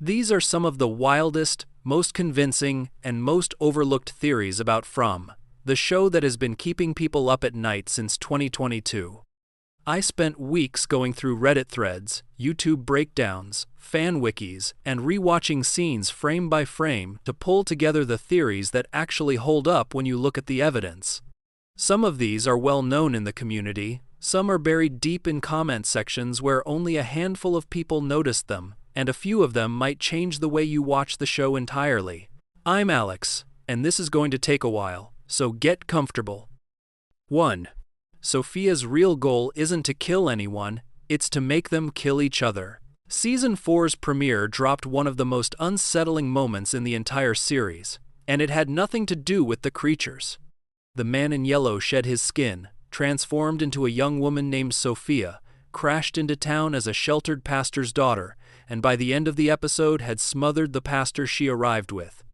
These are some of the wildest, most convincing, and most overlooked theories about From, the show that has been keeping people up at night since 2022. I spent weeks going through Reddit threads, YouTube breakdowns, fan wikis, and rewatching scenes frame by frame to pull together the theories that actually hold up when you look at the evidence. Some of these are well known in the community, some are buried deep in comment sections where only a handful of people noticed them, and a few of them might change the way you watch the show entirely. I'm Alex, and this is going to take a while, so get comfortable. 1. Sophia's real goal isn't to kill anyone, it's to make them kill each other. Season 4's premiere dropped one of the most unsettling moments in the entire series, and it had nothing to do with the creatures. The man in yellow shed his skin, transformed into a young woman named Sophia, crashed into town as a sheltered pastor's daughter, and by the end of the episode had smothered the pastor she arrived with.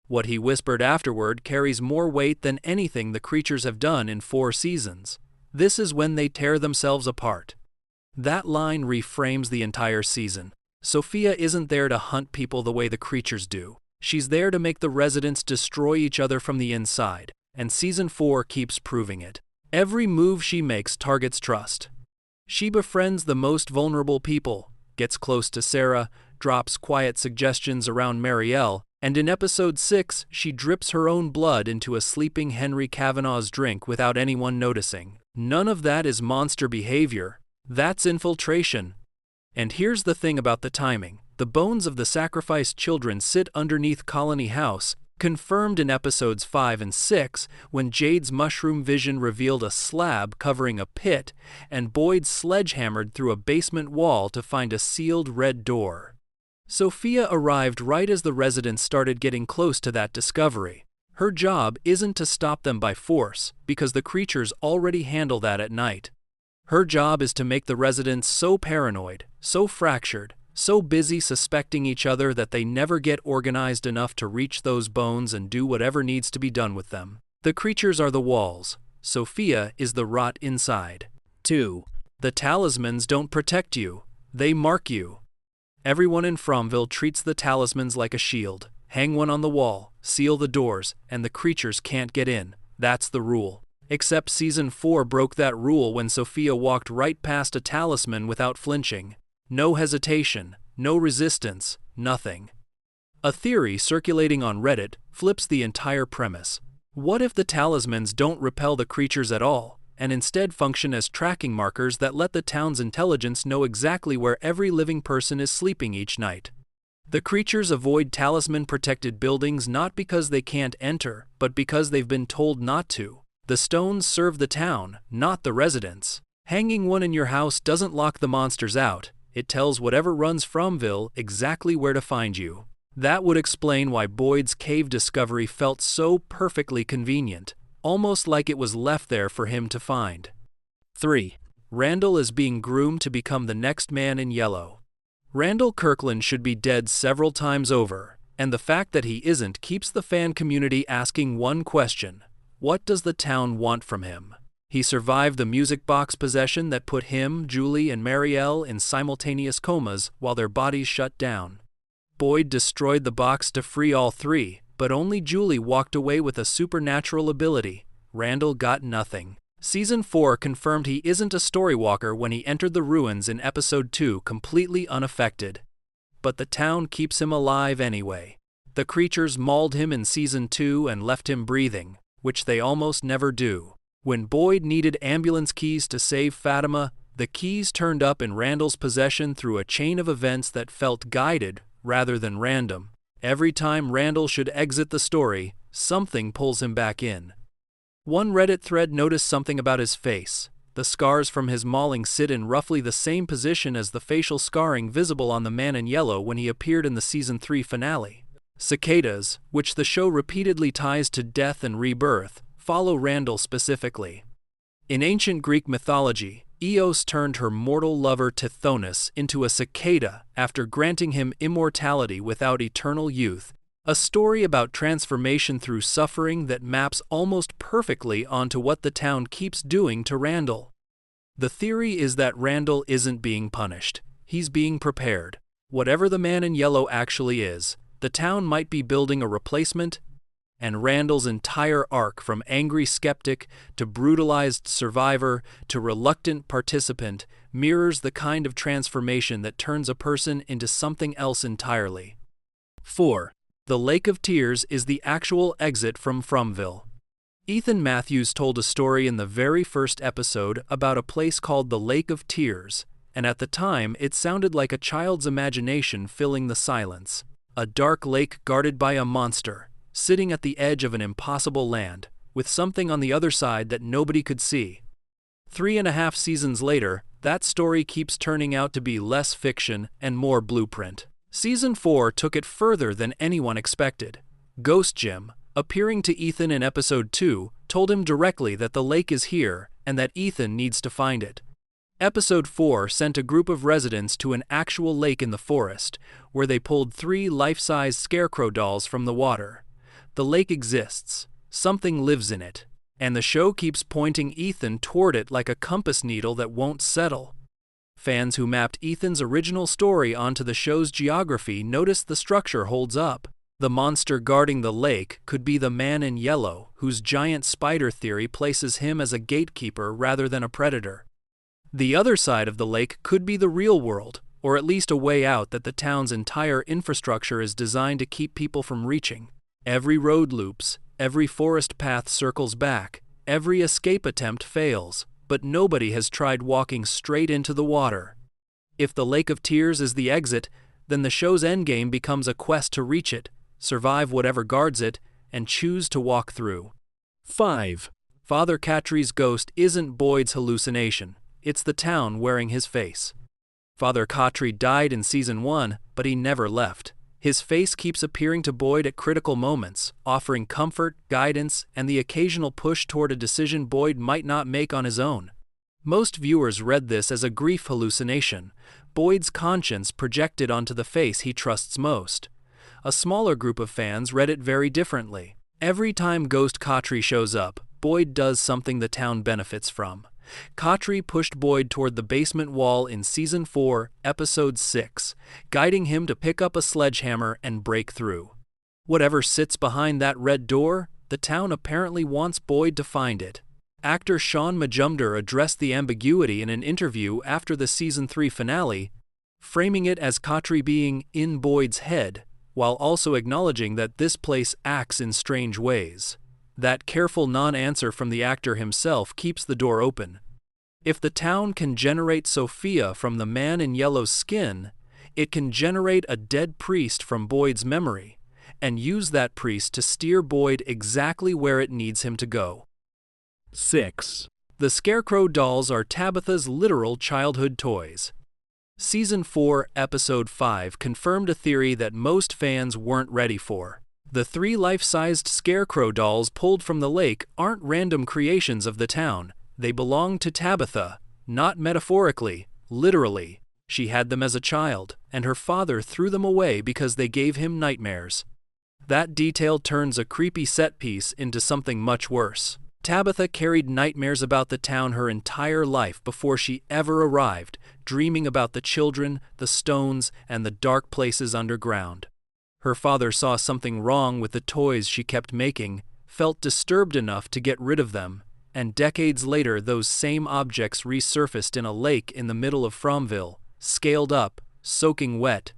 What he whispered afterward carries more weight than anything the creatures have done in 4 seasons. This is when they tear themselves apart. That line reframes the entire season. Sophia isn't there to hunt people the way the creatures do. She's there to make the residents destroy each other from the inside, and Season 4 keeps proving it. Every move she makes targets trust. She befriends the most vulnerable people, gets close to Sarah, drops quiet suggestions around Marielle, and in Episode 6 she drips her own blood into a sleeping Henry Cavanagh's drink without anyone noticing. None of that is monster behavior. That's infiltration. And here's the thing about the timing. The bones of the sacrificed children sit underneath Colony House, confirmed in Episodes 5 and 6 when Jade's mushroom vision revealed a slab covering a pit and Boyd sledgehammered through a basement wall to find a sealed red door. Sophia arrived right as the residents started getting close to that discovery. Her job isn't to stop them by force, because the creatures already handle that at night. Her job is to make the residents so paranoid, so fractured, so busy suspecting each other that they never get organized enough to reach those bones and do whatever needs to be done with them. The creatures are the walls. Sophia is the rot inside. 2. The talismans don't protect you. They mark you. Everyone in Fromville treats the talismans like a shield. Hang one on the wall, seal the doors, and the creatures can't get in. That's the rule. Except Season 4 broke that rule when Sophia walked right past a talisman without flinching. No hesitation, no resistance, nothing. A theory circulating on Reddit flips the entire premise. What if the talismans don't repel the creatures at all, and instead function as tracking markers that let the town's intelligence know exactly where every living person is sleeping each night? The creatures avoid talisman-protected buildings not because they can't enter, but because they've been told not to. The stones serve the town, not the residents. Hanging one in your house doesn't lock the monsters out. It tells whatever runs Fromville exactly where to find you. That would explain why Boyd's cave discovery felt so perfectly convenient, almost like it was left there for him to find. 3. Randall is being groomed to become the next man in yellow. Randall Kirkland should be dead several times over, and the fact that he isn't keeps the fan community asking one question. What does the town want from him? He survived the music box possession that put him, Julie, and Marielle in simultaneous comas while their bodies shut down. Boyd destroyed the box to free all 3, but only Julie walked away with a supernatural ability. Randall got nothing. Season 4 confirmed he isn't a Storywalker when he entered the ruins in Episode 2 completely unaffected. But the town keeps him alive anyway. The creatures mauled him in Season 2 and left him breathing, which they almost never do. When Boyd needed ambulance keys to save Fatima, the keys turned up in Randall's possession through a chain of events that felt guided rather than random. Every time Randall should exit the story, something pulls him back in. One Reddit thread noticed something about his face. The scars from his mauling sit in roughly the same position as the facial scarring visible on the man in yellow when he appeared in the Season 3 finale. Cicadas, which the show repeatedly ties to death and rebirth, follow Randall specifically. In ancient Greek mythology, Eos turned her mortal lover Tithonus into a cicada after granting him immortality without eternal youth, a story about transformation through suffering that maps almost perfectly onto what the town keeps doing to Randall. The theory is that Randall isn't being punished, he's being prepared. Whatever the man in yellow actually is, the town might be building a replacement, and Randall's entire arc from angry skeptic to brutalized survivor to reluctant participant mirrors the kind of transformation that turns a person into something else entirely. 4. The Lake of Tears is the actual exit from Fromville. Ethan Matthews told a story in the very first episode about a place called the Lake of Tears, and at the time it sounded like a child's imagination filling the silence. A dark lake guarded by a monster, sitting at the edge of an impossible land, with something on the other side that nobody could see. 3.5 seasons later, that story keeps turning out to be less fiction and more blueprint. Season 4 took it further than anyone expected. Ghost Jim, appearing to Ethan in episode 2, told him directly that the lake is here and that Ethan needs to find it. Episode 4 sent a group of residents to an actual lake in the forest, where they pulled 3 life-size scarecrow dolls from the water. The lake exists, something lives in it, and the show keeps pointing Ethan toward it like a compass needle that won't settle. Fans who mapped Ethan's original story onto the show's geography noticed the structure holds up. The monster guarding the lake could be the man in yellow, whose giant spider theory places him as a gatekeeper rather than a predator. The other side of the lake could be the real world, or at least a way out that the town's entire infrastructure is designed to keep people from reaching. Every road loops, every forest path circles back, every escape attempt fails, but nobody has tried walking straight into the water. If the Lake of Tears is the exit, then the show's endgame becomes a quest to reach it, survive whatever guards it, and choose to walk through. 5. Father Khatri's ghost isn't Boyd's hallucination, it's the town wearing his face. Father Khatri died in Season 1, but he never left. His face keeps appearing to Boyd at critical moments, offering comfort, guidance, and the occasional push toward a decision Boyd might not make on his own. Most viewers read this as a grief hallucination, Boyd's conscience projected onto the face he trusts most. A smaller group of fans read it very differently. Every time Ghost Khatri shows up, Boyd does something the town benefits from. Khatri pushed Boyd toward the basement wall in Season 4, Episode 6, guiding him to pick up a sledgehammer and break through. Whatever sits behind that red door, the town apparently wants Boyd to find it. Actor Sean Majumder addressed the ambiguity in an interview after the Season 3 finale, framing it as Khatri being in Boyd's head, while also acknowledging that this place acts in strange ways. That careful non-answer from the actor himself keeps the door open. If the town can generate Sophia from the man in yellow's skin, it can generate a dead priest from Boyd's memory, and use that priest to steer Boyd exactly where it needs him to go. 6. The Scarecrow dolls are Tabitha's literal childhood toys. Season 4, Episode 5 confirmed a theory that most fans weren't ready for. The 3 life-sized Scarecrow dolls pulled from the lake aren't random creations of the town. They belong to Tabitha, not metaphorically, literally. She had them as a child, and her father threw them away because they gave him nightmares. That detail turns a creepy set piece into something much worse. Tabitha carried nightmares about the town her entire life before she ever arrived, dreaming about the children, the stones, and the dark places underground. Her father saw something wrong with the toys she kept making, felt disturbed enough to get rid of them, and decades later those same objects resurfaced in a lake in the middle of Fromville, scaled up, soaking wet,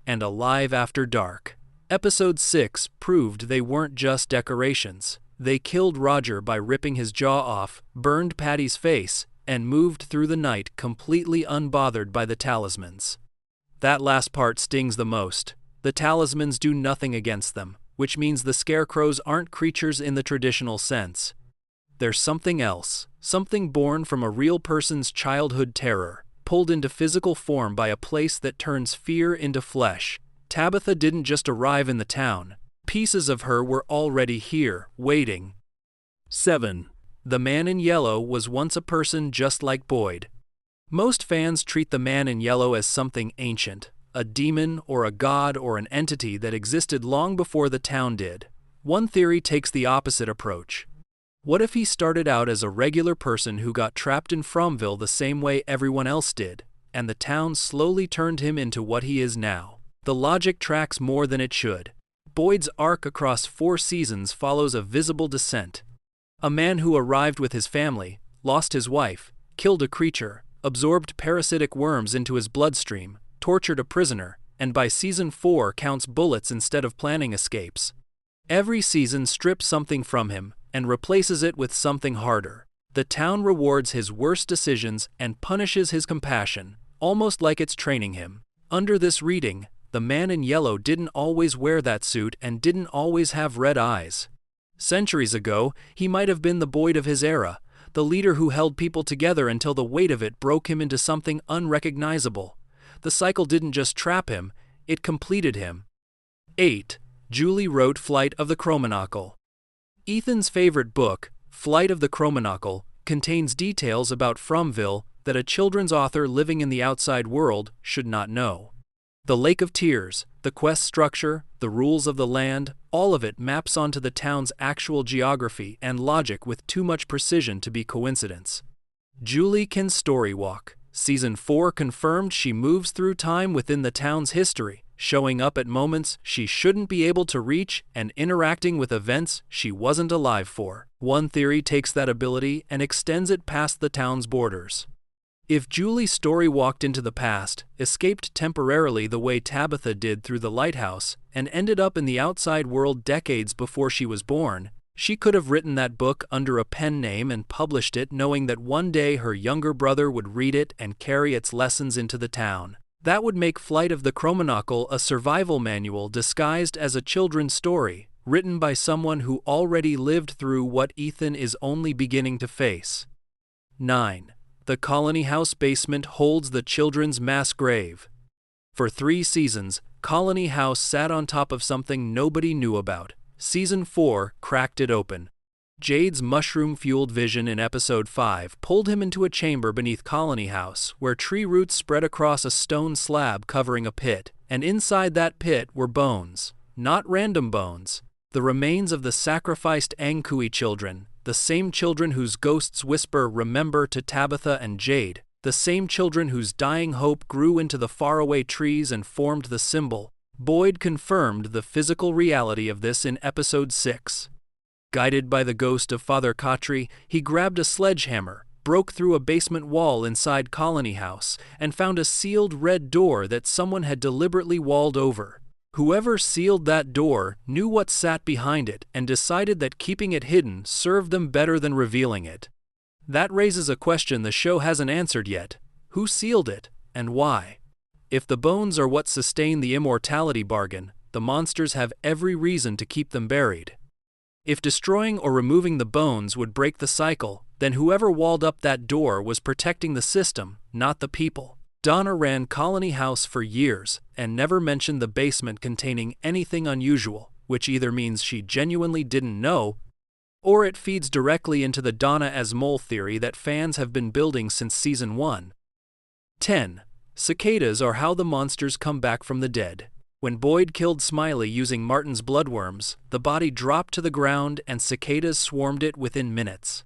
and alive after dark. Episode 6 proved they weren't just decorations. They killed Roger by ripping his jaw off, burned Patty's face, and moved through the night completely unbothered by the talismans. That last part stings the most. The talismans do nothing against them, which means the Scarecrows aren't creatures in the traditional sense. They're something else, something born from a real person's childhood terror, pulled into physical form by a place that turns fear into flesh. Tabitha didn't just arrive in the town. Pieces of her were already here, waiting. 7. The Man in Yellow was once a person just like Boyd. Most fans treat the Man in Yellow as something ancient, a demon or a god or an entity that existed long before the town did. One theory takes the opposite approach. What if he started out as a regular person who got trapped in Fromville the same way everyone else did? and the town slowly turned him into what he is now. The logic tracks more than it should. Boyd's arc across 4 seasons follows a visible descent. A man who arrived with his family, lost his wife, killed a creature, absorbed parasitic worms into his bloodstream, tortured a prisoner, and by season 4 counts bullets instead of planning escapes. Every season strips something from him and replaces it with something harder. The town rewards his worst decisions and punishes his compassion, almost like it's training him. Under this reading, the man in yellow didn't always wear that suit and didn't always have red eyes. Centuries ago, he might have been the Boyd of his era, the leader who held people together until the weight of it broke him into something unrecognizable. The cycle didn't just trap him, it completed him. 8. Julie wrote Flight of the Cromenockle. Ethan's favorite book, Flight of the Cromenockle, contains details about Fromville that a children's author living in the outside world should not know. The Lake of Tears, the quest structure, the rules of the land, all of it maps onto the town's actual geography and logic with too much precision to be coincidence. Julie can storywalk. Season 4 confirmed she moves through time within the town's history, showing up at moments she shouldn't be able to reach and interacting with events she wasn't alive for. One theory takes that ability and extends it past the town's borders. If Julie storywalked into the past, escaped temporarily the way Tabitha did through the lighthouse, and ended up in the outside world decades before she was born, she could have written that book under a pen name and published it knowing that one day her younger brother would read it and carry its lessons into the town. That would make Flight of the Cromenockle a survival manual disguised as a children's story, written by someone who already lived through what Ethan is only beginning to face. 9. The Colony House basement holds the children's mass grave. For 3 seasons, Colony House sat on top of something nobody knew about. Season 4 cracked it open. Jade's mushroom-fueled vision in episode 5 pulled him into a chamber beneath Colony House where tree roots spread across a stone slab covering a pit, and inside that pit were bones. Not random bones. The remains of the sacrificed Angkui children, the same children whose ghosts whisper "remember" to Tabitha and Jade, the same children whose dying hope grew into the faraway trees and formed the symbol. Boyd confirmed the physical reality of this in episode 6. Guided by the ghost of Father Khatri, he grabbed a sledgehammer, broke through a basement wall inside Colony House, and found a sealed red door that someone had deliberately walled over. Whoever sealed that door knew what sat behind it and decided that keeping it hidden served them better than revealing it. That raises a question the show hasn't answered yet. Who sealed it, and why? If the bones are what sustain the immortality bargain, the monsters have every reason to keep them buried. If destroying or removing the bones would break the cycle, then whoever walled up that door was protecting the system, not the people. Donna ran Colony House for years and never mentioned the basement containing anything unusual, which either means she genuinely didn't know, or it feeds directly into the Donna as mole theory that fans have been building since season 1. 10. Cicadas are how the monsters come back from the dead. When Boyd killed Smiley using Martin's bloodworms, the body dropped to the ground and cicadas swarmed it within minutes.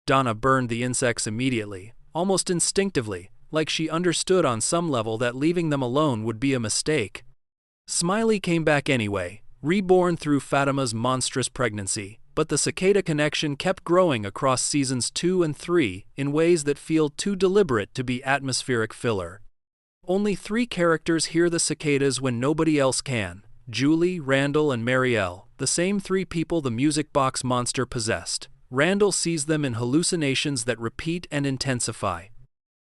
Donna burned the insects immediately, almost instinctively, like she understood on some level that leaving them alone would be a mistake. Smiley came back anyway, reborn through Fatima's monstrous pregnancy, but the Cicada Connection kept growing across seasons 2 and 3 in ways that feel too deliberate to be atmospheric filler. Only 3 characters hear the cicadas when nobody else can: Julie, Randall, and Marielle, the same 3 people the music box monster possessed. Randall sees them in hallucinations that repeat and intensify.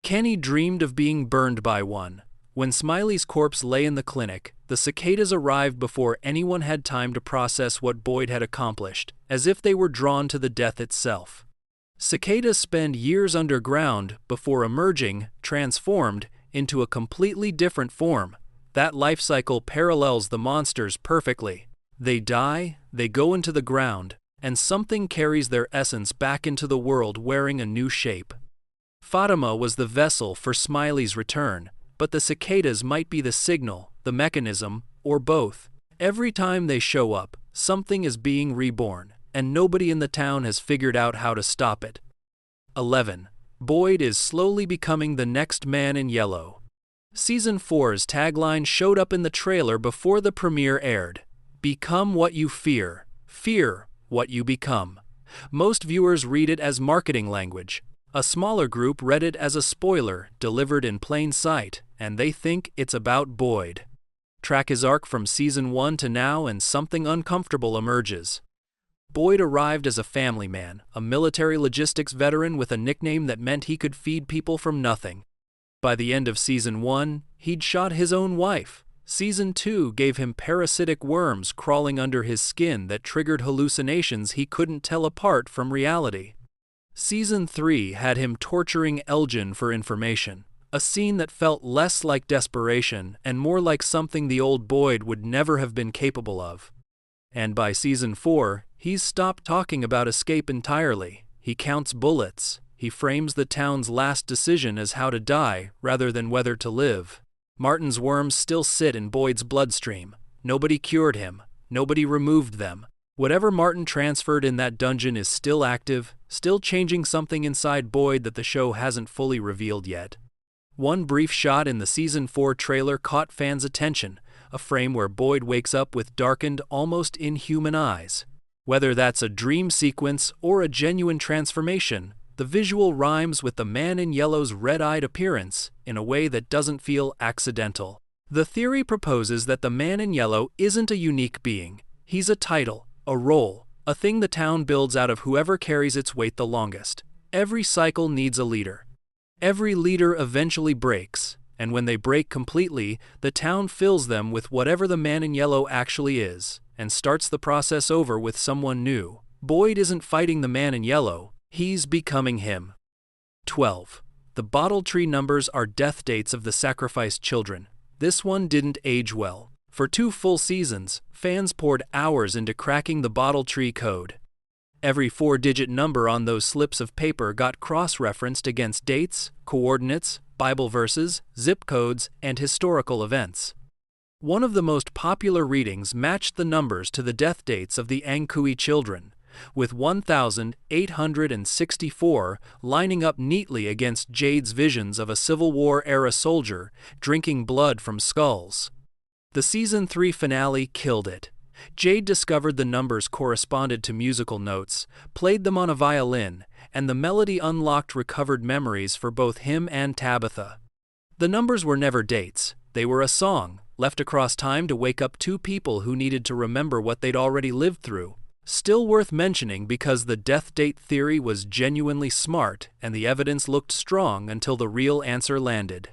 Kenny dreamed of being burned by one. When Smiley's corpse lay in the clinic, the cicadas arrived before anyone had time to process what Boyd had accomplished, as if they were drawn to the death itself. Cicadas spend years underground before emerging, transformed, into a completely different form. That life cycle parallels the monsters perfectly. They die, they go into the ground, and something carries their essence back into the world wearing a new shape. Fatima was the vessel for Smiley's return, but the cicadas might be the signal, the mechanism, or both. Every time they show up, something is being reborn, and nobody in the town has figured out how to stop it. 11. Boyd is slowly becoming the next man in yellow. Season 4's tagline showed up in the trailer before the premiere aired. Become what you fear. Fear what you become. Most viewers read it as marketing language. A smaller group read it as a spoiler delivered in plain sight, and they think it's about Boyd. Track his arc from Season 1 to now and something uncomfortable emerges. Boyd arrived as a family man, a military logistics veteran with a nickname that meant he could feed people from nothing. By the end of Season 1, he'd shot his own wife. Season 2 gave him parasitic worms crawling under his skin that triggered hallucinations he couldn't tell apart from reality. Season 3 had him torturing Elgin for information, a scene that felt less like desperation and more like something the old Boyd would never have been capable of. And by Season 4, he's stopped talking about escape entirely. He counts bullets. He frames the town's last decision as how to die rather than whether to live. Martin's worms still sit in Boyd's bloodstream. Nobody cured him. Nobody removed them. Whatever Martin transferred in that dungeon is still active, still changing something inside Boyd that the show hasn't fully revealed yet. One brief shot in the Season 4 trailer caught fans' attention, a frame where Boyd wakes up with darkened, almost inhuman eyes. Whether that's a dream sequence or a genuine transformation, the visual rhymes with the man in yellow's red-eyed appearance in a way that doesn't feel accidental. The theory proposes that the man in yellow isn't a unique being. He's a title, a role, a thing the town builds out of whoever carries its weight the longest. Every cycle needs a leader. Every leader eventually breaks, and when they break completely, the town fills them with whatever the man in yellow actually is, and starts the process over with someone new. Boyd isn't fighting the man in yellow. He's becoming him. 12. The bottle tree numbers are death dates of the sacrificed children. This one didn't age well. For 2 full seasons, fans poured hours into cracking the bottle tree code. Every 4-digit number on those slips of paper got cross-referenced against dates, coordinates, Bible verses, zip codes, and historical events. One of the most popular readings matched the numbers to the death dates of the Ankui children, with 1,864 lining up neatly against Jade's visions of a Civil War-era soldier drinking blood from skulls. The Season 3 finale killed it. Jade discovered the numbers corresponded to musical notes, played them on a violin, and the melody unlocked recovered memories for both him and Tabitha. The numbers were never dates. They were a song, left across time to wake up 2 people who needed to remember what they'd already lived through. Still worth mentioning because the death date theory was genuinely smart and the evidence looked strong until the real answer landed.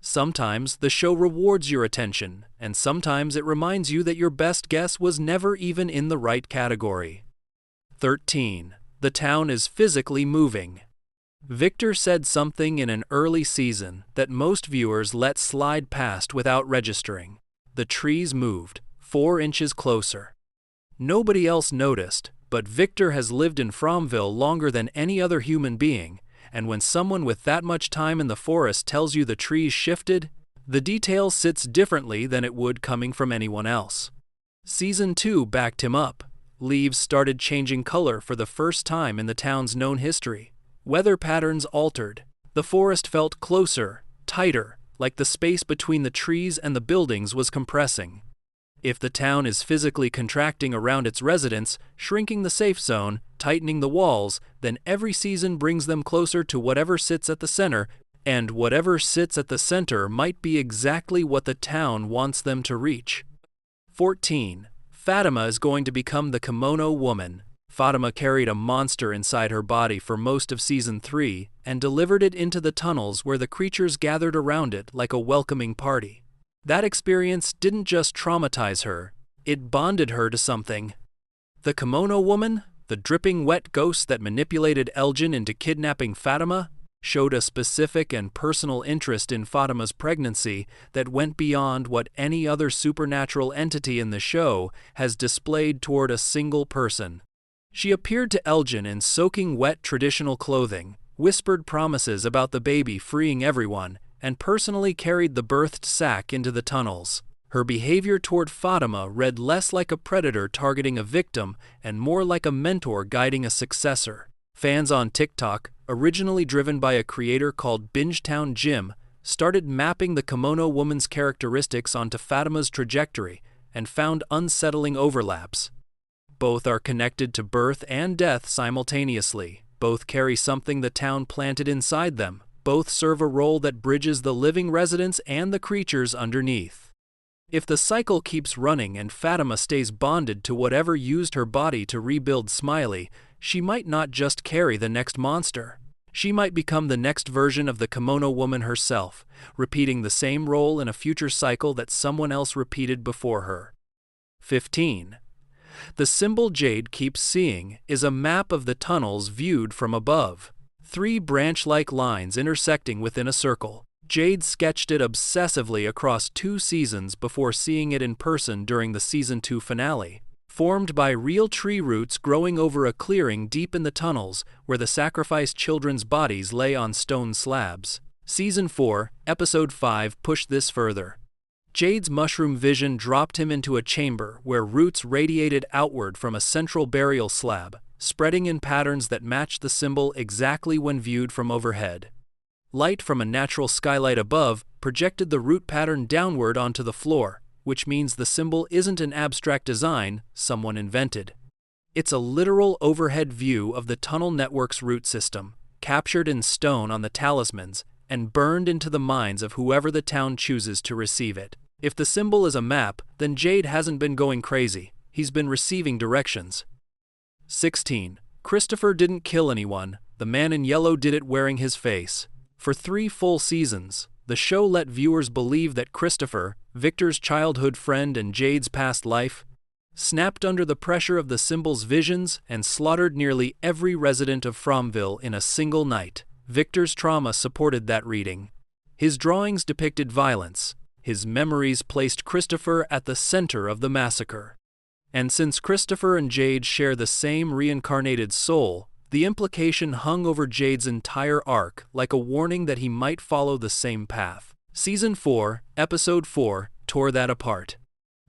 Sometimes the show rewards your attention, and sometimes it reminds you that your best guess was never even in the right category. 13. The town is physically moving. Victor said something in an early season that most viewers let slide past without registering. The trees moved 4 inches closer. Nobody else noticed, but Victor has lived in Fromville longer than any other human being, and when someone with that much time in the forest tells you the trees shifted, the detail sits differently than it would coming from anyone else. Season 2 backed him up. Leaves started changing color for the first time in the town's known history. Weather patterns altered. The forest felt closer, tighter, like the space between the trees and the buildings was compressing. If the town is physically contracting around its residents, shrinking the safe zone, tightening the walls, then every season brings them closer to whatever sits at the center, and whatever sits at the center might be exactly what the town wants them to reach. 14. Fatima is going to become the kimono woman. Fatima carried a monster inside her body for most of Season 3 and delivered it into the tunnels where the creatures gathered around it like a welcoming party. That experience didn't just traumatize her, it bonded her to something. The kimono woman, the dripping wet ghost that manipulated Elgin into kidnapping Fatima, showed a specific and personal interest in Fatima's pregnancy that went beyond what any other supernatural entity in the show has displayed toward a single person. She appeared to Elgin in soaking wet traditional clothing, whispered promises about the baby freeing everyone, and personally carried the birthed sack into the tunnels. Her behavior toward Fatima read less like a predator targeting a victim and more like a mentor guiding a successor. Fans on TikTok, originally driven by a creator called Bingetown Jim, started mapping the kimono woman's characteristics onto Fatima's trajectory and found unsettling overlaps. Both are connected to birth and death simultaneously. Both carry something the town planted inside them. Both serve a role that bridges the living residents and the creatures underneath. If the cycle keeps running and Fatima stays bonded to whatever used her body to rebuild Smiley, she might not just carry the next monster. She might become the next version of the kimono woman herself, repeating the same role in a future cycle that someone else repeated before her. 15. The symbol Jade keeps seeing is a map of the tunnels viewed from above. 3 branch-like lines intersecting within a circle. Jade sketched it obsessively across 2 seasons before seeing it in person during the Season 2 finale. Formed by real tree roots growing over a clearing deep in the tunnels where the sacrificed children's bodies lay on stone slabs. Season 4, Episode 5 pushed this further. Jade's mushroom vision dropped him into a chamber where roots radiated outward from a central burial slab, spreading in patterns that matched the symbol exactly when viewed from overhead. Light from a natural skylight above projected the root pattern downward onto the floor, which means the symbol isn't an abstract design someone invented. It's a literal overhead view of the tunnel network's root system, captured in stone on the talismans and burned into the minds of whoever the town chooses to receive it. If the symbol is a map, then Jade hasn't been going crazy. He's been receiving directions. 16. Christopher didn't kill anyone. The man in yellow did it wearing his face. For 3 full seasons, the show let viewers believe that Christopher, Victor's childhood friend and Jade's past life, snapped under the pressure of the symbol's visions and slaughtered nearly every resident of Fromville in a single night. Victor's trauma supported that reading. His drawings depicted violence. His memories placed Christopher at the center of the massacre. And since Christopher and Jade share the same reincarnated soul, the implication hung over Jade's entire arc like a warning that he might follow the same path. Season 4, Episode 4, tore that apart.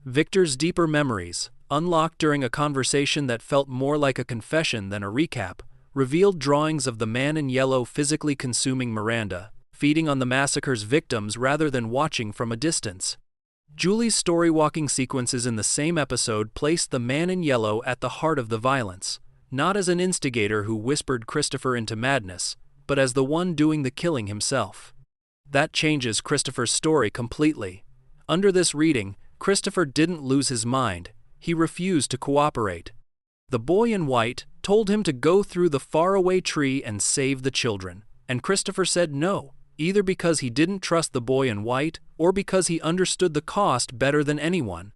Victor's deeper memories, unlocked during a conversation that felt more like a confession than a recap, revealed drawings of the man in yellow physically consuming Miranda, feeding on the massacre's victims rather than watching from a distance. Julie's storywalking sequences in the same episode placed the man in yellow at the heart of the violence, not as an instigator who whispered Christopher into madness, but as the one doing the killing himself. That changes Christopher's story completely. Under this reading, Christopher didn't lose his mind. He refused to cooperate. The boy in white told him to go through the faraway tree and save the children, and Christopher said no, either because he didn't trust the boy in white or because he understood the cost better than anyone.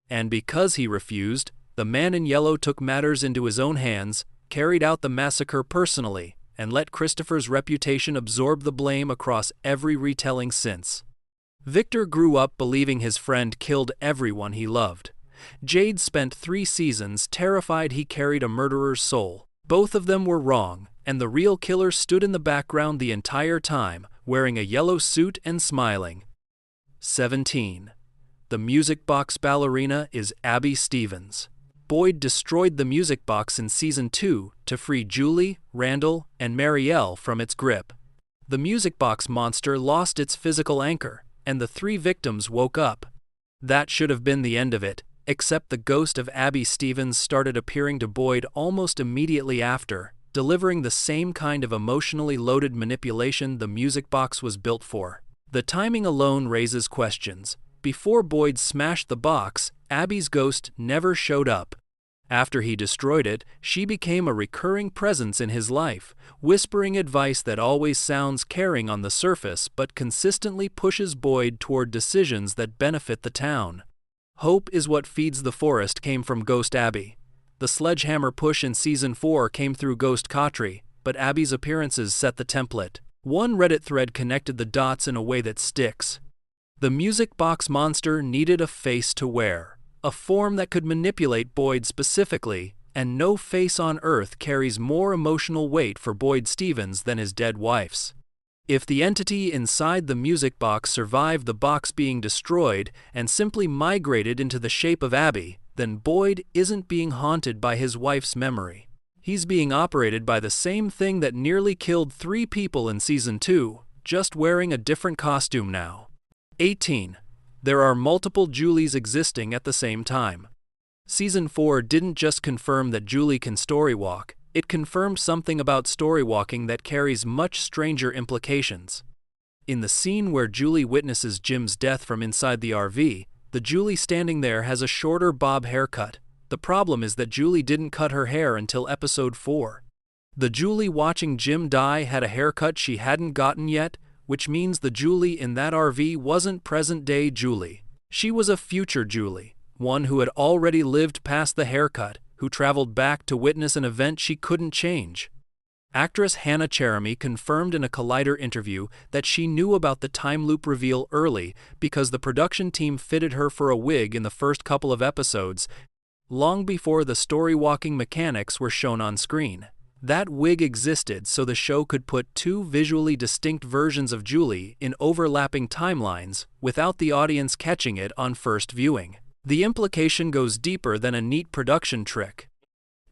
And because he refused, the man in yellow took matters into his own hands, carried out the massacre personally, and let Christopher's reputation absorb the blame across every retelling since. Victor grew up believing his friend killed everyone he loved. Jade spent 3 seasons terrified he carried a murderer's soul. Both of them were wrong, and the real killer stood in the background the entire time, wearing a yellow suit and smiling. 17. The music box ballerina is Abby Stevens. Boyd destroyed the music box in Season 2 to free Julie, Randall, and Marielle from its grip. The music box monster lost its physical anchor, and the 3 victims woke up. That should have been the end of it, except the ghost of Abby Stevens started appearing to Boyd almost immediately after, delivering the same kind of emotionally loaded manipulation the music box was built for. The timing alone raises questions. Before Boyd smashed the box, Abby's ghost never showed up. After he destroyed it, she became a recurring presence in his life, whispering advice that always sounds caring on the surface but consistently pushes Boyd toward decisions that benefit the town. Hope is what feeds the forest came from Ghost Abby. The sledgehammer push in Season 4 came through Ghost Khatri, but Abby's appearances set the template. One Reddit thread connected the dots in a way that sticks. The music box monster needed a face to wear, a form that could manipulate Boyd specifically, and no face on Earth carries more emotional weight for Boyd Stevens than his dead wife's. If the entity inside the music box survived the box being destroyed and simply migrated into the shape of Abby, then Boyd isn't being haunted by his wife's memory. He's being operated by the same thing that nearly killed 3 people in Season 2, just wearing a different costume now. 18. There are multiple Julies existing at the same time. Season 4 didn't just confirm that Julie can storywalk, it confirmed something about storywalking that carries much stranger implications. In the scene where Julie witnesses Jim's death from inside the RV, the Julie standing there has a shorter bob haircut. The problem is that Julie didn't cut her hair until episode 4. The Julie watching Jim die had a haircut she hadn't gotten yet, which means the Julie in that RV wasn't present-day Julie. She was a future Julie, one who had already lived past the haircut, who traveled back to witness an event she couldn't change. Actress Hannah Cherami confirmed in a Collider interview that she knew about the time loop reveal early because the production team fitted her for a wig in the first couple of episodes, long before the storywalking mechanics were shown on screen. That wig existed so the show could put 2 visually distinct versions of Julie in overlapping timelines without the audience catching it on first viewing. The implication goes deeper than a neat production trick.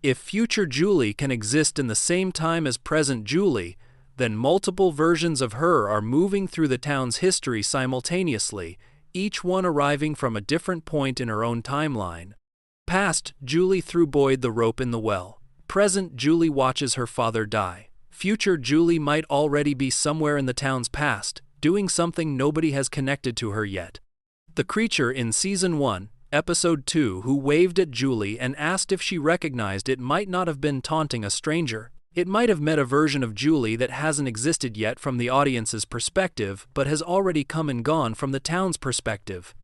If future Julie can exist in the same time as present Julie, then multiple versions of her are moving through the town's history simultaneously, each one arriving from a different point in her own timeline. Past, Julie threw Boyd the rope in the well. Present, Julie watches her father die. Future, Julie might already be somewhere in the town's past, doing something nobody has connected to her yet. The creature in Season 1, Episode 2 who waved at Julie and asked if she recognized it might not have been taunting a stranger. It might have met a version of Julie that hasn't existed yet from the audience's perspective but has already come and gone from the town's perspective.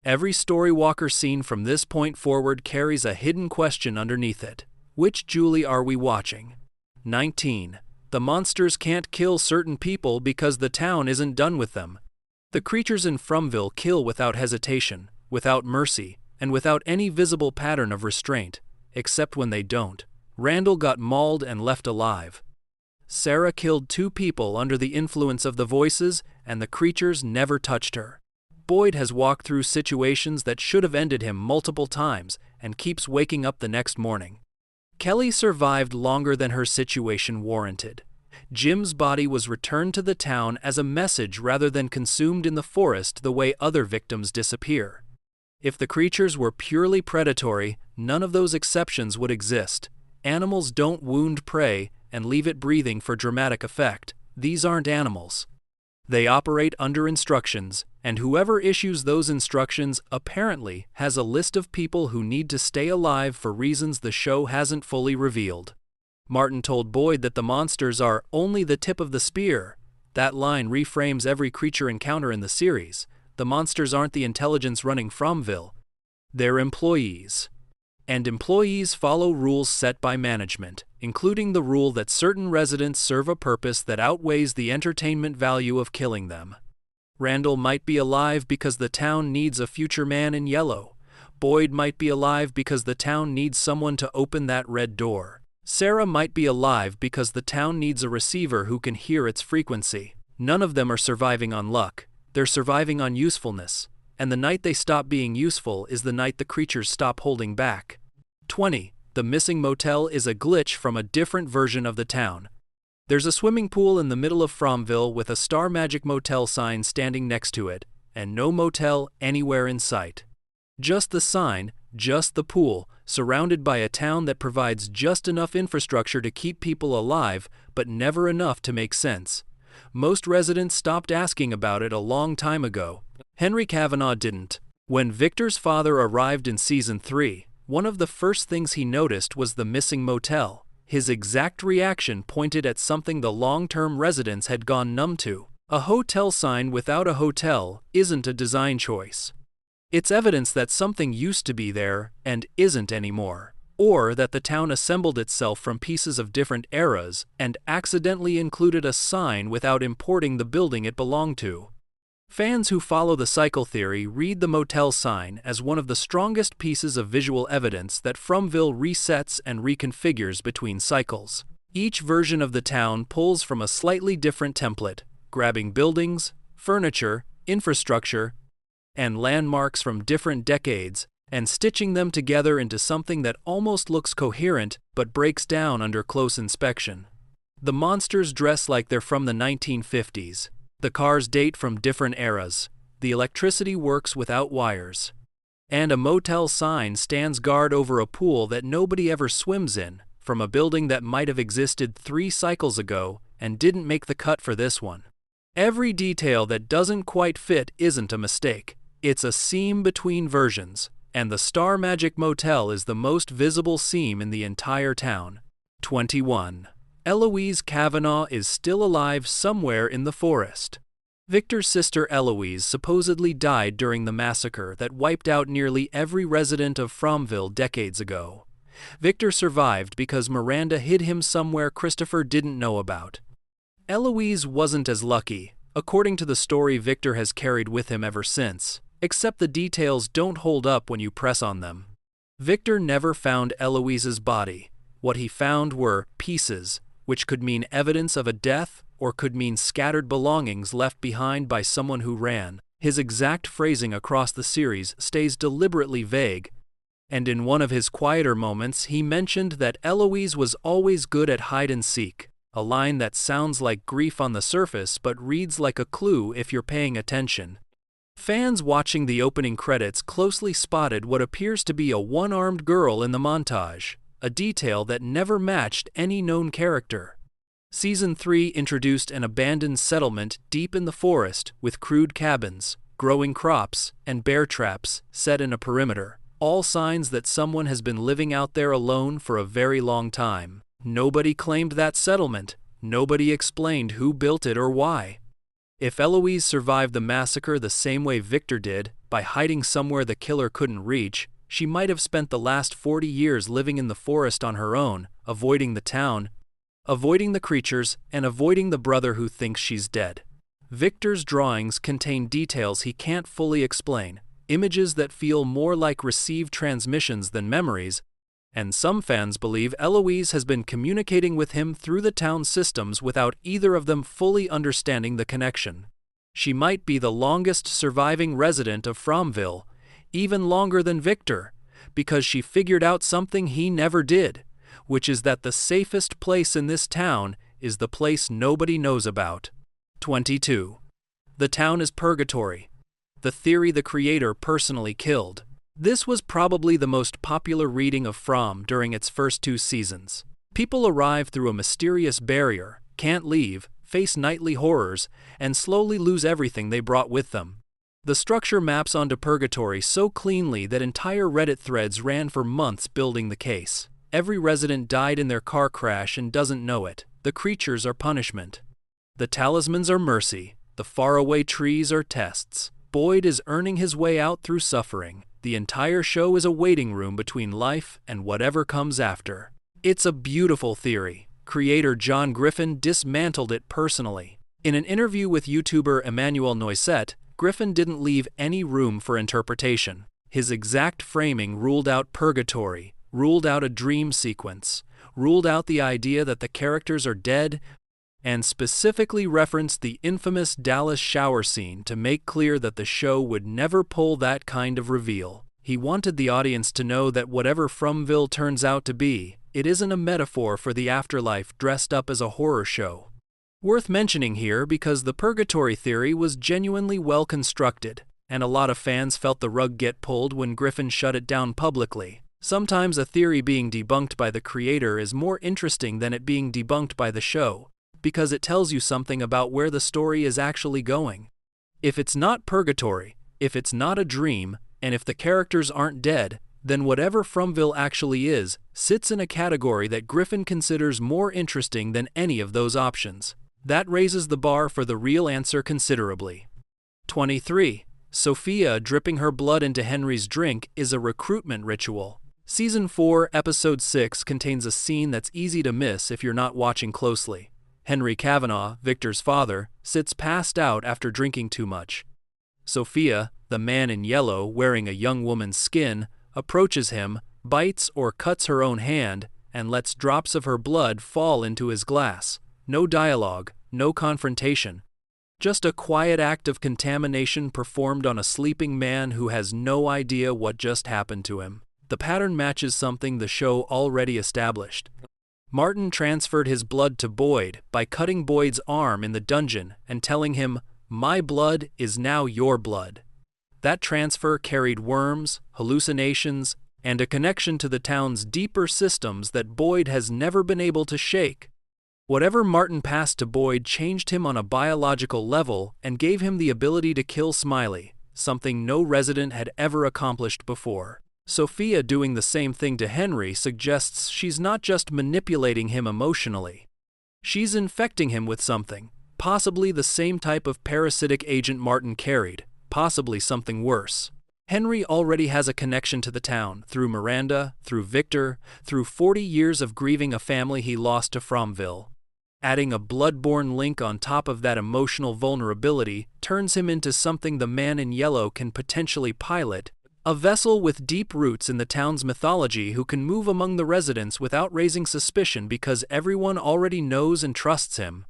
Every Storywalker scene from this point forward carries a hidden question underneath it. Which Julie are we watching? 19. The monsters can't kill certain people because the town isn't done with them. The creatures in Fromville kill without hesitation, without mercy, and without any visible pattern of restraint, except when they don't. Randall got mauled and left alive. Sarah killed 2 people under the influence of the voices, and the creatures never touched her. Boyd has walked through situations that should have ended him multiple times and keeps waking up the next morning. Kelly survived longer than her situation warranted. Jim's body was returned to the town as a message rather than consumed in the forest the way other victims disappear. If the creatures were purely predatory, none of those exceptions would exist. Animals don't wound prey and leave it breathing for dramatic effect. These aren't animals. They operate under instructions, and whoever issues those instructions apparently has a list of people who need to stay alive for reasons the show hasn't fully revealed. Martin told Boyd that the monsters are only the tip of the spear. That line reframes every creature encounter in the series. The monsters aren't the intelligence running Fromville. They're employees. And employees follow rules set by management, including the rule that certain residents serve a purpose that outweighs the entertainment value of killing them. Randall might be alive because the town needs a future man in yellow. Boyd might be alive because the town needs someone to open that red door. Sarah might be alive because the town needs a receiver who can hear its frequency. None of them are surviving on luck. They're surviving on usefulness. And the night they stop being useful is the night the creatures stop holding back. 20. The Missing Motel is a glitch from a different version of the town. There's a swimming pool in the middle of Fromville with a Star Magic Motel sign standing next to it, and no motel anywhere in sight. Just the sign, just the pool, surrounded by a town that provides just enough infrastructure to keep people alive, but never enough to make sense. Most residents stopped asking about it a long time ago. Henry Kavanaugh didn't. When Victor's father arrived in Season 3, one of the first things he noticed was the missing motel. His exact reaction pointed at something the long-term residents had gone numb to. A hotel sign without a hotel isn't a design choice. It's evidence that something used to be there and isn't anymore, or that the town assembled itself from pieces of different eras and accidentally included a sign without importing the building it belonged to. Fans who follow the cycle theory read the motel sign as one of the strongest pieces of visual evidence that Fromville resets and reconfigures between cycles. Each version of the town pulls from a slightly different template, grabbing buildings, furniture, infrastructure, and landmarks from different decades and stitching them together into something that almost looks coherent but breaks down under close inspection. The monsters dress like they're from the 1950s. The cars date from different eras. The electricity works without wires. And a motel sign stands guard over a pool that nobody ever swims in, from a building that might have existed 3 cycles ago and didn't make the cut for this one. Every detail that doesn't quite fit isn't a mistake. It's a seam between versions, and the Star Magic Motel is the most visible seam in the entire town. 21. Eloise Kavanaugh is still alive somewhere in the forest. Victor's sister Eloise supposedly died during the massacre that wiped out nearly every resident of Fromville decades ago. Victor survived because Miranda hid him somewhere Christopher didn't know about. Eloise wasn't as lucky, according to the story Victor has carried with him ever since, except the details don't hold up when you press on them. Victor never found Eloise's body. What he found were pieces, which could mean evidence of a death or could mean scattered belongings left behind by someone who ran. His exact phrasing across the series stays deliberately vague, and in one of his quieter moments he mentioned that Eloise was always good at hide-and-seek, a line that sounds like grief on the surface but reads like a clue if you're paying attention. Fans watching the opening credits closely spotted what appears to be a one-armed girl in the montage, a detail that never matched any known character. Season 3 introduced an abandoned settlement deep in the forest with crude cabins, growing crops, and bear traps set in a perimeter, all signs that someone has been living out there alone for a very long time. Nobody claimed that settlement. Nobody explained who built it or why. If Eloise survived the massacre the same way Victor did, by hiding somewhere the killer couldn't reach, she might have spent the last 40 years living in the forest on her own, avoiding the town, avoiding the creatures, and avoiding the brother who thinks she's dead. Victor's drawings contain details he can't fully explain, images that feel more like received transmissions than memories, and some fans believe Eloise has been communicating with him through the town systems without either of them fully understanding the connection. She might be the longest surviving resident of Fromville, even longer than Victor, because she figured out something he never did, which is that the safest place in this town is the place nobody knows about. 22. The town is Purgatory, the theory the creator personally killed. This was probably the most popular reading of From during its first 2 seasons. People arrive through a mysterious barrier, can't leave, face nightly horrors, and slowly lose everything they brought with them. The structure maps onto Purgatory so cleanly that entire Reddit threads ran for months building the case. Every resident died in their car crash and doesn't know it. The creatures are punishment. The talismans are mercy. The faraway trees are tests. Boyd is earning his way out through suffering. The entire show is a waiting room between life and whatever comes after. It's a beautiful theory. Creator John Griffin dismantled it personally. In an interview with YouTuber Emmanuel Noisette, Griffin didn't leave any room for interpretation. His exact framing ruled out Purgatory, ruled out a dream sequence, ruled out the idea that the characters are dead, and specifically referenced the infamous Dallas shower scene to make clear that the show would never pull that kind of reveal. He wanted the audience to know that whatever Fromville turns out to be, it isn't a metaphor for the afterlife dressed up as a horror show. Worth mentioning here because the Purgatory theory was genuinely well constructed, and a lot of fans felt the rug get pulled when Griffin shut it down publicly. Sometimes a theory being debunked by the creator is more interesting than it being debunked by the show, because it tells you something about where the story is actually going. If it's not Purgatory, if it's not a dream, and if the characters aren't dead, then whatever Fromville actually is, sits in a category that Griffin considers more interesting than any of those options. That raises the bar for the real answer considerably. 23. Sophia dripping her blood into Henry's drink is a recruitment ritual. Season 4, Episode 6 contains a scene that's easy to miss if you're not watching closely. Henry Kavanaugh, Victor's father, sits passed out after drinking too much. Sophia, the man in yellow wearing a young woman's skin, approaches him, bites or cuts her own hand, and lets drops of her blood fall into his glass. No dialogue, no confrontation. Just a quiet act of contamination performed on a sleeping man who has no idea what just happened to him. The pattern matches something the show already established. Martin transferred his blood to Boyd by cutting Boyd's arm in the dungeon and telling him, "My blood is now your blood." That transfer carried worms, hallucinations, and a connection to the town's deeper systems that Boyd has never been able to shake. Whatever Martin passed to Boyd changed him on a biological level and gave him the ability to kill Smiley, something no resident had ever accomplished before. Sophia doing the same thing to Henry suggests she's not just manipulating him emotionally. She's infecting him with something, possibly the same type of parasitic agent Martin carried, possibly something worse. Henry already has a connection to the town, through Miranda, through Victor, through 40 years of grieving a family he lost to Fromville. Adding a blood-borne link on top of that emotional vulnerability turns him into something the man in yellow can potentially pilot, a vessel with deep roots in the town's mythology who can move among the residents without raising suspicion because everyone already knows and trusts him.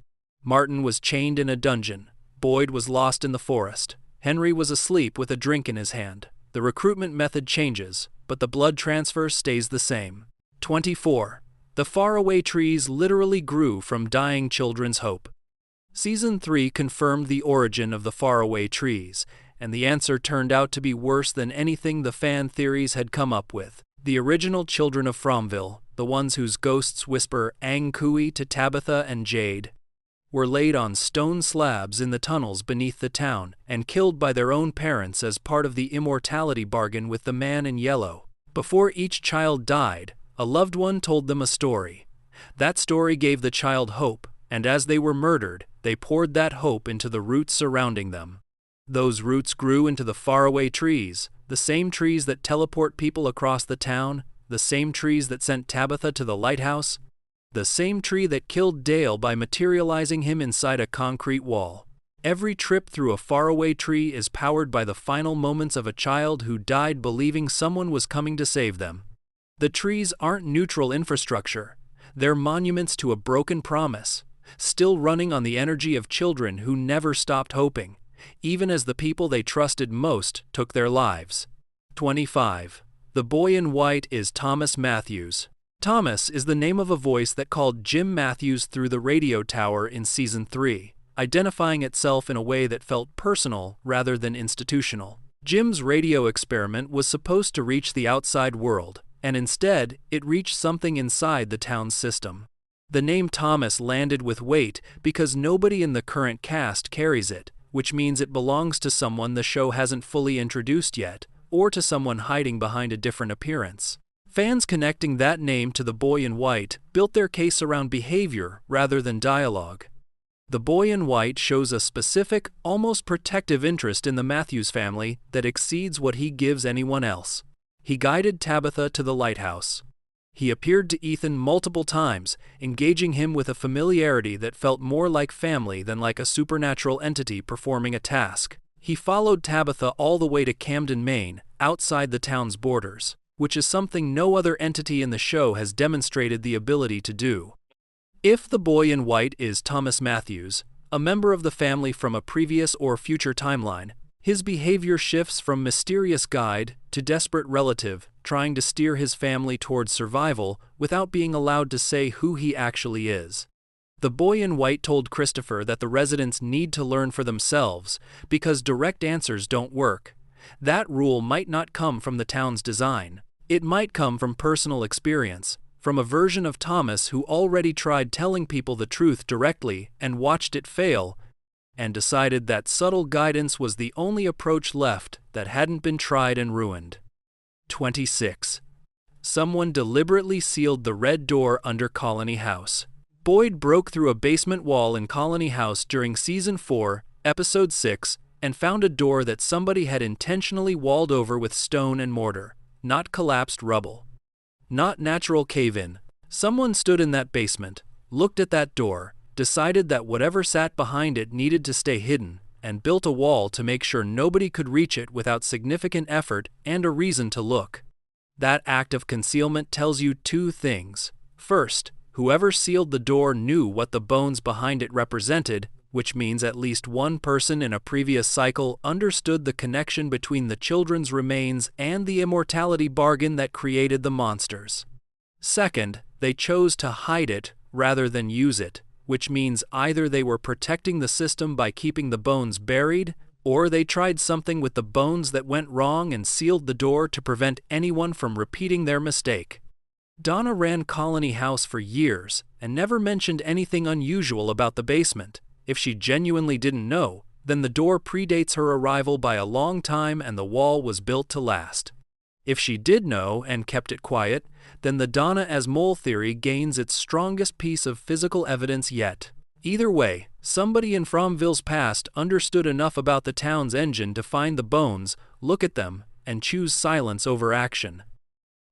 Martin was chained in a dungeon. Boyd was lost in the forest. Henry was asleep with a drink in his hand. The recruitment method changes, but the blood transfer stays the same. 24. The Faraway trees literally grew from dying children's hope. Season 3 confirmed the origin of the Faraway trees, and the answer turned out to be worse than anything the fan theories had come up with. The original children of Fromville, the ones whose ghosts whisper "Ang Kui" to Tabitha and Jade, were laid on stone slabs in the tunnels beneath the town and killed by their own parents as part of the immortality bargain with the man in yellow. Before each child died, a loved one told them a story. That story gave the child hope, and as they were murdered, they poured that hope into the roots surrounding them. Those roots grew into the Faraway trees, the same trees that teleport people across the town, the same trees that sent Tabitha to the lighthouse, the same tree that killed Dale by materializing him inside a concrete wall. Every trip through a Faraway tree is powered by the final moments of a child who died believing someone was coming to save them. The trees aren't neutral infrastructure. They're monuments to a broken promise, still running on the energy of children who never stopped hoping, even as the people they trusted most took their lives. 25. The boy in white is Thomas Matthews. Thomas is the name of a voice that called Jim Matthews through the radio tower in Season 3, identifying itself in a way that felt personal rather than institutional. Jim's radio experiment was supposed to reach the outside world, and instead, it reached something inside the town's system. The name Thomas landed with weight because nobody in the current cast carries it, which means it belongs to someone the show hasn't fully introduced yet, or to someone hiding behind a different appearance. Fans connecting that name to the boy in white built their case around behavior rather than dialogue. The boy in white shows a specific, almost protective interest in the Matthews family that exceeds what he gives anyone else. He guided Tabitha to the lighthouse. He appeared to Ethan multiple times, engaging him with a familiarity that felt more like family than like a supernatural entity performing a task. He followed Tabitha all the way to Camden, Maine, outside the town's borders, which is something no other entity in the show has demonstrated the ability to do. If the boy in white is Thomas Matthews, a member of the family from a previous or future timeline, his behavior shifts from mysterious guide to desperate relative, trying to steer his family towards survival without being allowed to say who he actually is. The boy in white told Christopher that the residents need to learn for themselves because direct answers don't work. That rule might not come from the town's design. It might come from personal experience, from a version of Thomas who already tried telling people the truth directly and watched it fail, and decided that subtle guidance was the only approach left that hadn't been tried and ruined. 26. Someone deliberately sealed the red door under Colony House. Boyd broke through a basement wall in Colony House during Season 4, Episode 6, and found a door that somebody had intentionally walled over with stone and mortar, not collapsed rubble. Not natural cave-in. Someone stood in that basement, looked at that door, decided that whatever sat behind it needed to stay hidden, and built a wall to make sure nobody could reach it without significant effort and a reason to look. That act of concealment tells you two things. First, whoever sealed the door knew what the bones behind it represented, which means at least one person in a previous cycle understood the connection between the children's remains and the immortality bargain that created the monsters. Second, they chose to hide it rather than use it, which means either they were protecting the system by keeping the bones buried, or they tried something with the bones that went wrong and sealed the door to prevent anyone from repeating their mistake. Donna ran Colony House for years and never mentioned anything unusual about the basement. If she genuinely didn't know, then the door predates her arrival by a long time and the wall was built to last. If she did know and kept it quiet, then the Donna as mole theory gains its strongest piece of physical evidence yet. Either way, somebody in Fromville's past understood enough about the town's engine to find the bones, look at them, and choose silence over action.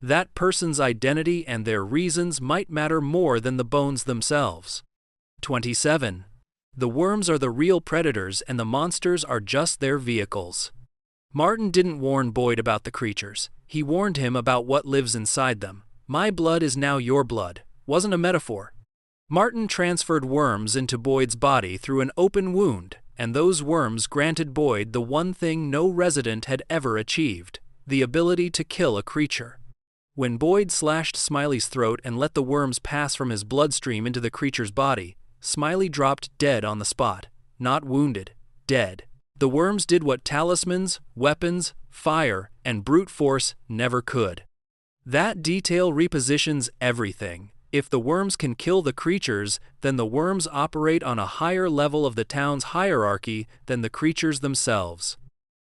That person's identity and their reasons might matter more than the bones themselves. 27. The worms are the real predators and the monsters are just their vehicles. Martin didn't warn Boyd about the creatures. He warned him about what lives inside them. My blood is now your blood. Wasn't a metaphor. Martin transferred worms into Boyd's body through an open wound, and those worms granted Boyd the one thing no resident had ever achieved, the ability to kill a creature. When Boyd slashed Smiley's throat and let the worms pass from his bloodstream into the creature's body, Smiley dropped dead on the spot. Not wounded, dead. The worms did what talismans, weapons, fire, and brute force never could. That detail repositions everything. If the worms can kill the creatures, then the worms operate on a higher level of the town's hierarchy than the creatures themselves.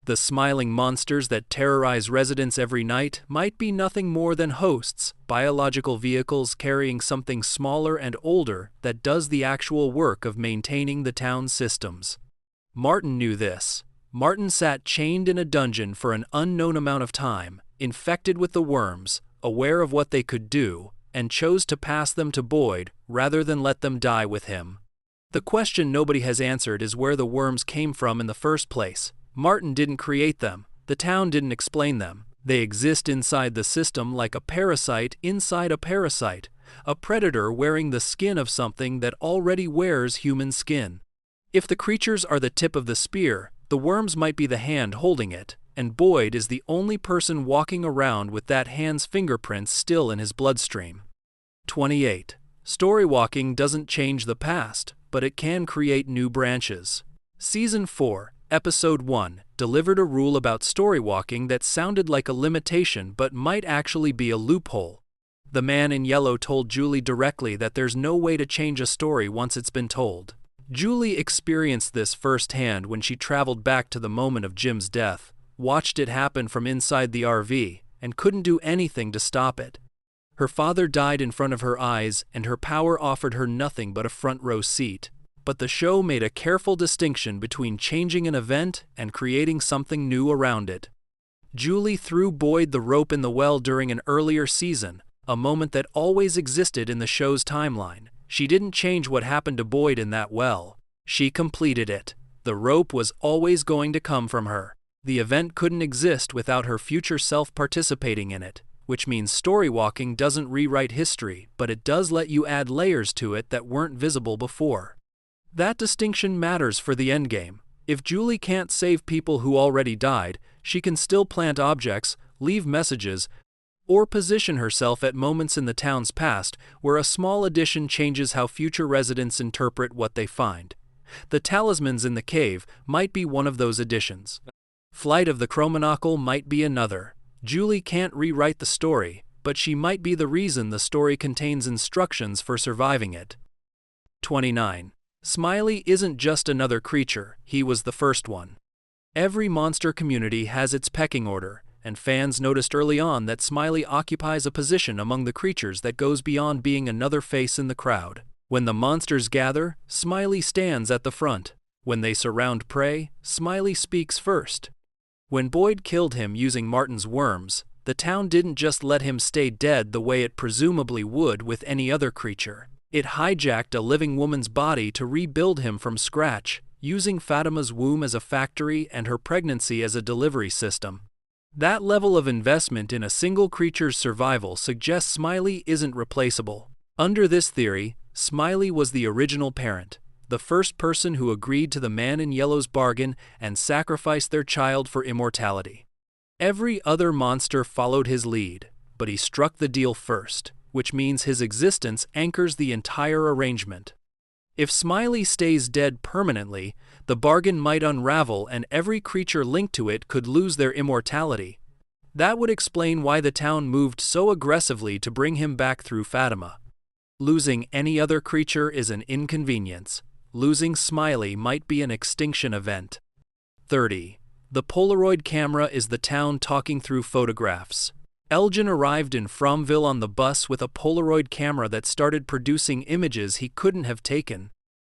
The smiling monsters that terrorize residents every night might be nothing more than hosts, biological vehicles carrying something smaller and older that does the actual work of maintaining the town's systems. Martin knew this. Martin sat chained in a dungeon for an unknown amount of time, infected with the worms, aware of what they could do, and chose to pass them to Boyd rather than let them die with him. The question nobody has answered is where the worms came from in the first place. Martin didn't create them. The town didn't explain them. They exist inside the system like a parasite inside a parasite, a predator wearing the skin of something that already wears human skin. If the creatures are the tip of the spear, the worms might be the hand holding it, and Boyd is the only person walking around with that hand's fingerprints still in his bloodstream. 28. Storywalking doesn't change the past, but it can create new branches. Season 4, Episode 1, delivered a rule about storywalking that sounded like a limitation but might actually be a loophole. The man in yellow told Julie directly that there's no way to change a story once it's been told. Julie experienced this firsthand when she traveled back to the moment of Jim's death, watched it happen from inside the RV, and couldn't do anything to stop it. Her father died in front of her eyes, and her power offered her nothing but a front-row seat. But the show made a careful distinction between changing an event and creating something new around it. Julie threw Boyd the rope in the well during an earlier season, a moment that always existed in the show's timeline. She didn't change what happened to Boyd in that well. She completed it. The rope was always going to come from her. The event couldn't exist without her future self participating in it, which means storywalking doesn't rewrite history, but it does let you add layers to it that weren't visible before. That distinction matters for the endgame. If Julie can't save people who already died, she can still plant objects, leave messages, or position herself at moments in the town's past where a small addition changes how future residents interpret what they find. The talismans in the cave might be one of those additions. Flight of the Cromenockle might be another. Julie can't rewrite the story, but she might be the reason the story contains instructions for surviving it. 29. Smiley isn't just another creature, he was the first one. Every monster community has its pecking order, and fans noticed early on that Smiley occupies a position among the creatures that goes beyond being another face in the crowd. When the monsters gather, Smiley stands at the front. When they surround prey, Smiley speaks first. When Boyd killed him using Martin's worms, the town didn't just let him stay dead the way it presumably would with any other creature. It hijacked a living woman's body to rebuild him from scratch, using Fatima's womb as a factory and her pregnancy as a delivery system. That level of investment in a single creature's survival suggests Smiley isn't replaceable. Under this theory, Smiley was the original parent. the first person who agreed to the man in yellow's bargain and sacrificed their child for immortality. Every other monster followed his lead, but he struck the deal first, which means his existence anchors the entire arrangement. If Smiley stays dead permanently, the bargain might unravel and every creature linked to it could lose their immortality. That would explain why the town moved so aggressively to bring him back through Fatima. Losing any other creature is an inconvenience. Losing Smiley might be an extinction event. 30. The Polaroid Camera is the town talking through photographs. Elgin arrived in Fromville on the bus with a Polaroid camera that started producing images he couldn't have taken.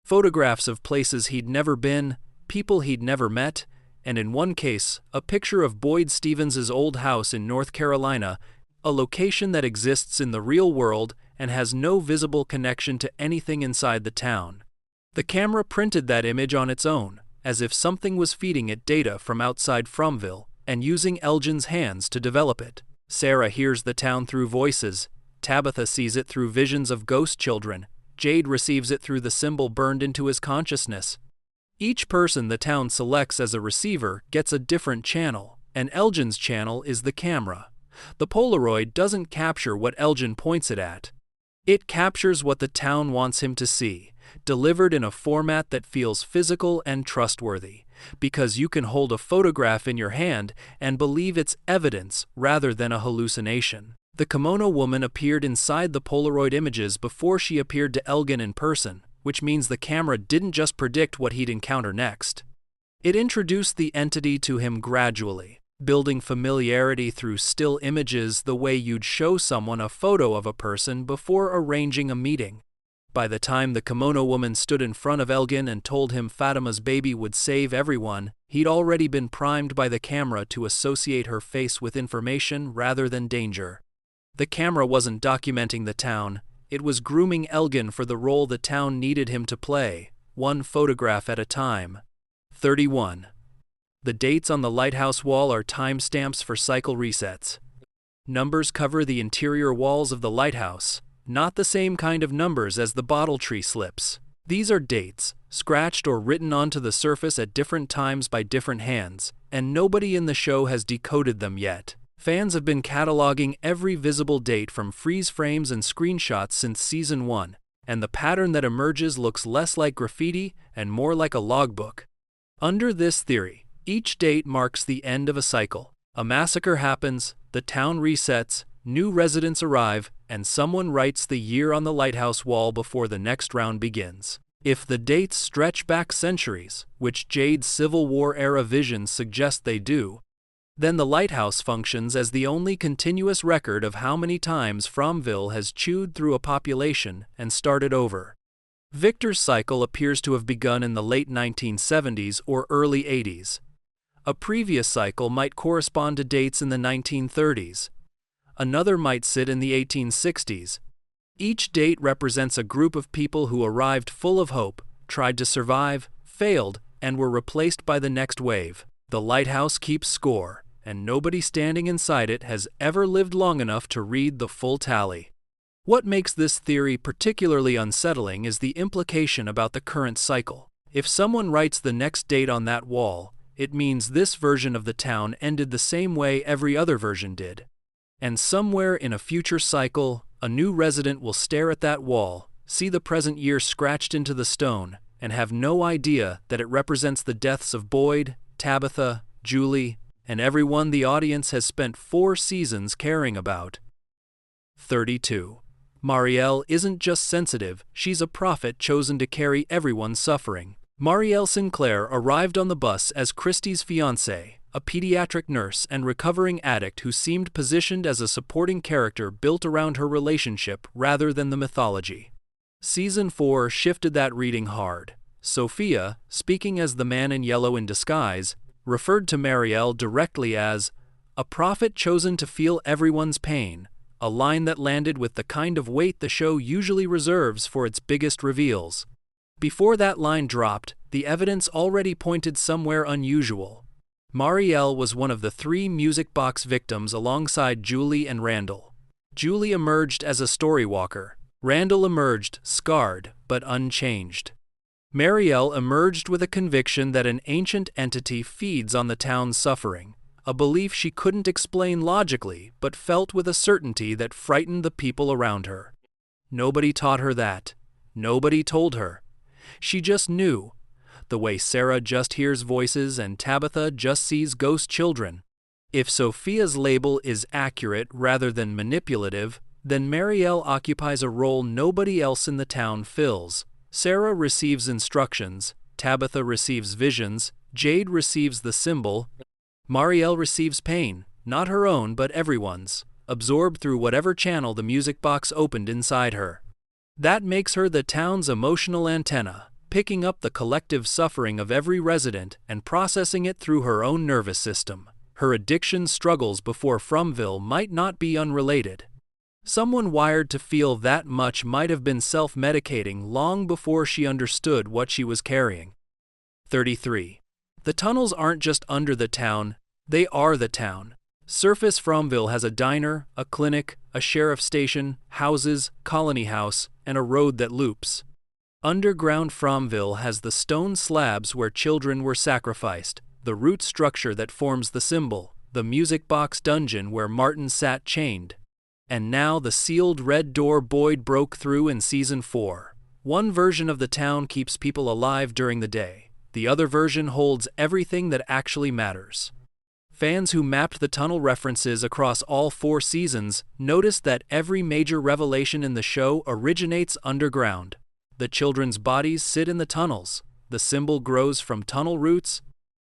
Photographs of places he'd never been, people he'd never met, and in one case, a picture of Boyd Stevens's old house in North Carolina, a location that exists in the real world and has no visible connection to anything inside the town. The camera printed that image on its own, as if something was feeding it data from outside Fromville, and using Elgin's hands to develop it. Sarah hears the town through voices, Tabitha sees it through visions of ghost children, Jade receives it through the symbol burned into his consciousness. Each person the town selects as a receiver gets a different channel, and Elgin's channel is the camera. The Polaroid doesn't capture what Elgin points it at. It captures what the town wants him to see, delivered in a format that feels physical and trustworthy, because you can hold a photograph in your hand and believe it's evidence rather than a hallucination. The kimono woman appeared inside the Polaroid images before she appeared to Elgin in person, which means the camera didn't just predict what he'd encounter next. It introduced the entity to him gradually, building familiarity through still images the way you'd show someone a photo of a person before arranging a meeting. By the time the kimono woman stood in front of Elgin and told him Fatima's baby would save everyone, he'd already been primed by the camera to associate her face with information rather than danger. The camera wasn't documenting the town, it was grooming Elgin for the role the town needed him to play, one photograph at a time. 31. The dates on the lighthouse wall are timestamps for cycle resets. Numbers cover the interior walls of the lighthouse, not the same kind of numbers as the bottle tree slips. These are dates, scratched or written onto the surface at different times by different hands, and nobody in the show has decoded them yet. Fans have been cataloging every visible date from freeze frames and screenshots since Season 1, and the pattern that emerges looks less like graffiti and more like a logbook. Under this theory, each date marks the end of a cycle. A massacre happens, the town resets, new residents arrive, and someone writes the year on the lighthouse wall before the next round begins. If the dates stretch back centuries, which Jade's Civil War-era visions suggest they do, then the lighthouse functions as the only continuous record of how many times Fromville has chewed through a population and started over. Victor's cycle appears to have begun in the late 1970s or early 80s. A previous cycle might correspond to dates in the 1930s. Another might sit in the 1860s. Each date represents a group of people who arrived full of hope, tried to survive, failed, and were replaced by the next wave. The lighthouse keeps score, and nobody standing inside it has ever lived long enough to read the full tally. What makes this theory particularly unsettling is the implication about the current cycle. If someone writes the next date on that wall, it means this version of the town ended the same way every other version did. And somewhere in a future cycle, a new resident will stare at that wall, see the present year scratched into the stone, and have no idea that it represents the deaths of Boyd, Tabitha, Julie, and everyone the audience has spent 4 seasons caring about. 32. Marielle isn't just sensitive, she's a prophet chosen to carry everyone's suffering. Marielle Sinclair arrived on the bus as Christie's fiancée, a pediatric nurse and recovering addict who seemed positioned as a supporting character built around her relationship rather than the mythology. Season 4 shifted that reading hard. Sophia, speaking as the man in yellow in disguise, referred to Marielle directly as a prophet chosen to feel everyone's pain, a line that landed with the kind of weight the show usually reserves for its biggest reveals. Before that line dropped, the evidence already pointed somewhere unusual. Marielle was one of the 3 music box victims alongside Julie and Randall. Julie emerged as a Storywalker. Randall emerged scarred but unchanged. Marielle emerged with a conviction that an ancient entity feeds on the town's suffering, a belief she couldn't explain logically but felt with a certainty that frightened the people around her. Nobody taught her that. Nobody told her. She just knew, the way Sarah just hears voices and Tabitha just sees ghost children. If Sophia's label is accurate rather than manipulative, then Marielle occupies a role nobody else in the town fills. Sarah receives instructions, Tabitha receives visions, Jade receives the symbol, Marielle receives pain, not her own but everyone's, absorbed through whatever channel the music box opened inside her. That makes her the town's emotional antenna, picking up the collective suffering of every resident and processing it through her own nervous system. Her addiction struggles before Fromville might not be unrelated. Someone wired to feel that much might have been self-medicating long before she understood what she was carrying. 33. The tunnels aren't just under the town, they are the town. Surface Fromville has a diner, a clinic, a sheriff's station, houses, colony house, and a road that loops. Underground Fromville has the stone slabs where children were sacrificed, the root structure that forms the symbol, the music box dungeon where Martin sat chained. And now the sealed red door Boyd broke through in Season 4. One version of the town keeps people alive during the day. The other version holds everything that actually matters. Fans who mapped the tunnel references across all 4 seasons noticed that every major revelation in the show originates underground. The children's bodies sit in the tunnels. The symbol grows from tunnel roots.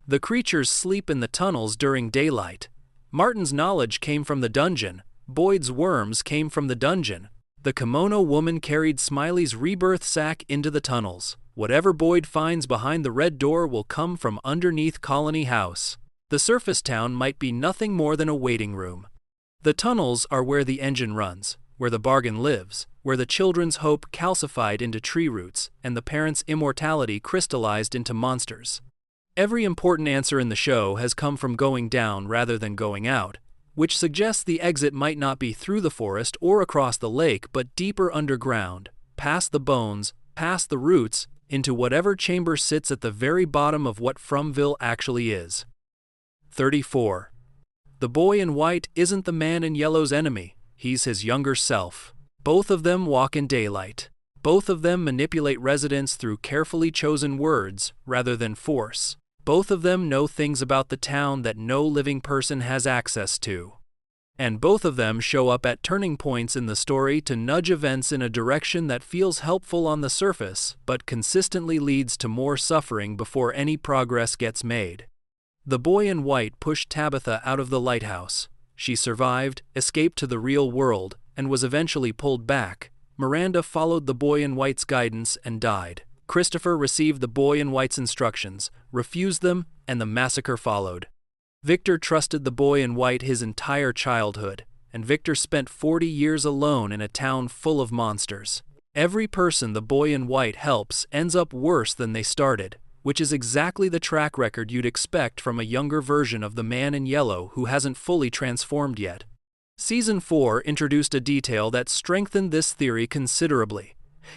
The creatures sleep in the tunnels during daylight. Martin's knowledge came from the dungeon. Boyd's worms came from the dungeon. The kimono woman carried Smiley's rebirth sack into the tunnels. Whatever Boyd finds behind the red door will come from underneath Colony House. The surface town might be nothing more than a waiting room. The tunnels are where the engine runs, where the bargain lives, where the children's hope calcified into tree roots, and the parents' immortality crystallized into monsters. Every important answer in the show has come from going down rather than going out, which suggests the exit might not be through the forest or across the lake but deeper underground, past the bones, past the roots, into whatever chamber sits at the very bottom of what Fromville actually is. 34. The boy in white isn't the man in yellow's enemy, he's his younger self. Both of them walk in daylight. Both of them manipulate residents through carefully chosen words rather than force. Both of them know things about the town that no living person has access to. And both of them show up at turning points in the story to nudge events in a direction that feels helpful on the surface, but consistently leads to more suffering before any progress gets made. The boy in white pushed Tabitha out of the lighthouse. She survived, escaped to the real world, and was eventually pulled back. Miranda followed the boy in white's guidance and died. Christopher received the boy in white's instructions, refused them, and the massacre followed. Victor trusted the boy in white his entire childhood, and Victor spent 40 years alone in a town full of monsters. Every person the boy in white helps ends up worse than they started, which is exactly the track record you'd expect from a younger version of the man in yellow who hasn't fully transformed yet. Season 4 introduced a detail that strengthened this theory considerably.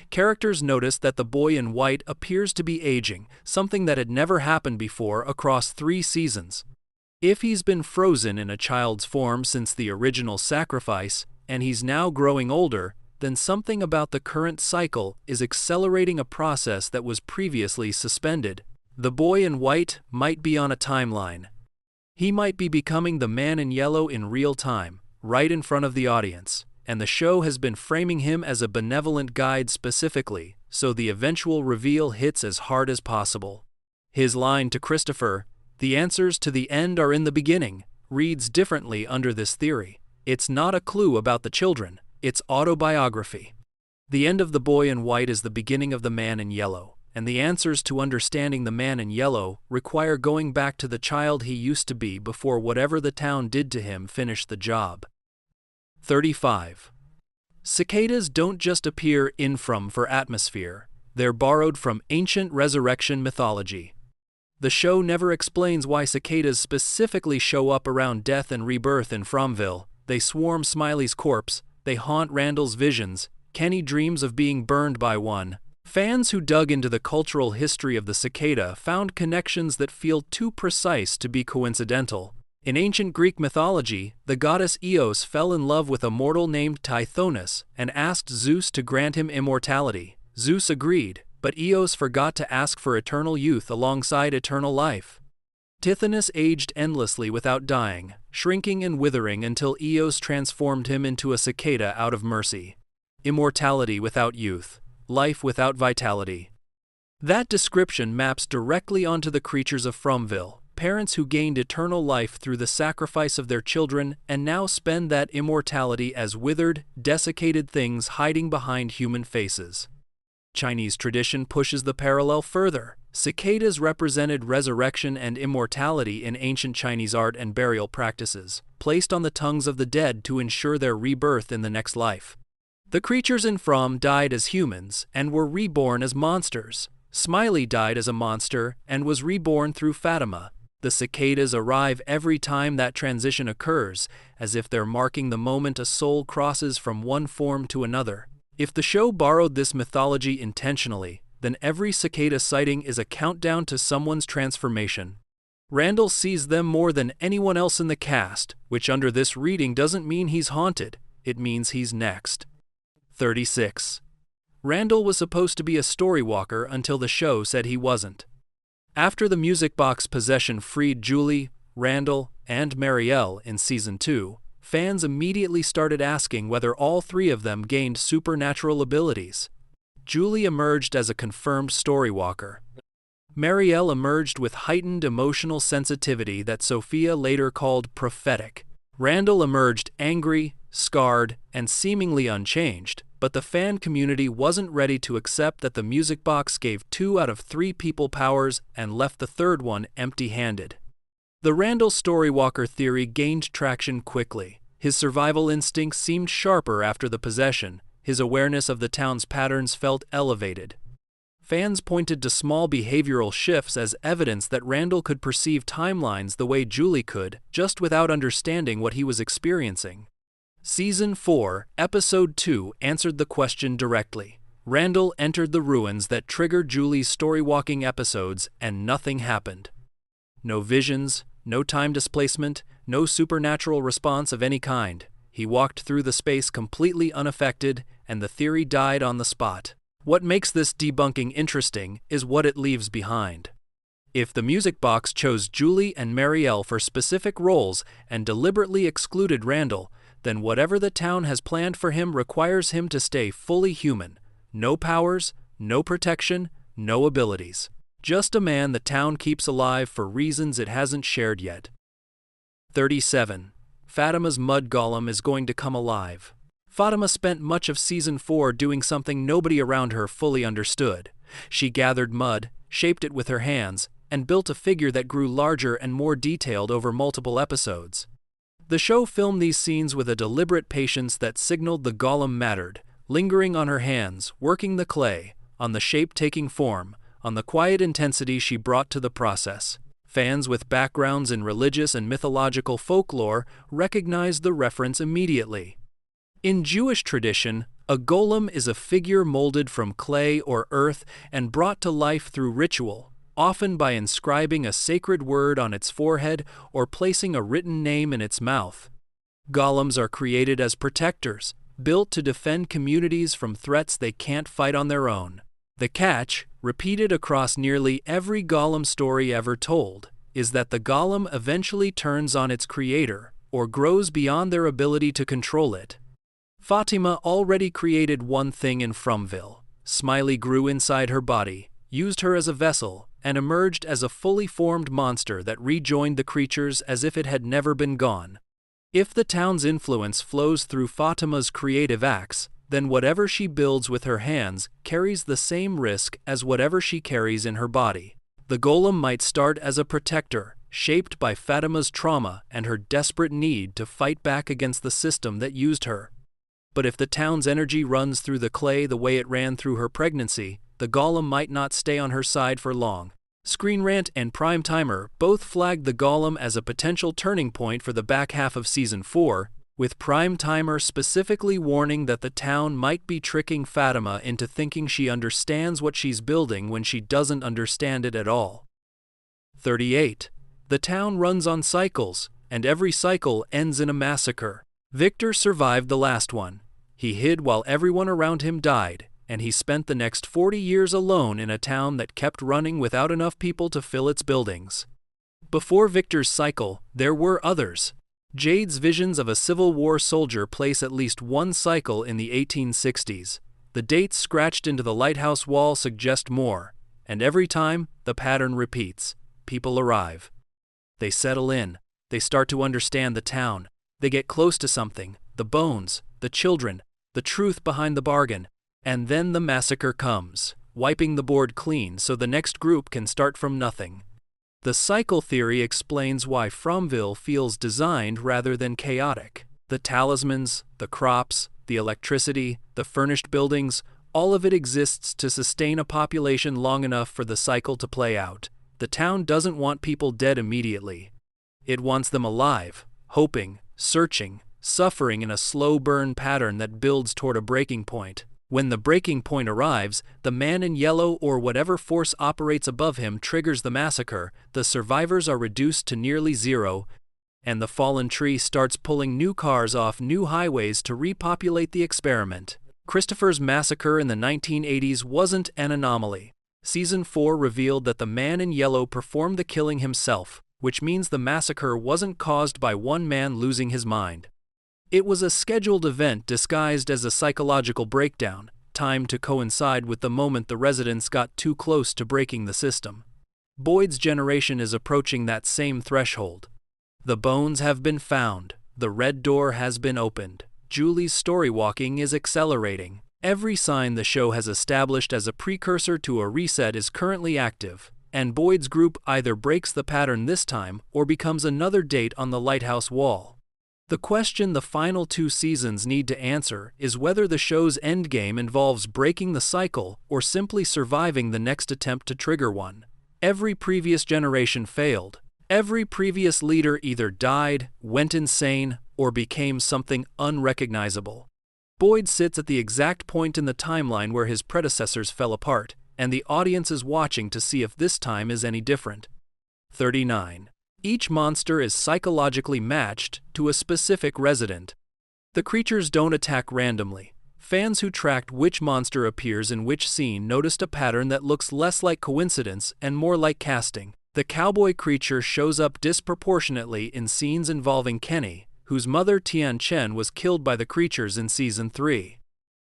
Characters noticed that the boy in white appears to be aging, something that had never happened before across 3 seasons. If he's been frozen in a child's form since the original sacrifice, and he's now growing older, then something about the current cycle is accelerating a process that was previously suspended. The boy in white might be on a timeline. He might be becoming the man in yellow in real time, right in front of the audience, and the show has been framing him as a benevolent guide specifically, so the eventual reveal hits as hard as possible. His line to Christopher, "The answers to the end are in the beginning," reads differently under this theory. It's not a clue about the children. It's autobiography. The end of the boy in white is the beginning of the man in yellow, and the answers to understanding the man in yellow require going back to the child he used to be before whatever the town did to him finished the job. 35. Cicadas don't just appear in from for atmosphere, they're borrowed from ancient resurrection mythology. The show never explains why cicadas specifically show up around death and rebirth in Fromville. They swarm Smiley's corpse, they haunt Randall's visions, Kenny dreams of being burned by one, Fans who dug into the cultural history of the cicada found connections that feel too precise to be coincidental. In ancient Greek mythology, the goddess Eos fell in love with a mortal named Tithonus and asked Zeus to grant him immortality. Zeus agreed, but Eos forgot to ask for eternal youth alongside eternal life. Tithonus aged endlessly without dying, shrinking and withering until Eos transformed him into a cicada out of mercy. Immortality without youth, life without vitality. That description maps directly onto the creatures of Fromville, parents who gained eternal life through the sacrifice of their children and now spend that immortality as withered, desiccated things hiding behind human faces. Chinese tradition pushes the parallel further. Cicadas represented resurrection and immortality in ancient Chinese art and burial practices, placed on the tongues of the dead to ensure their rebirth in the next life. The creatures in From died as humans and were reborn as monsters. Smiley died as a monster and was reborn through Fatima. The cicadas arrive every time that transition occurs, as if they're marking the moment a soul crosses from one form to another. If the show borrowed this mythology intentionally, then every cicada sighting is a countdown to someone's transformation. Randall sees them more than anyone else in the cast, which under this reading doesn't mean he's haunted, it means he's next. 36. Randall was supposed to be a storywalker until the show said he wasn't. After the music box possession freed Julie, Randall, and Marielle in Season 2, fans immediately started asking whether all three of them gained supernatural abilities. Julie emerged as a confirmed storywalker. Marielle emerged with heightened emotional sensitivity that Sophia later called prophetic. Randall emerged angry, scarred, and seemingly unchanged, but the fan community wasn't ready to accept that the music box gave 2 out of 3 people powers and left the third one empty-handed. The Randall Storywalker theory gained traction quickly. His survival instincts seemed sharper after the possession. His awareness of the town's patterns felt elevated. Fans pointed to small behavioral shifts as evidence that Randall could perceive timelines the way Julie could, just without understanding what he was experiencing. Season 4, Episode 2 answered the question directly. Randall entered the ruins that triggered Julie's storywalking episodes, and nothing happened. No visions, no time displacement, no supernatural response of any kind. He walked through the space completely unaffected, and the theory died on the spot. What makes this debunking interesting is what it leaves behind. If the music box chose Julie and Marielle for specific roles and deliberately excluded Randall, then whatever the town has planned for him requires him to stay fully human. No powers, no protection, no abilities. Just a man the town keeps alive for reasons it hasn't shared yet. 37. Fatima's mud golem is going to come alive. Fatima spent much of Season 4 doing something nobody around her fully understood. She gathered mud, shaped it with her hands, and built a figure that grew larger and more detailed over multiple episodes. The show filmed these scenes with a deliberate patience that signaled the golem mattered, lingering on her hands, working the clay, on the shape taking form, on the quiet intensity she brought to the process. Fans with backgrounds in religious and mythological folklore recognized the reference immediately. In Jewish tradition, a golem is a figure molded from clay or earth and brought to life through ritual, often by inscribing a sacred word on its forehead or placing a written name in its mouth. Golems are created as protectors, built to defend communities from threats they can't fight on their own. The catch, repeated across nearly every golem story ever told, is that the golem eventually turns on its creator or grows beyond their ability to control it. Fatima already created one thing in Fromville. Smiley grew inside her body, used her as a vessel, and emerged as a fully formed monster that rejoined the creatures as if it had never been gone. If the town's influence flows through Fatima's creative acts, then whatever she builds with her hands carries the same risk as whatever she carries in her body. The golem might start as a protector, shaped by Fatima's trauma and her desperate need to fight back against the system that used her. But if the town's energy runs through the clay the way it ran through her pregnancy, the golem might not stay on her side for long. Screen Rant and Prime Timer both flagged the golem as a potential turning point for the back half of Season 4. with Prime Timer specifically warning that the town might be tricking Fatima into thinking she understands what she's building when she doesn't understand it at all. 38. The town runs on cycles, and every cycle ends in a massacre. Victor survived the last one. He hid while everyone around him died, and he spent the next 40 years alone in a town that kept running without enough people to fill its buildings. Before Victor's cycle, there were others. Jade's visions of a Civil War soldier place at least one cycle in the 1860s. The dates scratched into the lighthouse wall suggest more, and every time, the pattern repeats. People arrive. They settle in. They start to understand the town. They get close to something, the bones, the children, the truth behind the bargain. And then the massacre comes, wiping the board clean so the next group can start from nothing. The cycle theory explains why Fromville feels designed rather than chaotic. The talismans, the crops, the electricity, the furnished buildings, all of it exists to sustain a population long enough for the cycle to play out. The town doesn't want people dead immediately. It wants them alive, hoping, searching, suffering in a slow burn pattern that builds toward a breaking point. When the breaking point arrives, the man in yellow or whatever force operates above him triggers the massacre, the survivors are reduced to nearly zero, and the fallen tree starts pulling new cars off new highways to repopulate the experiment. Christopher's massacre in the 1980s wasn't an anomaly. Season 4 revealed that the man in yellow performed the killing himself, which means the massacre wasn't caused by one man losing his mind. It was a scheduled event disguised as a psychological breakdown, timed to coincide with the moment the residents got too close to breaking the system. Boyd's generation is approaching that same threshold. The bones have been found. The red door has been opened. Julie's storywalking is accelerating. Every sign the show has established as a precursor to a reset is currently active, and Boyd's group either breaks the pattern this time or becomes another date on the lighthouse wall. The question the final 2 seasons need to answer is whether the show's endgame involves breaking the cycle or simply surviving the next attempt to trigger one. Every previous generation failed. Every previous leader either died, went insane, or became something unrecognizable. Boyd sits at the exact point in the timeline where his predecessors fell apart, and the audience is watching to see if this time is any different. 39. Each monster is psychologically matched to a specific resident. The creatures don't attack randomly. Fans who tracked which monster appears in which scene noticed a pattern that looks less like coincidence and more like casting. The cowboy creature shows up disproportionately in scenes involving Kenny, whose mother Tian Chen was killed by the creatures in Season 3.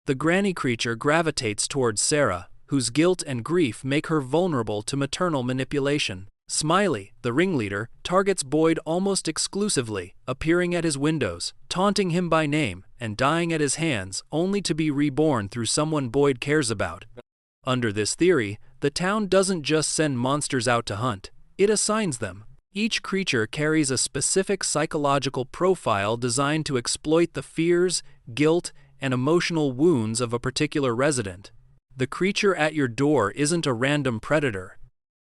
The granny creature gravitates towards Sarah, whose guilt and grief make her vulnerable to maternal manipulation. Smiley, the ringleader, targets Boyd almost exclusively, appearing at his windows, taunting him by name, and dying at his hands only to be reborn through someone Boyd cares about. Under this theory, the town doesn't just send monsters out to hunt, it assigns them. Each creature carries a specific psychological profile designed to exploit the fears, guilt, and emotional wounds of a particular resident. The creature at your door isn't a random predator.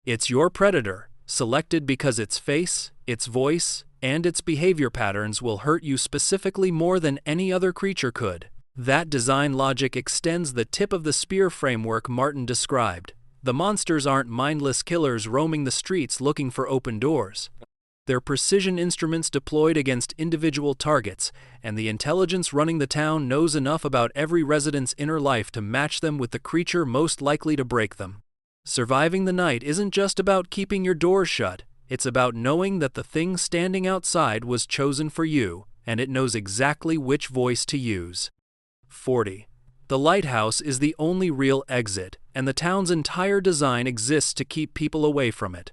It's your predator, selected because its face, its voice, and its behavior patterns will hurt you specifically more than any other creature could. That design logic extends the tip of the spear framework Martin described. The monsters aren't mindless killers roaming the streets looking for open doors. They're precision instruments deployed against individual targets, and the intelligence running the town knows enough about every resident's inner life to match them with the creature most likely to break them. Surviving the night isn't just about keeping your doors shut, it's about knowing that the thing standing outside was chosen for you, and it knows exactly which voice to use. 40. The lighthouse is the only real exit, and the town's entire design exists to keep people away from it.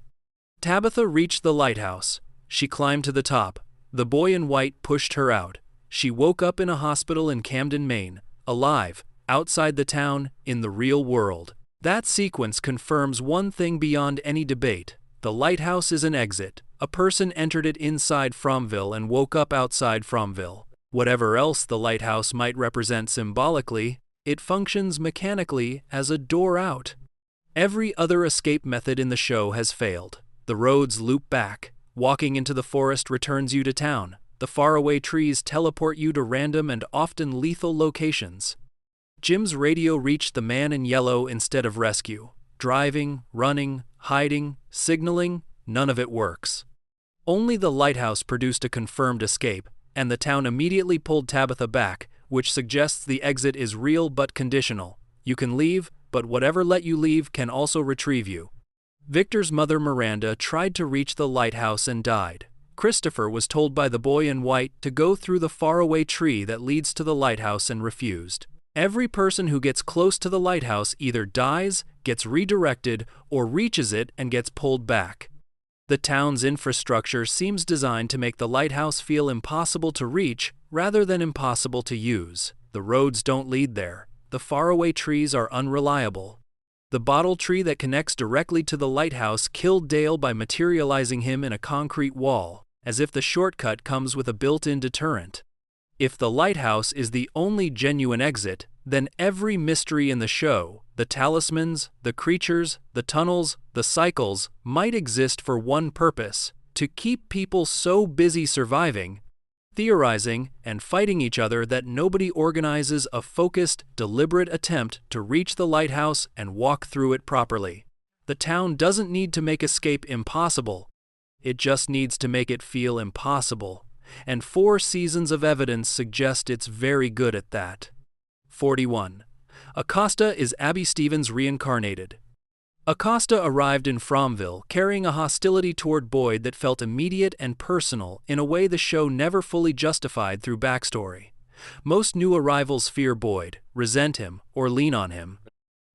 Tabitha reached the lighthouse. She climbed to the top. The boy in white pushed her out. She woke up in a hospital in Camden, Maine, alive, outside the town, in the real world. That sequence confirms one thing beyond any debate. The lighthouse is an exit. A person entered it inside Fromville and woke up outside Fromville. Whatever else the lighthouse might represent symbolically, it functions mechanically as a door out. Every other escape method in the show has failed. The roads loop back. Walking into the forest returns you to town. the faraway trees teleport you to random and often lethal locations. Jim's radio reached the man in yellow instead of rescue. Driving, running, hiding, signaling, none of it works. Only the lighthouse produced a confirmed escape, and the town immediately pulled Tabitha back, which suggests the exit is real but conditional. You can leave, but whatever let you leave can also retrieve you. Victor's mother Miranda tried to reach the lighthouse and died. Christopher was told by the boy in white to go through the faraway tree that leads to the lighthouse and refused. Every person who gets close to the lighthouse either dies, gets redirected, or reaches it and gets pulled back. The town's infrastructure seems designed to make the lighthouse feel impossible to reach rather than impossible to use. The roads don't lead there. The faraway trees are unreliable. The bottle tree that connects directly to the lighthouse killed Dale by materializing him in a concrete wall, as if the shortcut comes with a built-in deterrent. If the lighthouse is the only genuine exit, then every mystery in the show, the talismans, the creatures, the tunnels, the cycles, might exist for one purpose: to keep people so busy surviving, theorizing, and fighting each other that nobody organizes a focused, deliberate attempt to reach the lighthouse and walk through it properly. The town doesn't need to make escape impossible. It just needs to make it feel impossible. And 4 seasons of evidence suggest it's very good at that. 41. Acosta is Abby Stevens reincarnated. Acosta arrived in Fromville carrying a hostility toward Boyd that felt immediate and personal in a way the show never fully justified through backstory. Most new arrivals fear Boyd, resent him, or lean on him.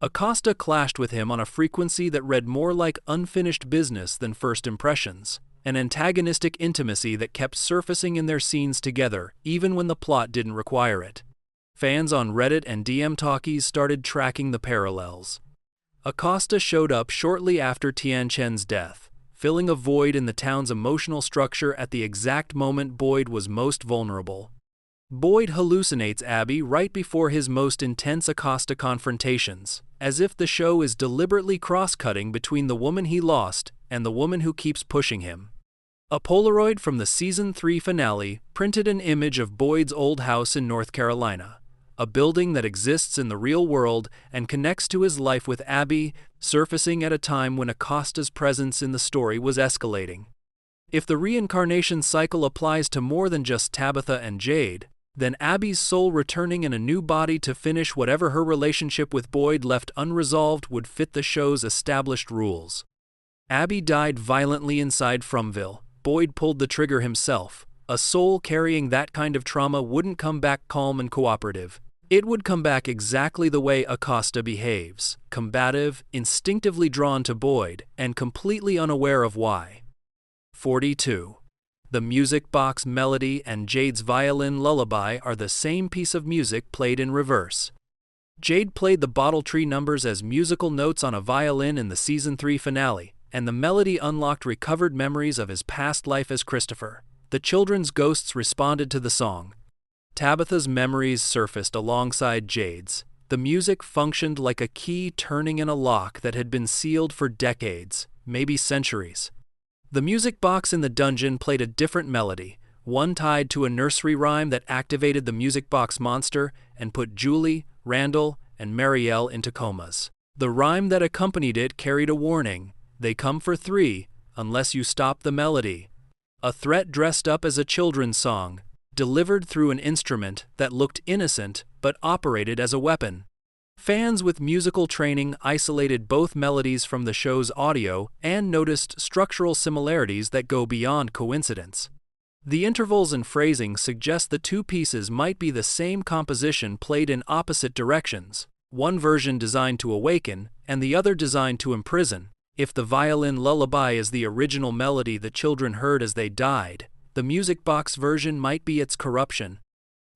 Acosta clashed with him on a frequency that read more like unfinished business than first impressions. An antagonistic intimacy that kept surfacing in their scenes together, even when the plot didn't require it. Fans on Reddit and DM Talkies started tracking the parallels. Acosta showed up shortly after Tian Chen's death, filling a void in the town's emotional structure at the exact moment Boyd was most vulnerable. Boyd hallucinates Abby right before his most intense Acosta confrontations, as if the show is deliberately cross-cutting between the woman he lost and the woman who keeps pushing him. A Polaroid from the Season 3 finale printed an image of Boyd's old house in North Carolina, a building that exists in the real world and connects to his life with Abby, surfacing at a time when Acosta's presence in the story was escalating. If the reincarnation cycle applies to more than just Tabitha and Jade, then Abby's soul returning in a new body to finish whatever her relationship with Boyd left unresolved would fit the show's established rules. Abby died violently inside Fromville. Boyd pulled the trigger himself. A soul carrying that kind of trauma wouldn't come back calm and cooperative. It would come back exactly the way Acosta behaves, combative, instinctively drawn to Boyd, and completely unaware of why. 42. The music box melody and Jade's violin lullaby are the same piece of music played in reverse. Jade played the bottle tree numbers as musical notes on a violin in the Season 3 finale, and the melody unlocked recovered memories of his past life as Christopher. The children's ghosts responded to the song. Tabitha's memories surfaced alongside Jade's. The music functioned like a key turning in a lock that had been sealed for decades, maybe centuries. The music box in the dungeon played a different melody, one tied to a nursery rhyme that activated the music box monster and put Julie, Randall, and Marielle into comas. The rhyme that accompanied it carried a warning: "They come for 3, unless you stop the melody." A threat dressed up as a children's song, delivered through an instrument that looked innocent but operated as a weapon. Fans with musical training isolated both melodies from the show's audio and noticed structural similarities that go beyond coincidence. The intervals and phrasing suggest the two pieces might be the same composition played in opposite directions, one version designed to awaken and the other designed to imprison. If the violin lullaby is the original melody the children heard as they died, the music box version might be its corruption.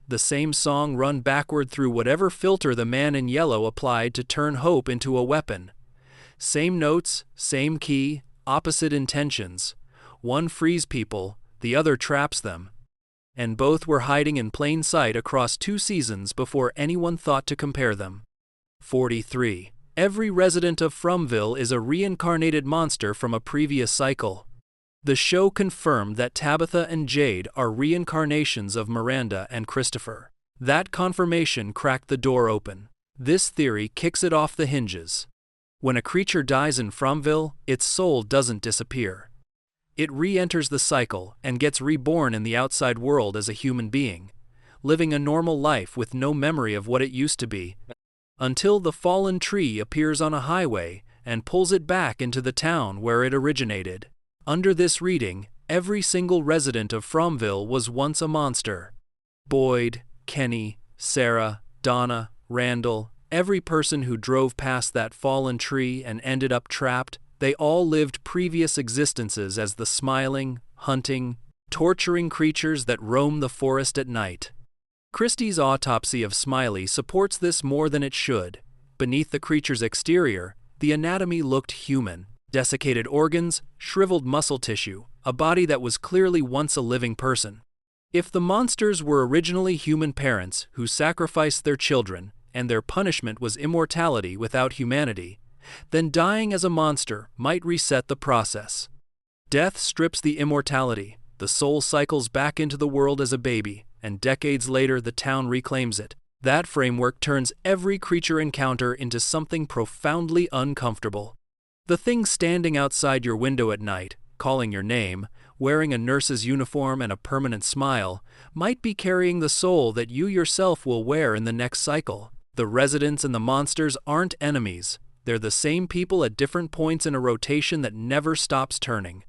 The same song run backward through whatever filter the man in yellow applied to turn hope into a weapon. Same notes, same key, opposite intentions. One frees people, the other traps them. And both were hiding in plain sight across 2 seasons before anyone thought to compare them. 43. Every resident of Fromville is a reincarnated monster from a previous cycle. The show confirmed that Tabitha and Jade are reincarnations of Miranda and Christopher. That confirmation cracked the door open. This theory kicks it off the hinges. When a creature dies in Fromville, its soul doesn't disappear. It re-enters the cycle and gets reborn in the outside world as a human being, living a normal life with no memory of what it used to be, until the fallen tree appears on a highway and pulls it back into the town where it originated. Under this reading, every single resident of Fromville was once a monster. Boyd, Kenny, Sarah, Donna, Randall, every person who drove past that fallen tree and ended up trapped, they all lived previous existences as the smiling, hunting, torturing creatures that roam the forest at night. Christie's autopsy of Smiley supports this more than it should. Beneath the creature's exterior, the anatomy looked human. Desiccated organs, shriveled muscle tissue, a body that was clearly once a living person. If the monsters were originally human parents who sacrificed their children, and their punishment was immortality without humanity, then dying as a monster might reset the process. Death strips the immortality, the soul cycles back into the world as a baby, and decades later the town reclaims it. That framework turns every creature encounter into something profoundly uncomfortable. The thing standing outside your window at night, calling your name, wearing a nurse's uniform and a permanent smile, might be carrying the soul that you yourself will wear in the next cycle. The residents and the monsters aren't enemies. They're the same people at different points in a rotation that never stops turning.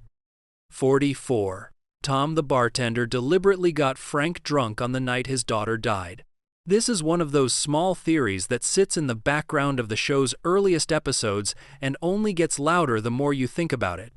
44. Tom the bartender deliberately got Frank drunk on the night his daughter died. This is one of those small theories that sits in the background of the show's earliest episodes and only gets louder the more you think about it.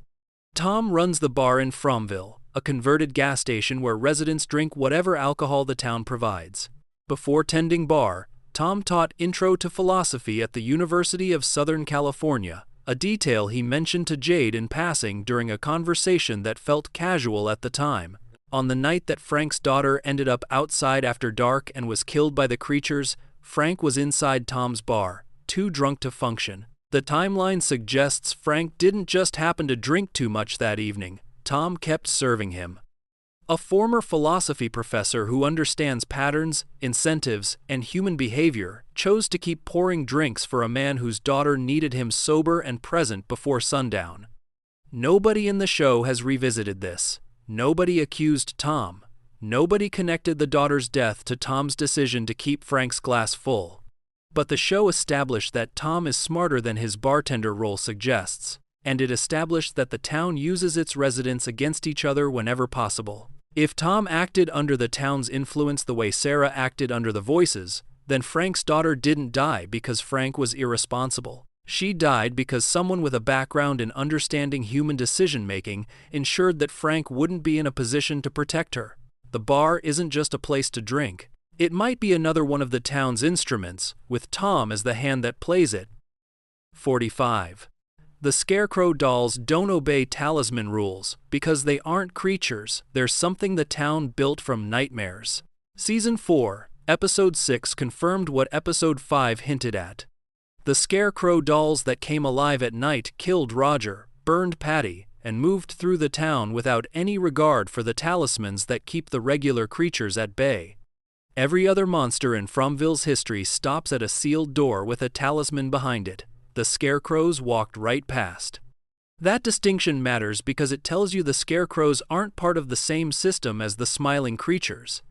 Tom runs the bar in Fromville, a converted gas station where residents drink whatever alcohol the town provides. Before tending bar, Tom taught Intro to Philosophy at the University of Southern California, a detail he mentioned to Jade in passing during a conversation that felt casual at the time. On the night that Frank's daughter ended up outside after dark and was killed by the creatures, Frank was inside Tom's bar, too drunk to function. The timeline suggests Frank didn't just happen to drink too much that evening. Tom kept serving him. A former philosophy professor who understands patterns, incentives, and human behavior chose to keep pouring drinks for a man whose daughter needed him sober and present before sundown. Nobody in the show has revisited this. Nobody accused Tom. Nobody connected the daughter's death to Tom's decision to keep Frank's glass full. But the show established that Tom is smarter than his bartender role suggests, and it established that the town uses its residents against each other whenever possible. If Tom acted under the town's influence the way Sarah acted under the voices, then Frank's daughter didn't die because Frank was irresponsible. She died because someone with a background in understanding human decision-making ensured that Frank wouldn't be in a position to protect her. The bar isn't just a place to drink. It might be another one of the town's instruments, with Tom as the hand that plays it. 45. The Scarecrow dolls don't obey talisman rules because they aren't creatures. They're something the town built from nightmares. Season 4, Episode 6 confirmed what Episode 5 hinted at. The Scarecrow dolls that came alive at night killed Roger, burned Patty, and moved through the town without any regard for the talismans that keep the regular creatures at bay. Every other monster in Fromville's history stops at a sealed door with a talisman behind it. The Scarecrows walked right past. That distinction matters because it tells you the Scarecrows aren't part of the same system as the smiling creatures.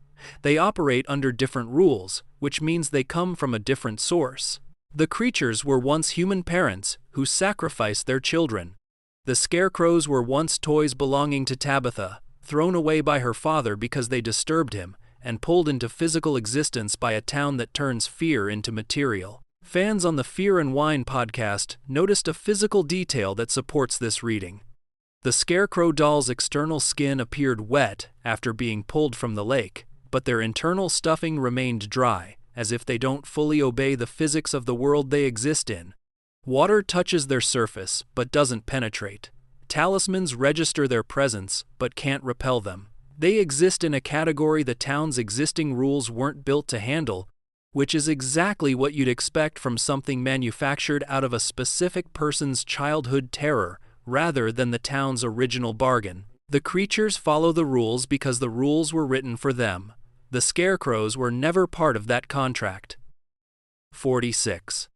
They operate under different rules, which means they come from a different source. The creatures were once human parents who sacrificed their children. The Scarecrows were once toys belonging to Tabitha, thrown away by her father because they disturbed him, and pulled into physical existence by a town that turns fear into material. Fans on the Fear and Wine podcast noticed a physical detail that supports this reading. The Scarecrow dolls' external skin appeared wet after being pulled from the lake, but their internal stuffing remained dry, as if they don't fully obey the physics of the world they exist in. Water touches their surface, but doesn't penetrate. Talismans register their presence, but can't repel them. They exist in a category the town's existing rules weren't built to handle, which is exactly what you'd expect from something manufactured out of a specific person's childhood terror, rather than the town's original bargain. The creatures follow the rules because the rules were written for them. The Scarecrows were never part of that contract. 46.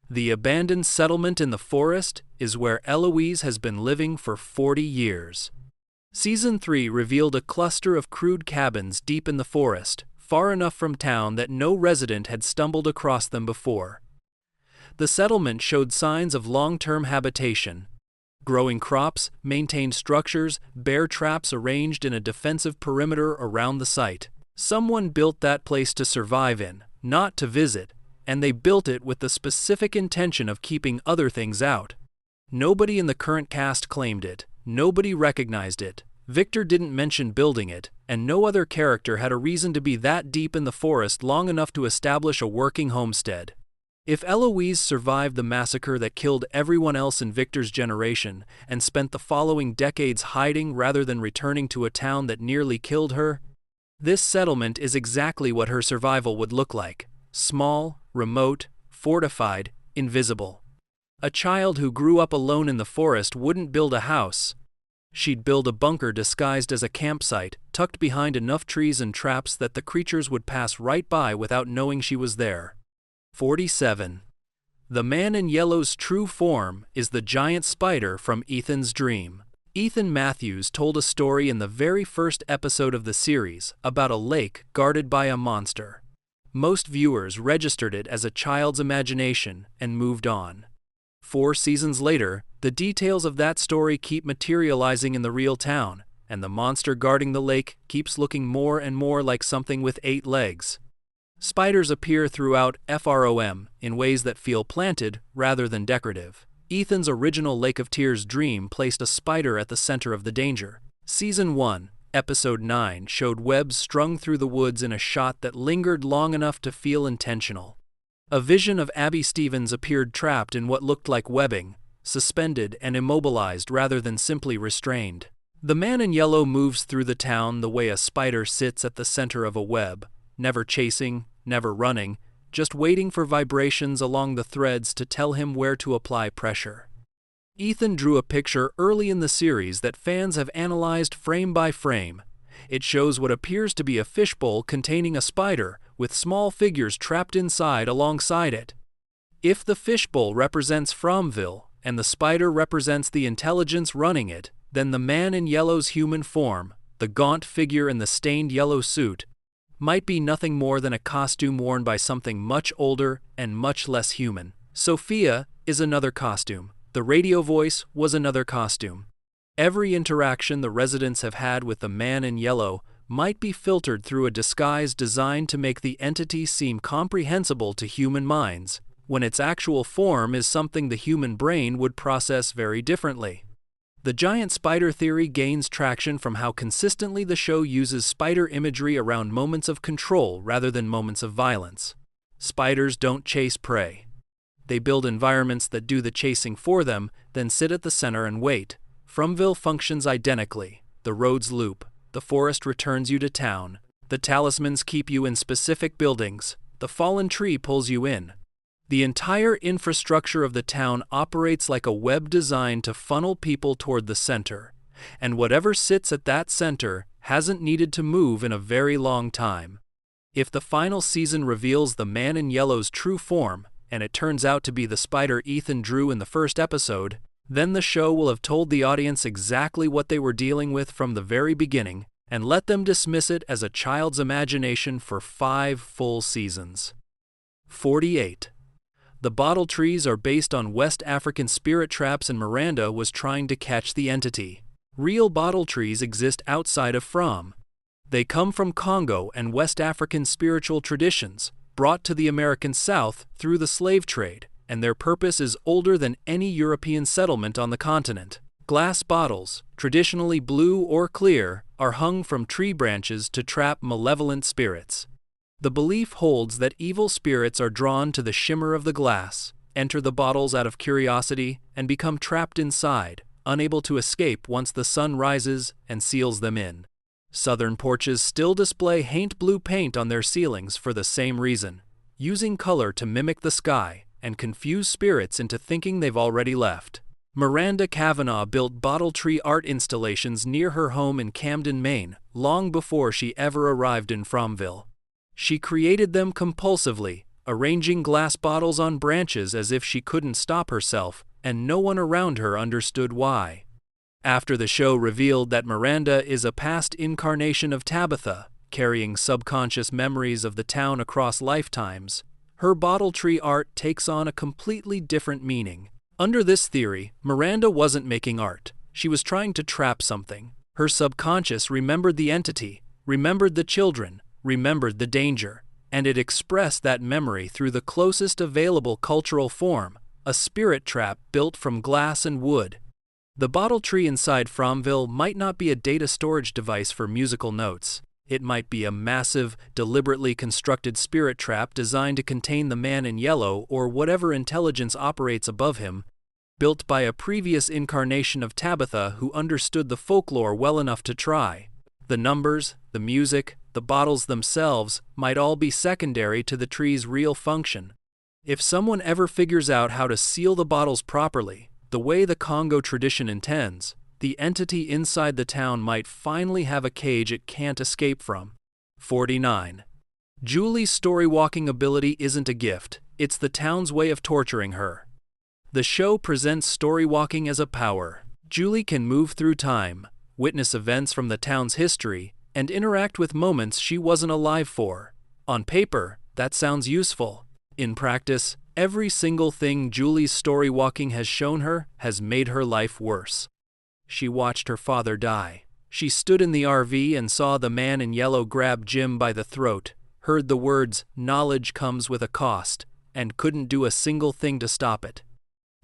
The abandoned settlement in the forest is where Eloise has been living for 40 years. Season 3 revealed a cluster of crude cabins deep in the forest, far enough from town that no resident had stumbled across them before. The settlement showed signs of long-term habitation. Growing crops, maintained structures, bear traps arranged in a defensive perimeter around the site. Someone built that place to survive in, not to visit, and they built it with the specific intention of keeping other things out. Nobody in the current cast claimed it, nobody recognized it, Victor didn't mention building it, and no other character had a reason to be that deep in the forest long enough to establish a working homestead. If Eloise survived the massacre that killed everyone else in Victor's generation and spent the following decades hiding rather than returning to a town that nearly killed her, this settlement is exactly what her survival would look like: small, remote, fortified, invisible. A child who grew up alone in the forest wouldn't build a house. She'd build a bunker disguised as a campsite, tucked behind enough trees and traps that the creatures would pass right by without knowing she was there. 47. The man in yellow's true form is the giant spider from Ethan's dream. Ethan Matthews told a story in the very first episode of the series about a lake guarded by a monster. Most viewers registered it as a child's imagination and moved on. 4 seasons later, the details of that story keep materializing in the real town, and the monster guarding the lake keeps looking more and more like something with 8 legs. Spiders appear throughout FROM in ways that feel planted rather than decorative. Ethan's original Lake of Tears dream placed a spider at the center of the danger. Season 1, Episode 9 showed webs strung through the woods in a shot that lingered long enough to feel intentional. A vision of Abby Stevens appeared trapped in what looked like webbing, suspended and immobilized rather than simply restrained. The man in yellow moves through the town the way a spider sits at the center of a web, never chasing, never running, just waiting for vibrations along the threads to tell him where to apply pressure. Ethan drew a picture early in the series that fans have analyzed frame by frame. It shows what appears to be a fishbowl containing a spider, with small figures trapped inside alongside it. If the fishbowl represents Fromville, and the spider represents the intelligence running it, then the man in yellow's human form, the gaunt figure in the stained yellow suit, might be nothing more than a costume worn by something much older and much less human. Sophia is another costume. The radio voice was another costume. Every interaction the residents have had with the man in yellow might be filtered through a disguise designed to make the entity seem comprehensible to human minds, when its actual form is something the human brain would process very differently. The giant spider theory gains traction from how consistently the show uses spider imagery around moments of control rather than moments of violence. Spiders don't chase prey. They build environments that do the chasing for them, then sit at the center and wait. Fromville functions identically. The roads loop. The forest returns you to town. The talismans keep you in specific buildings. The fallen tree pulls you in. The entire infrastructure of the town operates like a web designed to funnel people toward the center, and whatever sits at that center hasn't needed to move in a very long time. If the final season reveals the man in yellow's true form, and it turns out to be the spider Ethan drew in the first episode, then the show will have told the audience exactly what they were dealing with from the very beginning, and let them dismiss it as a child's imagination for 5 full seasons. 48. The bottle trees are based on West African spirit traps, and Miranda was trying to catch the entity. Real bottle trees exist outside of From. They come from Congo and West African spiritual traditions, brought to the American South through the slave trade, and their purpose is older than any European settlement on the continent. Glass bottles, traditionally blue or clear, are hung from tree branches to trap malevolent spirits. The belief holds that evil spirits are drawn to the shimmer of the glass, enter the bottles out of curiosity, and become trapped inside, unable to escape once the sun rises and seals them in. Southern porches still display haint blue paint on their ceilings for the same reason, using color to mimic the sky and confuse spirits into thinking they've already left. Miranda Kavanagh built bottle tree art installations near her home in Camden, Maine, long before she ever arrived in Fromville. She created them compulsively, arranging glass bottles on branches as if she couldn't stop herself, and no one around her understood why. After the show revealed that Miranda is a past incarnation of Tabitha, carrying subconscious memories of the town across lifetimes, her bottle tree art takes on a completely different meaning. Under this theory, Miranda wasn't making art. She was trying to trap something. Her subconscious remembered the entity, remembered the children, remembered the danger, and it expressed that memory through the closest available cultural form, a spirit trap built from glass and wood. The bottle tree inside Fromville might not be a data storage device for musical notes. It might be a massive, deliberately constructed spirit trap designed to contain the man in yellow or whatever intelligence operates above him, built by a previous incarnation of Tabitha who understood the folklore well enough to try. The numbers, the music, the bottles themselves might all be secondary to the tree's real function. If someone ever figures out how to seal the bottles properly, the way the Congo tradition intends, the entity inside the town might finally have a cage it can't escape from. 49. Julie's storywalking ability isn't a gift, it's the town's way of torturing her. The show presents storywalking as a power. Julie can move through time, witness events from the town's history, and interact with moments she wasn't alive for. On paper, that sounds useful. In practice, every single thing Julie's storywalking has shown her has made her life worse. She watched her father die. She stood in the RV and saw the man in yellow grab Jim by the throat, heard the words, "Knowledge comes with a cost," and couldn't do a single thing to stop it.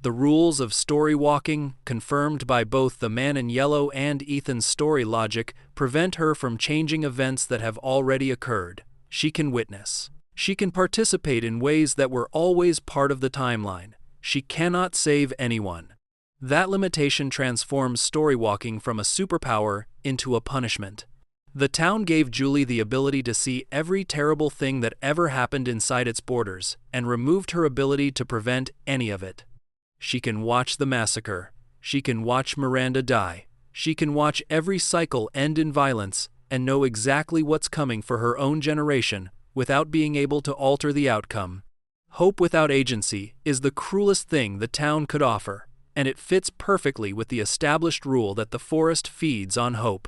The rules of storywalking, confirmed by both the man in yellow and Ethan's story logic, prevent her from changing events that have already occurred. She can witness. She can participate in ways that were always part of the timeline. She cannot save anyone. That limitation transforms storywalking from a superpower into a punishment. The town gave Julie the ability to see every terrible thing that ever happened inside its borders, and removed her ability to prevent any of it. She can watch the massacre. She can watch Miranda die. She can watch every cycle end in violence, and know exactly what's coming for her own generation, without being able to alter the outcome. Hope without agency is the cruelest thing the town could offer, and it fits perfectly with the established rule that the forest feeds on hope.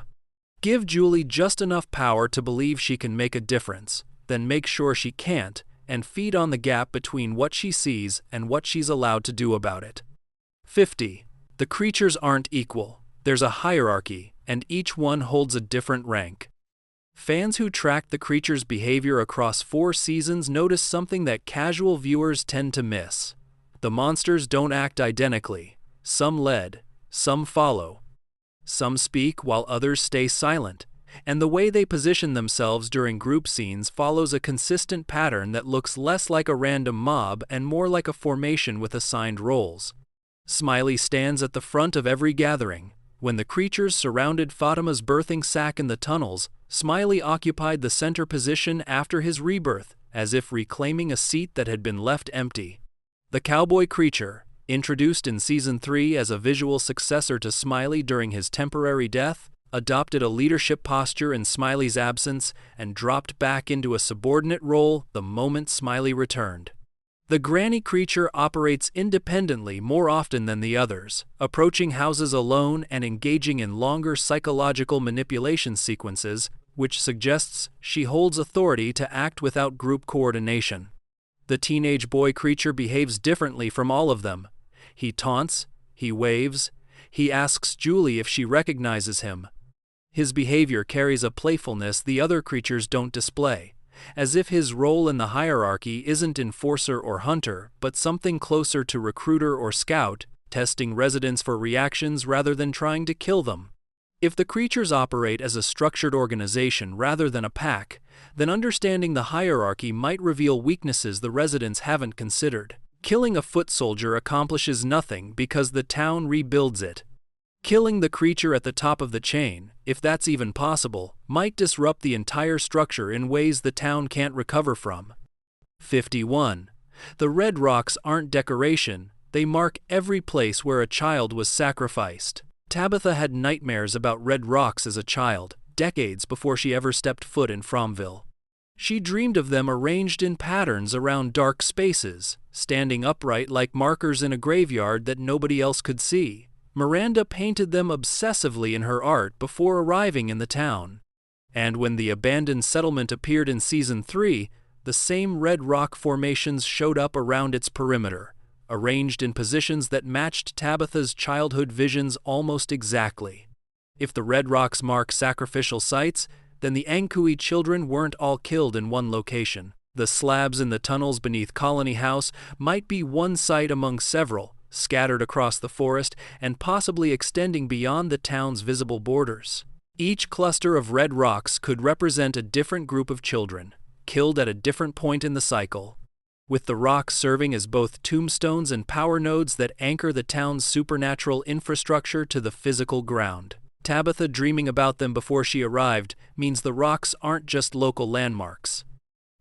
Give Julie just enough power to believe she can make a difference, then make sure she can't, and feed on the gap between what she sees and what she's allowed to do about it. 50. The creatures aren't equal. There's a hierarchy, and each one holds a different rank. Fans who tracked the creatures' behavior across 4 seasons notice something that casual viewers tend to miss. The monsters don't act identically. Some lead, some follow. Some speak while others stay silent. And the way they position themselves during group scenes follows a consistent pattern that looks less like a random mob and more like a formation with assigned roles. Smiley stands at the front of every gathering. When the creatures surrounded Fatima's birthing sac in the tunnels, Smiley occupied the center position after his rebirth, as if reclaiming a seat that had been left empty. The cowboy creature, introduced in Season 3 as a visual successor to Smiley during his temporary death, adopted a leadership posture in Smiley's absence and dropped back into a subordinate role the moment Smiley returned. The granny creature operates independently more often than the others, approaching houses alone and engaging in longer psychological manipulation sequences, which suggests she holds authority to act without group coordination. The teenage boy creature behaves differently from all of them. He taunts, he waves, he asks Julie if she recognizes him. His behavior carries a playfulness the other creatures don't display, as if his role in the hierarchy isn't enforcer or hunter, but something closer to recruiter or scout, testing residents for reactions rather than trying to kill them. If the creatures operate as a structured organization rather than a pack, then understanding the hierarchy might reveal weaknesses the residents haven't considered. Killing a foot soldier accomplishes nothing because the town rebuilds it. Killing the creature at the top of the chain, if that's even possible, might disrupt the entire structure in ways the town can't recover from. 51. The red rocks aren't decoration, They mark every place where a child was sacrificed. Tabitha had nightmares about red rocks as a child, decades before she ever stepped foot in Fromville. She dreamed of them arranged in patterns around dark spaces, standing upright like markers in a graveyard that nobody else could see. Miranda painted them obsessively in her art before arriving in the town. And when the abandoned settlement appeared in Season 3, the same red rock formations showed up around its perimeter, arranged in positions that matched Tabitha's childhood visions almost exactly. If the red rocks mark sacrificial sites, then the Ankui children weren't all killed in one location. The slabs in the tunnels beneath Colony House might be one site among several, scattered across the forest and possibly extending beyond the town's visible borders. Each cluster of red rocks could represent a different group of children, killed at a different point in the cycle, with the rocks serving as both tombstones and power nodes that anchor the town's supernatural infrastructure to the physical ground. Tabitha dreaming about them before she arrived means the rocks aren't just local landmarks.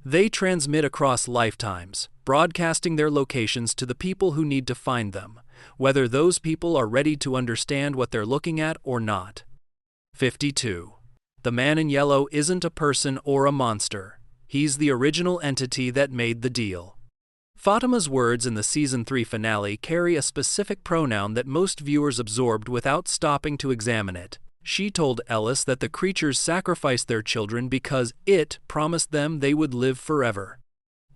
They transmit across lifetimes, broadcasting their locations to the people who need to find them, whether those people are ready to understand what they're looking at or not. 52. The man in yellow isn't a person or a monster. He's the original entity that made the deal. Fatima's words in the Season 3 finale carry a specific pronoun that most viewers absorbed without stopping to examine it. She told Ellis that the creatures sacrificed their children because it promised them they would live forever.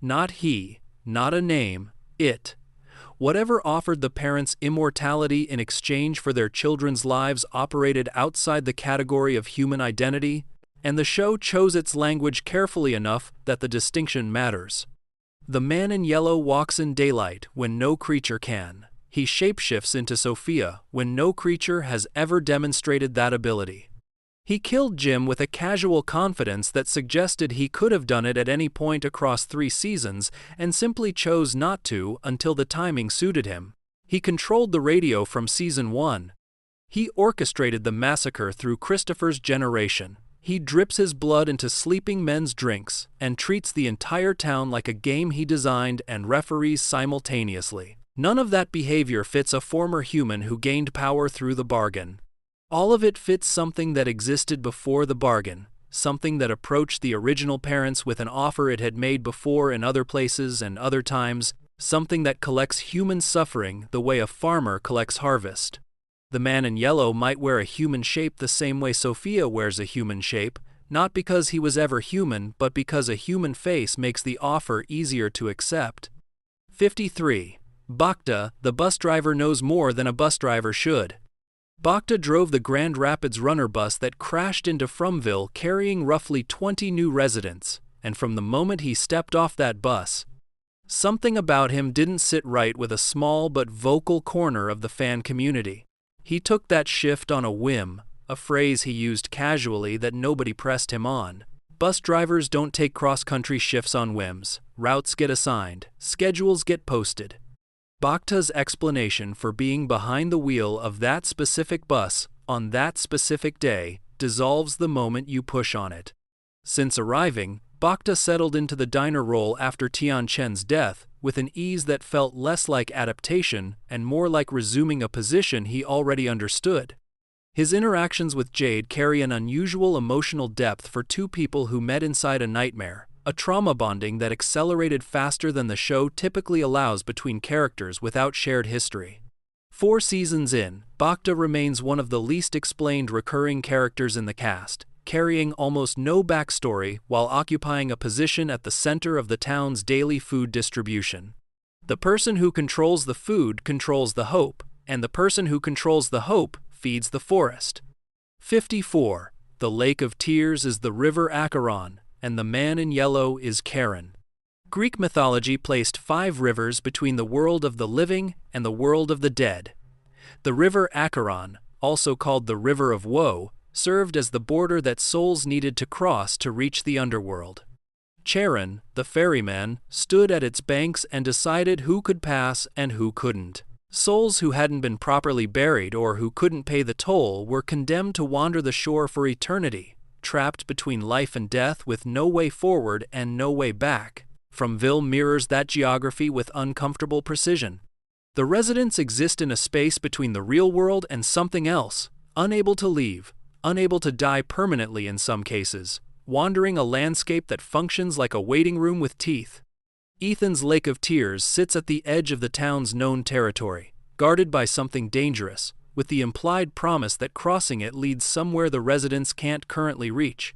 Not he, not a name, it. Whatever offered the parents immortality in exchange for their children's lives operated outside the category of human identity, and the show chose its language carefully enough that the distinction matters. The man in yellow walks in daylight when no creature can. He shapeshifts into Sophia when no creature has ever demonstrated that ability. He killed Jim with a casual confidence that suggested he could have done it at any point across 3 seasons and simply chose not to until the timing suited him. He controlled the radio from Season 1. He orchestrated the massacre through Christopher's generation. He drips his blood into sleeping men's drinks and treats the entire town like a game he designed and referees simultaneously. None of that behavior fits a former human who gained power through the bargain. All of it fits something that existed before the bargain, something that approached the original parents with an offer it had made before in other places and other times, something that collects human suffering the way a farmer collects harvest. The man in yellow might wear a human shape the same way Sophia wears a human shape, not because he was ever human, but because a human face makes the offer easier to accept. 53. Bakta, the bus driver, knows more than a bus driver should. Bakta drove the Grand Rapids runner bus that crashed into Fromville carrying roughly 20 new residents, and from the moment he stepped off that bus, something about him didn't sit right with a small but vocal corner of the fan community. He took that shift on a whim, a phrase he used casually that nobody pressed him on. Bus drivers don't take cross-country shifts on whims. Routes get assigned, schedules get posted. Bakta's explanation for being behind the wheel of that specific bus on that specific day dissolves the moment you push on it. Since arriving, Bakta settled into the diner role after Tian Chen's death with an ease that felt less like adaptation and more like resuming a position he already understood. His interactions with Jade carry an unusual emotional depth for 2 people who met inside a nightmare, a trauma bonding that accelerated faster than the show typically allows between characters without shared history. 4 seasons in, Bakta remains one of the least explained recurring characters in the cast, carrying almost no backstory while occupying a position at the center of the town's daily food distribution. The person who controls the food controls the hope, and the person who controls the hope feeds the forest. 54. The Lake of Tears is the River Acheron, and the man in yellow is Charon. Greek mythology placed 5 rivers between the world of the living and the world of the dead. The River Acheron, also called the River of Woe, served as the border that souls needed to cross to reach the underworld. Charon, the ferryman, stood at its banks and decided who could pass and who couldn't. Souls who hadn't been properly buried or who couldn't pay the toll were condemned to wander the shore for eternity, trapped between life and death with no way forward and no way back. Fromville mirrors that geography with uncomfortable precision. The residents exist in a space between the real world and something else, unable to leave, unable to die permanently in some cases, wandering a landscape that functions like a waiting room with teeth. Ethan's Lake of Tears sits at the edge of the town's known territory, guarded by something dangerous, with the implied promise that crossing it leads somewhere the residents can't currently reach.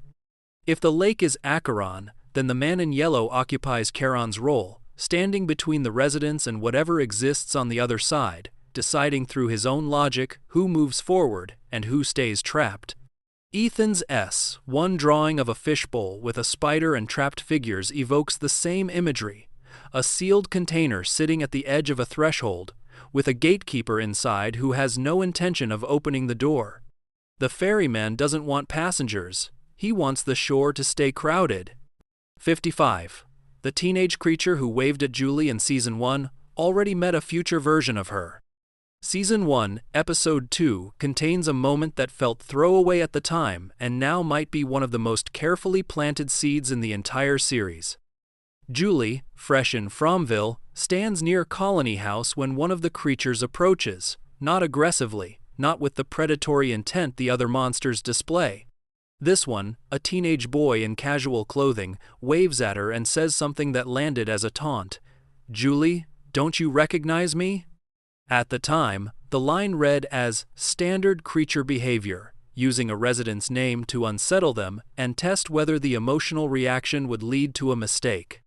If the lake is Acheron, then the man in yellow occupies Charon's role, standing between the residents and whatever exists on the other side, deciding through his own logic who moves forward and who stays trapped. Ethan's one drawing of a fishbowl with a spider and trapped figures evokes the same imagery, a sealed container sitting at the edge of a threshold, with a gatekeeper inside who has no intention of opening the door. The ferryman doesn't want passengers, he wants the shore to stay crowded. 55. The teenage creature who waved at Julie in Season 1 already met a future version of her. Season 1, Episode 2 contains a moment that felt throwaway at the time and now might be one of the most carefully planted seeds in the entire series. Julie, fresh in Fromville, stands near Colony House when one of the creatures approaches, not aggressively, not with the predatory intent the other monsters display. This one, a teenage boy in casual clothing, waves at her and says something that landed as a taunt. "Julie, don't you recognize me?" At the time, the line read as standard creature behavior, using a resident's name to unsettle them and test whether the emotional reaction would lead to a mistake.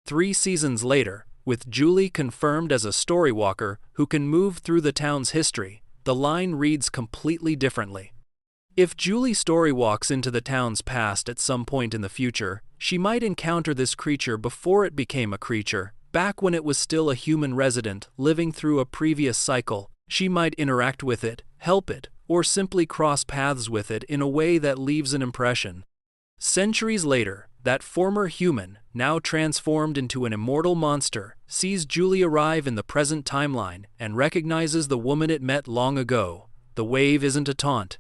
3 seasons later, with Julie confirmed as a Storywalker who can move through the town's history, the line reads completely differently. If Julie storywalks into the town's past at some point in the future, she might encounter this creature before it became a creature, back when it was still a human resident living through a previous cycle. She might interact with it, help it, or simply cross paths with it in a way that leaves an impression. Centuries later, that former human, now transformed into an immortal monster, sees Julie arrive in the present timeline and recognizes the woman it met long ago. The wave isn't a taunt.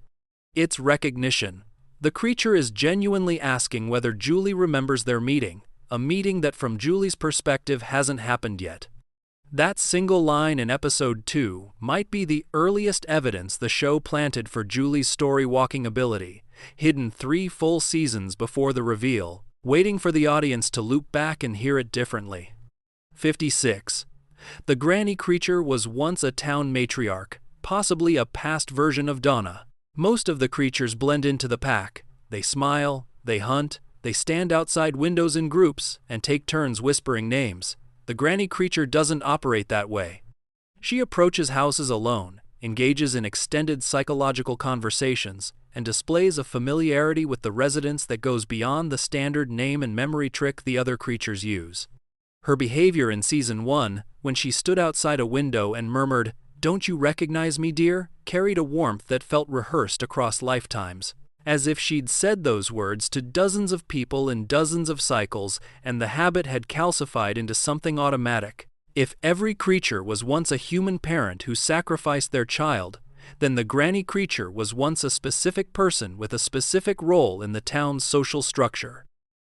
It's recognition. The creature is genuinely asking whether Julie remembers their meeting, a meeting that from Julie's perspective hasn't happened yet. That single line in Episode 2 might be the earliest evidence the show planted for Julie's story-walking ability, hidden 3 full seasons before the reveal, waiting for the audience to loop back and hear it differently. 56. The granny creature was once a town matriarch, possibly a past version of Donna. Most of the creatures blend into the pack. They smile, they hunt, they stand outside windows in groups and take turns whispering names. The granny creature doesn't operate that way. She approaches houses alone, engages in extended psychological conversations, and displays a familiarity with the residents that goes beyond the standard name and memory trick the other creatures use. Her behavior in Season 1, when she stood outside a window and murmured, "Don't you recognize me, dear?" carried a warmth that felt rehearsed across lifetimes, as if she'd said those words to dozens of people in dozens of cycles, and the habit had calcified into something automatic. If every creature was once a human parent who sacrificed their child, then the granny creature was once a specific person with a specific role in the town's social structure.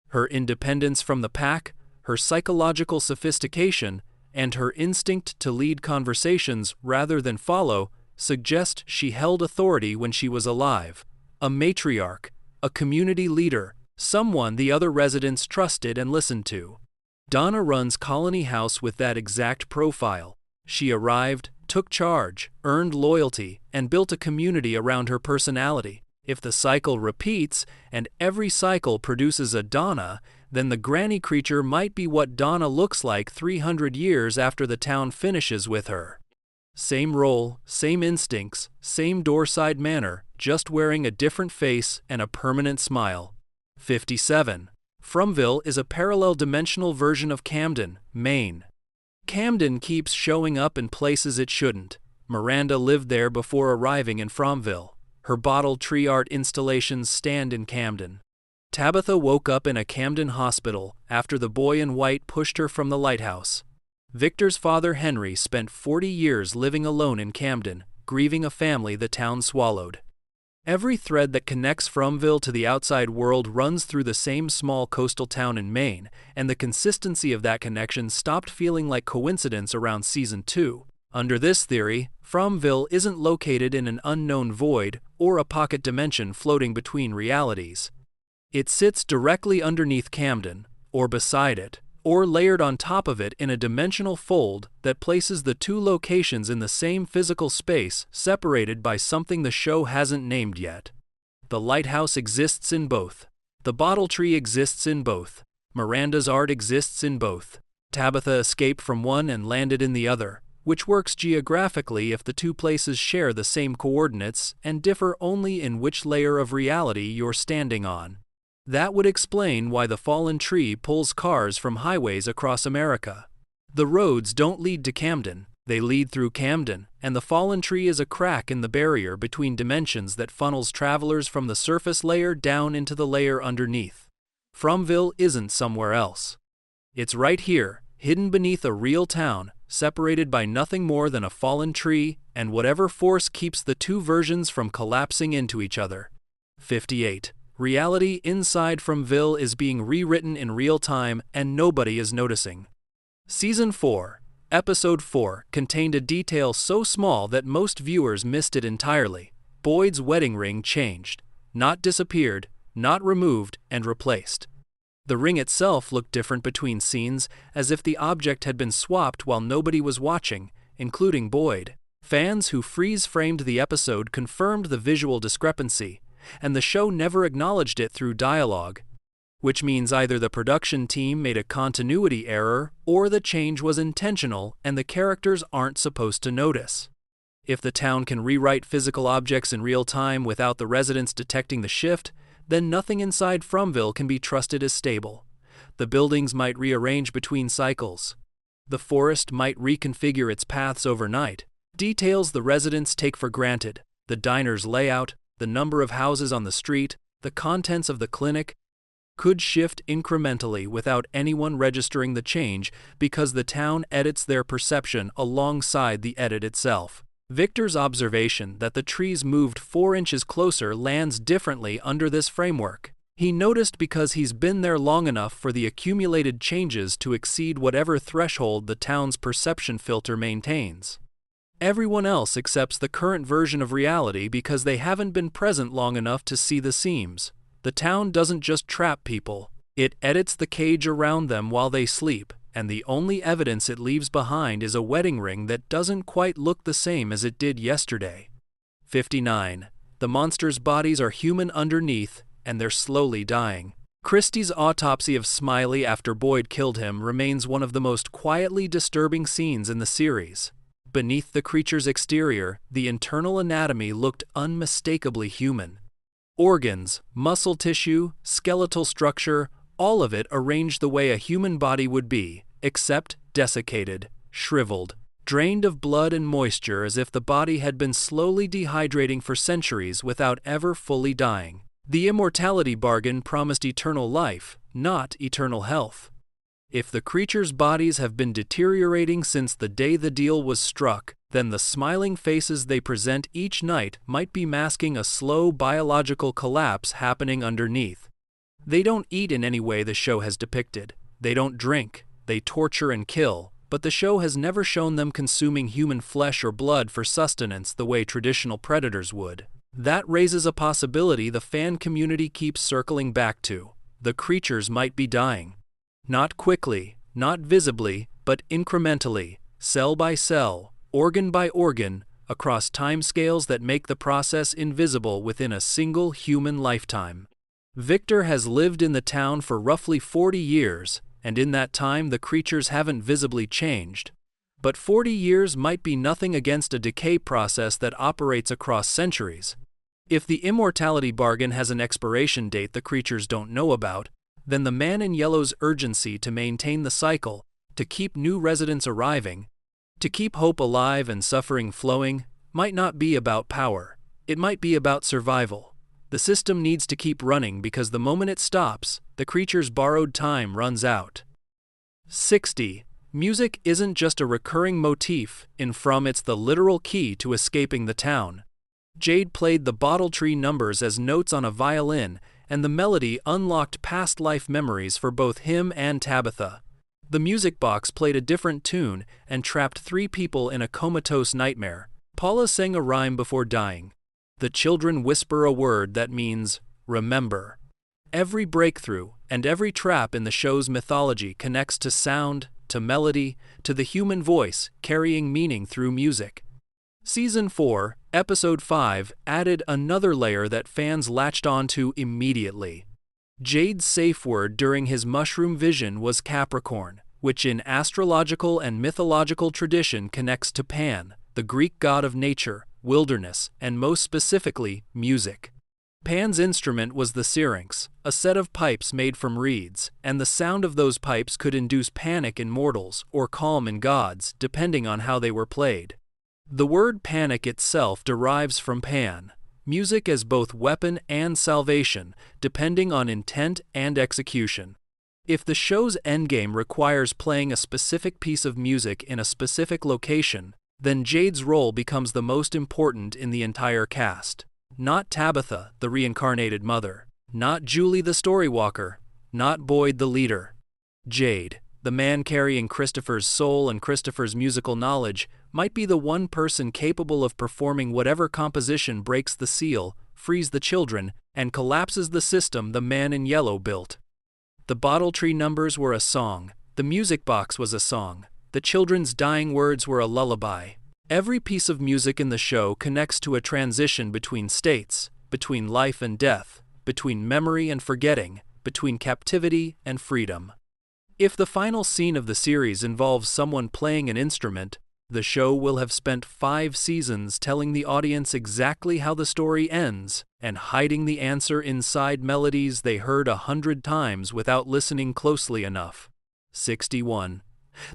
Her independence from the pack, her psychological sophistication, and her instinct to lead conversations rather than follow suggest she held authority when she was alive. A matriarch, a community leader, someone the other residents trusted and listened to. Donna runs Colony House with that exact profile. She arrived, took charge, earned loyalty, and built a community around her personality. If the cycle repeats, and every cycle produces a Donna, then the granny creature might be what Donna looks like 300 years after the town finishes with her. Same role, same instincts, same doorside manner, just wearing a different face and a permanent smile. 57. Fromville is a parallel dimensional version of Camden, Maine. Camden keeps showing up in places it shouldn't. Miranda lived there before arriving in Fromville. Her bottle tree art installations stand in Camden. Tabitha woke up in a Camden hospital after the boy in white pushed her from the lighthouse. Victor's father Henry spent 40 years living alone in Camden, grieving a family the town swallowed. Every thread that connects Fromville to the outside world runs through the same small coastal town in Maine, and the consistency of that connection stopped feeling like coincidence around Season 2. Under this theory, Fromville isn't located in an unknown void or a pocket dimension floating between realities. It sits directly underneath Camden, or beside it, or layered on top of it in a dimensional fold that places the two locations in the same physical space, separated by something the show hasn't named yet. The lighthouse exists in both. The bottle tree exists in both. Miranda's art exists in both. Tabitha escaped from one and landed in the other, which works geographically if the two places share the same coordinates and differ only in which layer of reality you're standing on. That would explain why the fallen tree pulls cars from highways across America. The roads don't lead to Camden, they lead through Camden, and the fallen tree is a crack in the barrier between dimensions that funnels travelers from the surface layer down into the layer underneath. Fromville isn't somewhere else. It's right here, hidden beneath a real town, separated by nothing more than a fallen tree and whatever force keeps the two versions from collapsing into each other. 58. Reality inside Fromville is being rewritten in real time and nobody is noticing. Season 4, Episode 4 contained a detail so small that most viewers missed it entirely. Boyd's wedding ring changed, not disappeared, not removed and replaced. The ring itself looked different between scenes, as if the object had been swapped while nobody was watching, including Boyd. Fans who freeze-framed the episode confirmed the visual discrepancy, and the show never acknowledged it through dialogue, which means either the production team made a continuity error or the change was intentional and the characters aren't supposed to notice. If the town can rewrite physical objects in real time without the residents detecting the shift, then nothing inside Fromville can be trusted as stable. The buildings might rearrange between cycles. The forest might reconfigure its paths overnight. Details the residents take for granted, the diner's layout, the number of houses on the street, the contents of the clinic, could shift incrementally without anyone registering the change because the town edits their perception alongside the edit itself. Victor's observation that the trees moved 4 inches closer lands differently under this framework. He noticed because he's been there long enough for the accumulated changes to exceed whatever threshold the town's perception filter maintains. Everyone else accepts the current version of reality because they haven't been present long enough to see the seams. The town doesn't just trap people, it edits the cage around them while they sleep, and the only evidence it leaves behind is a wedding ring that doesn't quite look the same as it did yesterday. 59. The monsters' bodies are human underneath, and they're slowly dying. Christie's autopsy of Smiley after Boyd killed him remains one of the most quietly disturbing scenes in the series. Beneath the creature's exterior, the internal anatomy looked unmistakably human. Organs, muscle tissue, skeletal structure, all of it arranged the way a human body would be, except desiccated, shriveled, drained of blood and moisture as if the body had been slowly dehydrating for centuries without ever fully dying. The immortality bargain promised eternal life, not eternal health. If the creatures' bodies have been deteriorating since the day the deal was struck, then the smiling faces they present each night might be masking a slow biological collapse happening underneath. They don't eat in any way the show has depicted. They don't drink. They torture and kill, but the show has never shown them consuming human flesh or blood for sustenance the way traditional predators would. That raises a possibility the fan community keeps circling back to. The creatures might be dying. Not quickly, not visibly, but incrementally, cell by cell, organ by organ, across timescales that make the process invisible within a single human lifetime. Victor has lived in the town for roughly 40 years, and in that time the creatures haven't visibly changed. But 40 years might be nothing against a decay process that operates across centuries. If the immortality bargain has an expiration date the creatures don't know about, then the man in yellow's urgency to maintain the cycle, to keep new residents arriving, to keep hope alive and suffering flowing, might not be about power. It might be about survival. The system needs to keep running because the moment it stops, the creature's borrowed time runs out. 60. Music isn't just a recurring motif in From, it's the literal key to escaping the town. Jade played the bottle tree numbers as notes on a violin, and the melody unlocked past life memories for both him and Tabitha. The music box played a different tune and trapped 3 people in a comatose nightmare. Paula sang a rhyme before dying. The children whisper a word that means, remember. Every breakthrough and every trap in the show's mythology connects to sound, to melody, to the human voice carrying meaning through music. Season 4, Episode 5 added another layer that fans latched onto immediately. Jade's safe word during his mushroom vision was Capricorn, which in astrological and mythological tradition connects to Pan, the Greek god of nature, wilderness, and most specifically, music. Pan's instrument was the syrinx, a set of pipes made from reeds, and the sound of those pipes could induce panic in mortals or calm in gods, depending on how they were played. The word panic itself derives from Pan, music as both weapon and salvation, depending on intent and execution. If the show's endgame requires playing a specific piece of music in a specific location, then Jade's role becomes the most important in the entire cast. Not Tabitha, the reincarnated mother. Not Julie the Storywalker. Not Boyd the leader. Jade, the man carrying Christopher's soul and Christopher's musical knowledge, might be the one person capable of performing whatever composition breaks the seal, frees the children, and collapses the system the man in yellow built. The bottle tree numbers were a song. The music box was a song. The children's dying words were a lullaby. Every piece of music in the show connects to a transition between states, between life and death, between memory and forgetting, between captivity and freedom. If the final scene of the series involves someone playing an instrument, the show will have spent 5 seasons telling the audience exactly how the story ends and hiding the answer inside melodies they heard 100 times without listening closely enough. 61.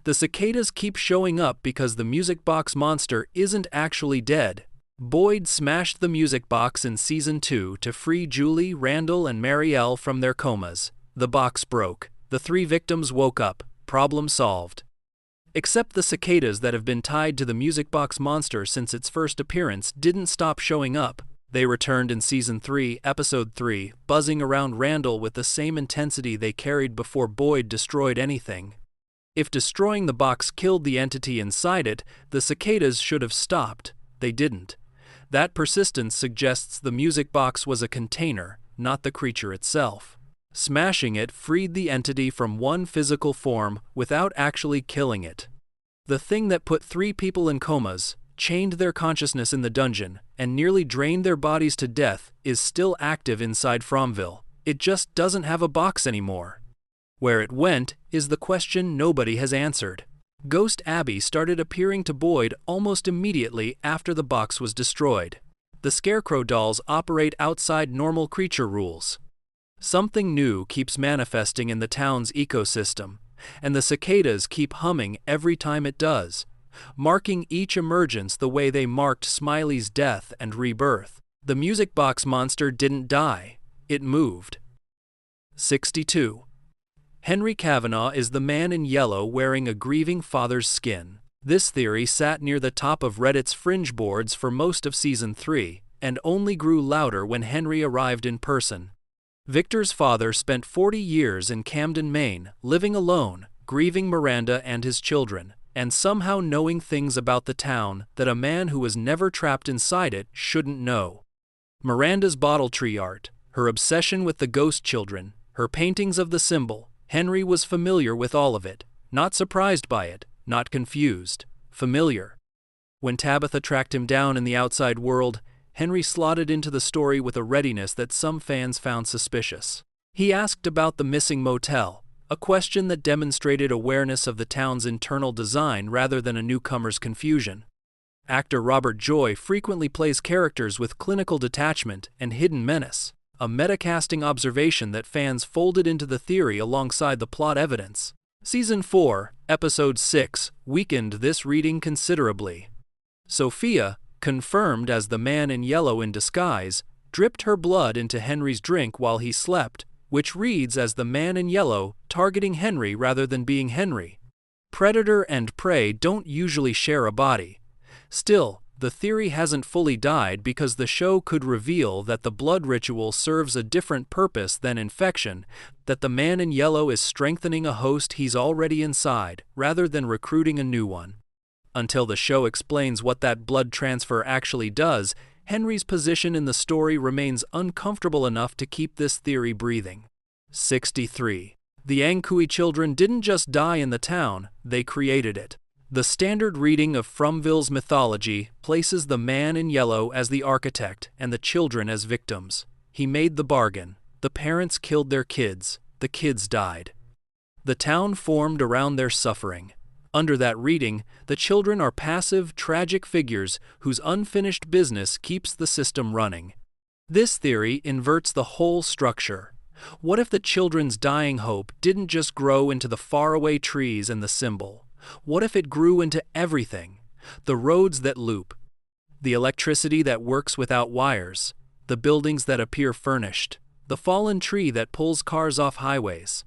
The cicadas keep showing up because the music box monster isn't actually dead. Boyd smashed the music box in Season 2 to free Julie, Randall, and Marielle from their comas. The box broke. The 3 victims woke up. Problem solved. Except the cicadas that have been tied to the music box monster since its first appearance didn't stop showing up. They returned in Season 3, Episode 3, buzzing around Randall with the same intensity they carried before Boyd destroyed anything. If destroying the box killed the entity inside it, the cicadas should have stopped. They didn't. That persistence suggests the music box was a container, not the creature itself. Smashing it freed the entity from one physical form without actually killing it. The thing that put 3 people in comas, chained their consciousness in the dungeon, and nearly drained their bodies to death is still active inside Fromville. It just doesn't have a box anymore. Where it went is the question nobody has answered. Ghost Abby started appearing to Boyd almost immediately after the box was destroyed. The Scarecrow dolls operate outside normal creature rules. Something new keeps manifesting in the town's ecosystem, and the cicadas keep humming every time it does, marking each emergence the way they marked Smiley's death and rebirth. The music box monster didn't die, it moved. 62. Henry Kavanaugh is the man in yellow wearing a grieving father's skin. This theory sat near the top of Reddit's fringe boards for most of Season 3, and only grew louder when Henry arrived in person. Victor's father spent 40 years in Camden, Maine, living alone, grieving Miranda and his children, and somehow knowing things about the town that a man who was never trapped inside it shouldn't know. Miranda's bottle tree art, her obsession with the ghost children, her paintings of the symbol, Henry was familiar with all of it, not surprised by it, not confused, familiar. When Tabitha tracked him down in the outside world, Henry slotted into the story with a readiness that some fans found suspicious. He asked about the Missing Motel, a question that demonstrated awareness of the town's internal design rather than a newcomer's confusion. Actor Robert Joy frequently plays characters with clinical detachment and hidden menace, a metacasting observation that fans folded into the theory alongside the plot evidence. Season 4, Episode 6, weakened this reading considerably. Sophia, confirmed as the man in yellow in disguise, dripped her blood into Henry's drink while he slept, which reads as the man in yellow targeting Henry rather than being Henry. Predator and prey don't usually share a body. Still, the theory hasn't fully died because the show could reveal that the blood ritual serves a different purpose than infection, that the man in yellow is strengthening a host he's already inside, rather than recruiting a new one. Until the show explains what that blood transfer actually does, Henry's position in the story remains uncomfortable enough to keep this theory breathing. 63. The Angkui children didn't just die in the town, they created it. The standard reading of Fromville's mythology places the man in yellow as the architect and the children as victims. He made the bargain. The parents killed their kids. The kids died. The town formed around their suffering. Under that reading, the children are passive, tragic figures whose unfinished business keeps the system running. This theory inverts the whole structure. What if the children's dying hope didn't just grow into the faraway trees and the symbol? What if it grew into everything? The roads that loop, the electricity that works without wires, the buildings that appear furnished, the fallen tree that pulls cars off highways.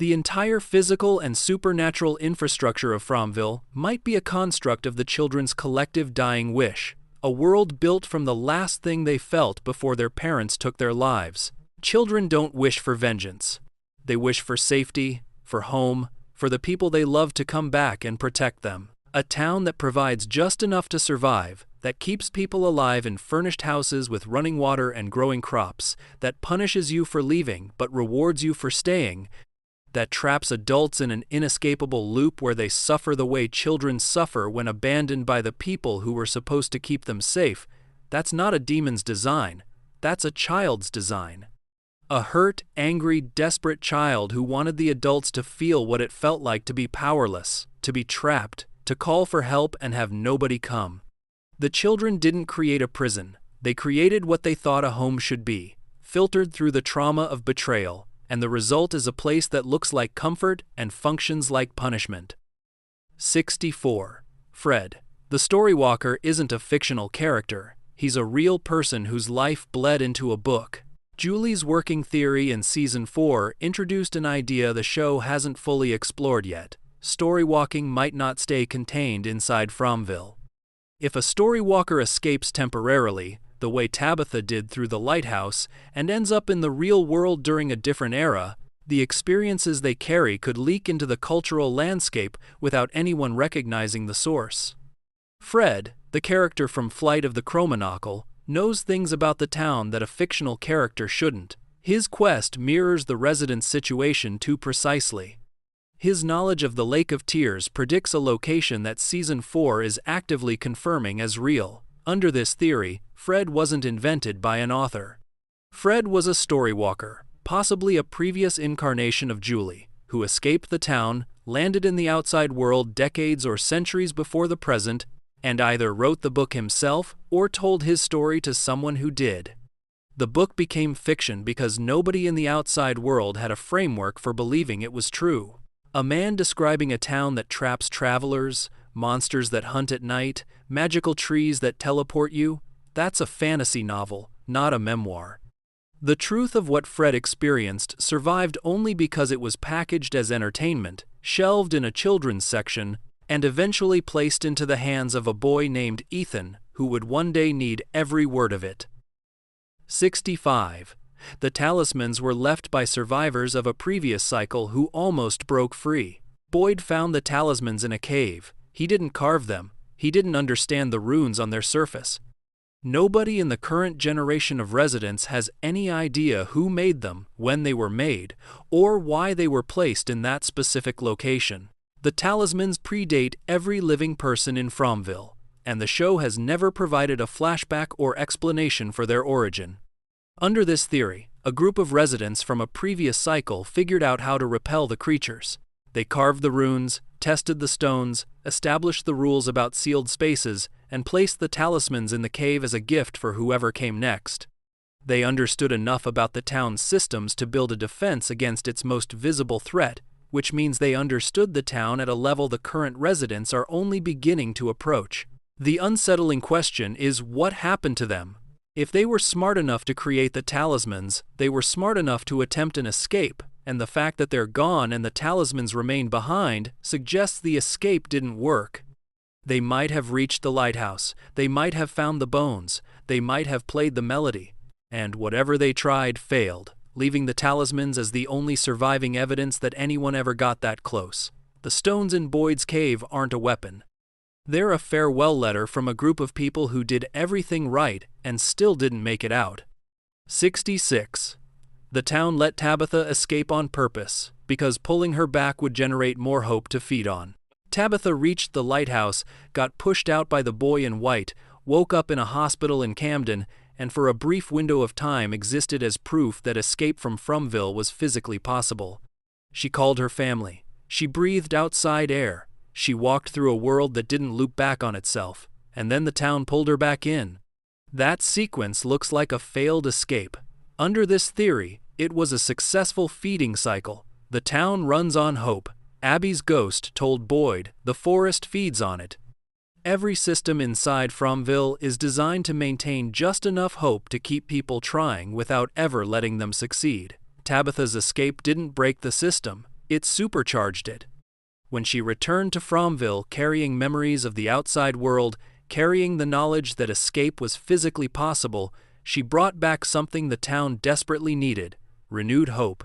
The entire physical and supernatural infrastructure of Fromville might be a construct of the children's collective dying wish, a world built from the last thing they felt before their parents took their lives. Children don't wish for vengeance. They wish for safety, for home, for the people they love to come back and protect them. A town that provides just enough to survive, that keeps people alive in furnished houses with running water and growing crops, that punishes you for leaving but rewards you for staying, that traps adults in an inescapable loop where they suffer the way children suffer when abandoned by the people who were supposed to keep them safe. That's not a demon's design. That's a child's design. A hurt, angry, desperate child who wanted the adults to feel what it felt like to be powerless, to be trapped, to call for help and have nobody come. The children didn't create a prison. They created what they thought a home should be, filtered through the trauma of betrayal, and the result is a place that looks like comfort and functions like punishment. 64. Fred. The Storywalker isn't a fictional character. He's a real person whose life bled into a book. Julie's working theory in Season 4 introduced an idea the show hasn't fully explored yet. Storywalking might not stay contained inside Fromville. If a Storywalker escapes temporarily, the way Tabitha did through the lighthouse, and ends up in the real world during a different era, the experiences they carry could leak into the cultural landscape without anyone recognizing the source. Fred, the character from Flight of the Cromenockle, knows things about the town that a fictional character shouldn't. His quest mirrors the residents' situation too precisely. His knowledge of the Lake of Tears predicts a location that Season 4 is actively confirming as real. Under this theory, Fred wasn't invented by an author. Fred was a storywalker, possibly a previous incarnation of Julie, who escaped the town, landed in the outside world decades or centuries before the present, and either wrote the book himself or told his story to someone who did. The book became fiction because nobody in the outside world had a framework for believing it was true. A man describing a town that traps travelers, monsters that hunt at night, magical trees that teleport you, that's a fantasy novel, not a memoir. The truth of what Fred experienced survived only because it was packaged as entertainment, shelved in a children's section, and eventually placed into the hands of a boy named Ethan, who would one day need every word of it. 65. The talismans were left by survivors of a previous cycle who almost broke free. Boyd found the talismans in a cave. He didn't carve them. He didn't understand the runes on their surface. Nobody in the current generation of residents has any idea who made them, when they were made, or why they were placed in that specific location. The talismans predate every living person in Fromville, and the show has never provided a flashback or explanation for their origin. Under this theory, a group of residents from a previous cycle figured out how to repel the creatures. They carved the runes, tested the stones, established the rules about sealed spaces, and placed the talismans in the cave as a gift for whoever came next. They understood enough about the town's systems to build a defense against its most visible threat, which means they understood the town at a level the current residents are only beginning to approach. The unsettling question is what happened to them? If they were smart enough to create the talismans, they were smart enough to attempt an escape, and the fact that they're gone and the talismans remain behind suggests the escape didn't work. They might have reached the lighthouse, they might have found the bones, they might have played the melody, and whatever they tried failed, leaving the talismans as the only surviving evidence that anyone ever got that close. The stones in Boyd's cave aren't a weapon. They're a farewell letter from a group of people who did everything right and still didn't make it out. 66. The town let Tabitha escape on purpose, because pulling her back would generate more hope to feed on. Tabitha reached the lighthouse, got pushed out by the boy in white, woke up in a hospital in Camden, and for a brief window of time existed as proof that escape from Fromville was physically possible. She called her family. She breathed outside air. She walked through a world that didn't loop back on itself, and then the town pulled her back in. That sequence looks like a failed escape. Under this theory, it was a successful feeding cycle. The town runs on hope. Abby's ghost told Boyd, the forest feeds on it. Every system inside Fromville is designed to maintain just enough hope to keep people trying without ever letting them succeed. Tabitha's escape didn't break the system, it supercharged it. When she returned to Fromville carrying memories of the outside world, carrying the knowledge that escape was physically possible, she brought back something the town desperately needed: renewed hope.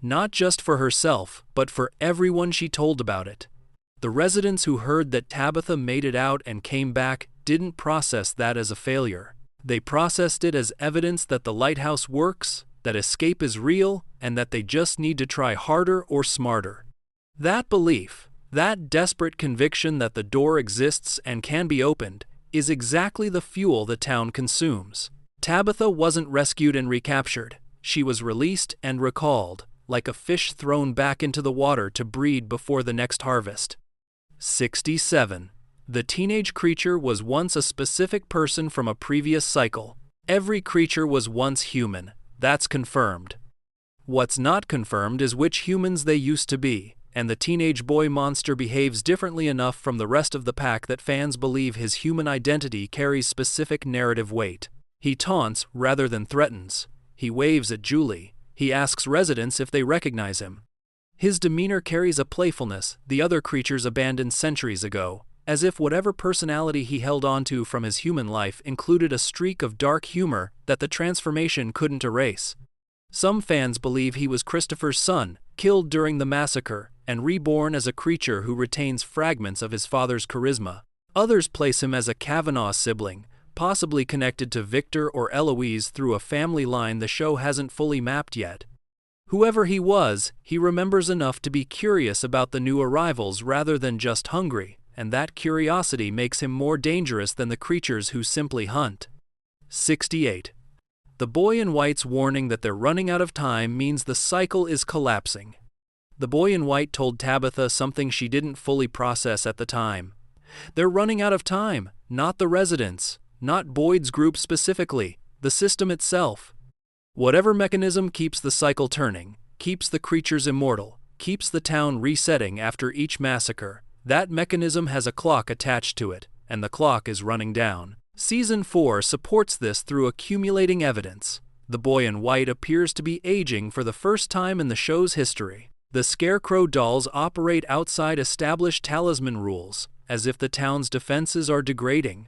Not just for herself, but for everyone she told about it. The residents who heard that Tabitha made it out and came back didn't process that as a failure. They processed it as evidence that the lighthouse works, that escape is real, and that they just need to try harder or smarter. That belief, that desperate conviction that the door exists and can be opened, is exactly the fuel the town consumes. Tabitha wasn't rescued and recaptured. She was released and recalled, like a fish thrown back into the water to breed before the next harvest. 67. The teenage creature was once a specific person from a previous cycle. Every creature was once human. That's confirmed. What's not confirmed is which humans they used to be, and the teenage boy monster behaves differently enough from the rest of the pack that fans believe his human identity carries specific narrative weight. He taunts rather than threatens. He waves at Julie. He asks residents if they recognize him. His demeanor carries a playfulness the other creatures abandoned centuries ago, as if whatever personality he held onto from his human life included a streak of dark humor that the transformation couldn't erase. Some fans believe he was Christopher's son, killed during the massacre, and reborn as a creature who retains fragments of his father's charisma. Others place him as a Kavanaugh sibling, possibly connected to Victor or Eloise through a family line the show hasn't fully mapped yet. Whoever he was, he remembers enough to be curious about the new arrivals rather than just hungry, and that curiosity makes him more dangerous than the creatures who simply hunt. 68. The boy in white's warning that they're running out of time means the cycle is collapsing. The boy in white told Tabitha something she didn't fully process at the time. They're running out of time, not the residents, not Boyd's group specifically, the system itself. Whatever mechanism keeps the cycle turning, keeps the creatures immortal, keeps the town resetting after each massacre, that mechanism has a clock attached to it, and the clock is running down. Season 4 supports this through accumulating evidence. The boy in white appears to be aging for the first time in the show's history. The Scarecrow dolls operate outside established talisman rules, as if the town's defenses are degrading.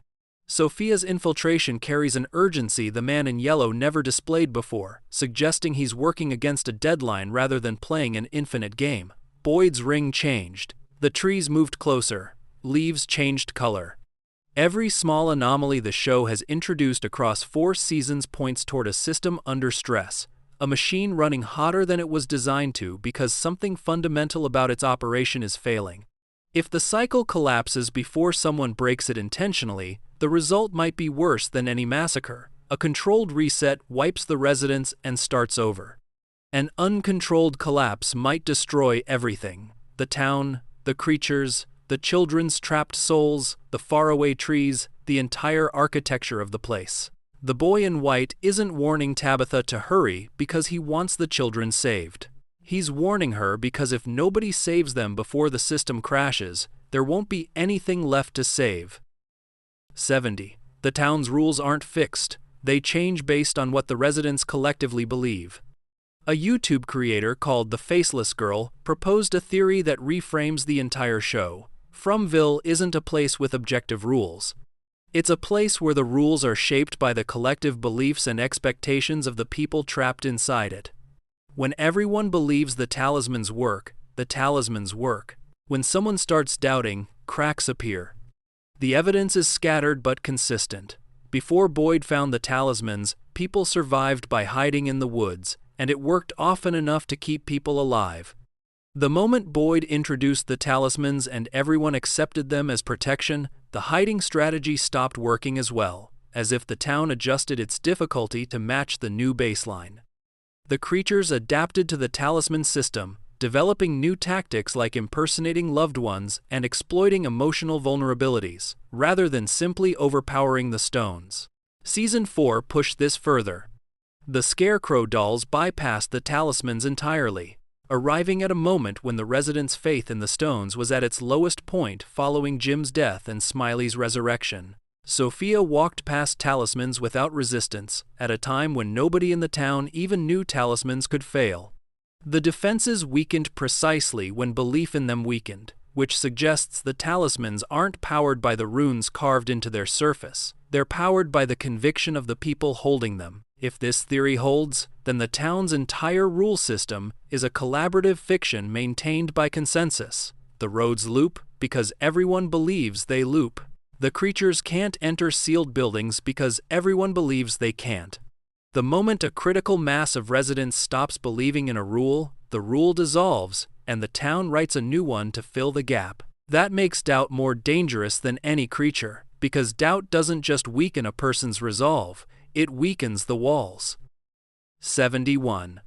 Sophia's infiltration carries an urgency the man in yellow never displayed before, suggesting he's working against a deadline rather than playing an infinite game. Boyd's ring changed. The trees moved closer. Leaves changed color. Every small anomaly the show has introduced across 4 seasons points toward a system under stress, a machine running hotter than it was designed to because something fundamental about its operation is failing. If the cycle collapses before someone breaks it intentionally, the result might be worse than any massacre. A controlled reset wipes the residents and starts over. An uncontrolled collapse might destroy everything: the town, the creatures, the children's trapped souls, the faraway trees, the entire architecture of the place. The boy in white isn't warning Tabitha to hurry because he wants the children saved. He's warning her because if nobody saves them before the system crashes, there won't be anything left to save. 70. The town's rules aren't fixed. They change based on what the residents collectively believe. A YouTube creator called The Faceless Girl proposed a theory that reframes the entire show. Fromville isn't a place with objective rules. It's a place where the rules are shaped by the collective beliefs and expectations of the people trapped inside it. When everyone believes the talismans work, the talismans work. When someone starts doubting, cracks appear. The evidence is scattered but consistent. Before Boyd found the talismans, people survived by hiding in the woods, and it worked often enough to keep people alive. The moment Boyd introduced the talismans and everyone accepted them as protection, the hiding strategy stopped working as well, as if the town adjusted its difficulty to match the new baseline. The creatures adapted to the talisman system, developing new tactics like impersonating loved ones and exploiting emotional vulnerabilities, rather than simply overpowering the stones. Season 4 pushed this further. The Scarecrow dolls bypassed the talismans entirely, arriving at a moment when the residents' faith in the stones was at its lowest point following Jim's death and Smiley's resurrection. Sophia walked past talismans without resistance, at a time when nobody in the town even knew talismans could fail. The defenses weakened precisely when belief in them weakened, which suggests the talismans aren't powered by the runes carved into their surface. They're powered by the conviction of the people holding them. If this theory holds, then the town's entire rule system is a collaborative fiction maintained by consensus. The roads loop because everyone believes they loop. The creatures can't enter sealed buildings because everyone believes they can't. The moment a critical mass of residents stops believing in a rule, the rule dissolves, and the town writes a new one to fill the gap. That makes doubt more dangerous than any creature, because doubt doesn't just weaken a person's resolve, it weakens the walls. 71.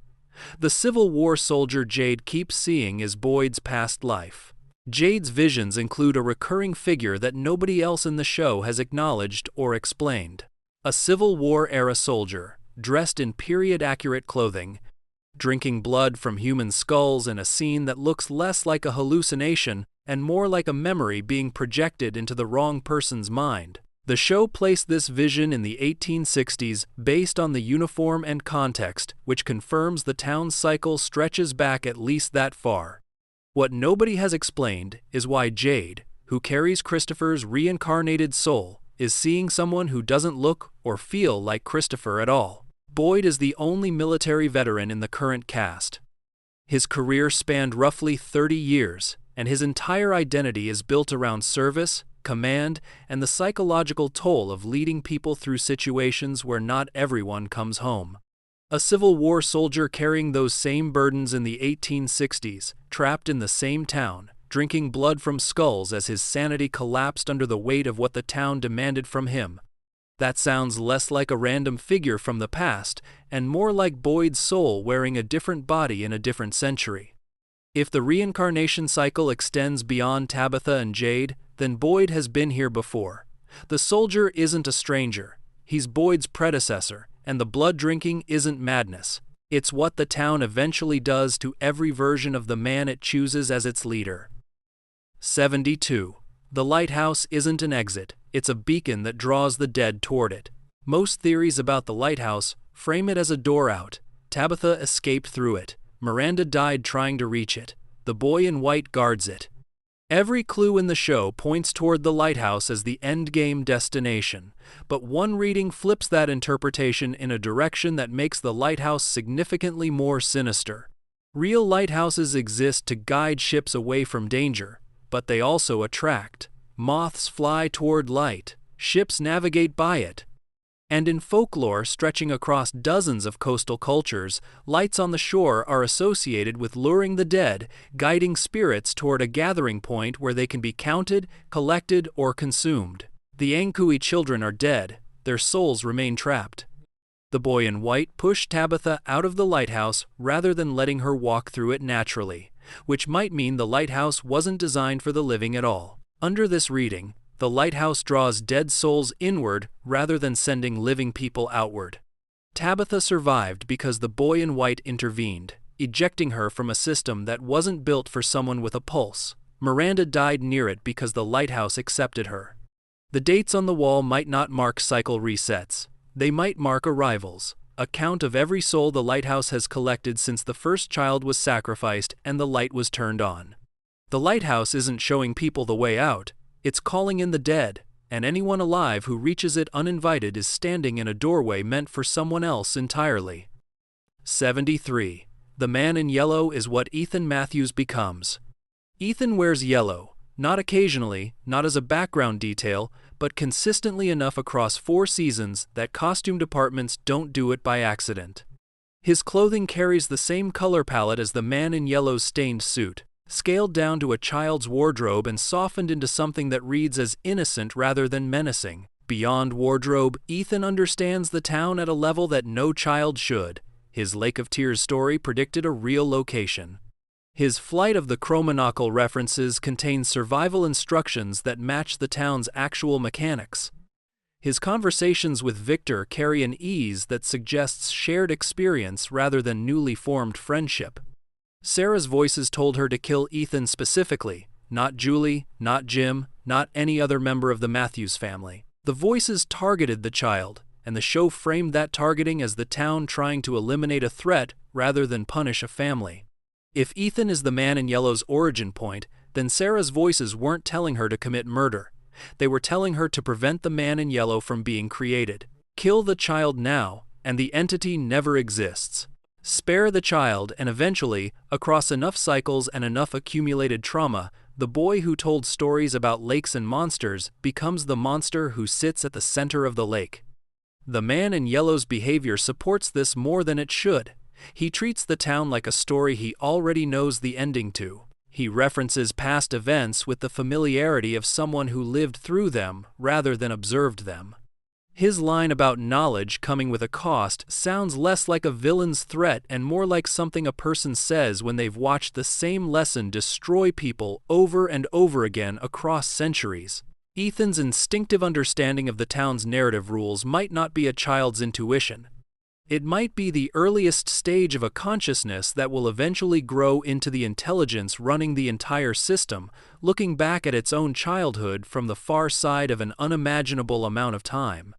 The Civil War soldier Jade keeps seeing is Boyd's past life. Jade's visions include a recurring figure that nobody else in the show has acknowledged or explained. A Civil War-era soldier, dressed in period-accurate clothing, drinking blood from human skulls in a scene that looks less like a hallucination and more like a memory being projected into the wrong person's mind. The show placed this vision in the 1860s based on the uniform and context, which confirms the town's cycle stretches back at least that far. What nobody has explained is why Jade, who carries Christopher's reincarnated soul, is seeing someone who doesn't look or feel like Christopher at all. Boyd is the only military veteran in the current cast. His career spanned roughly 30 years, and his entire identity is built around service, command, and the psychological toll of leading people through situations where not everyone comes home. A Civil War soldier carrying those same burdens in the 1860s, trapped in the same town, drinking blood from skulls as his sanity collapsed under the weight of what the town demanded from him. That sounds less like a random figure from the past and more like Boyd's soul wearing a different body in a different century. If the reincarnation cycle extends beyond Tabitha and Jade, then Boyd has been here before. The soldier isn't a stranger. He's Boyd's predecessor, and the blood drinking isn't madness. It's what the town eventually does to every version of the man it chooses as its leader. 72. The lighthouse isn't an exit, it's a beacon that draws the dead toward it. Most theories about the lighthouse frame it as a door out. Tabitha escaped through it. Miranda died trying to reach it. The boy in white guards it. Every clue in the show points toward the lighthouse as the endgame destination, but one reading flips that interpretation in a direction that makes the lighthouse significantly more sinister. Real lighthouses exist to guide ships away from danger, but they also attract. Moths fly toward light, ships navigate by it. And in folklore stretching across dozens of coastal cultures, lights on the shore are associated with luring the dead, guiding spirits toward a gathering point where they can be counted, collected, or consumed. The Ankui children are dead, their souls remain trapped. The boy in white pushed Tabitha out of the lighthouse rather than letting her walk through it naturally, which might mean the lighthouse wasn't designed for the living at all. Under this reading, the lighthouse draws dead souls inward rather than sending living people outward. Tabitha survived because the boy in white intervened, ejecting her from a system that wasn't built for someone with a pulse. Miranda died near it because the lighthouse accepted her. The dates on the wall might not mark cycle resets. They might mark arrivals, a count of every soul the lighthouse has collected since the first child was sacrificed and the light was turned on. The lighthouse isn't showing people the way out, it's calling in the dead, and anyone alive who reaches it uninvited is standing in a doorway meant for someone else entirely. 73. The man in yellow is what Ethan Matthews becomes. Ethan wears yellow, not occasionally, not as a background detail, but consistently enough across 4 seasons that costume departments don't do it by accident. His clothing carries the same color palette as the man in yellow's stained suit, scaled down to a child's wardrobe and softened into something that reads as innocent rather than menacing. Beyond wardrobe, Ethan understands the town at a level that no child should. His Lake of Tears story predicted a real location. His Flight of the Cromenockle references contain survival instructions that match the town's actual mechanics. His conversations with Victor carry an ease that suggests shared experience rather than newly formed friendship. Sarah's voices told her to kill Ethan specifically, not Julie, not Jim, not any other member of the Matthews family. The voices targeted the child, and the show framed that targeting as the town trying to eliminate a threat rather than punish a family. If Ethan is the man in yellow's origin point, then Sarah's voices weren't telling her to commit murder. They were telling her to prevent the man in yellow from being created. Kill the child now, and the entity never exists. Spare the child, and eventually, across enough cycles and enough accumulated trauma, the boy who told stories about lakes and monsters becomes the monster who sits at the center of the lake. The man in yellow's behavior supports this more than it should. He treats the town like a story he already knows the ending to. He references past events with the familiarity of someone who lived through them rather than observed them. His line about knowledge coming with a cost sounds less like a villain's threat and more like something a person says when they've watched the same lesson destroy people over and over again across centuries. Ethan's instinctive understanding of the town's narrative rules might not be a child's intuition. It might be the earliest stage of a consciousness that will eventually grow into the intelligence running the entire system, looking back at its own childhood from the far side of an unimaginable amount of time.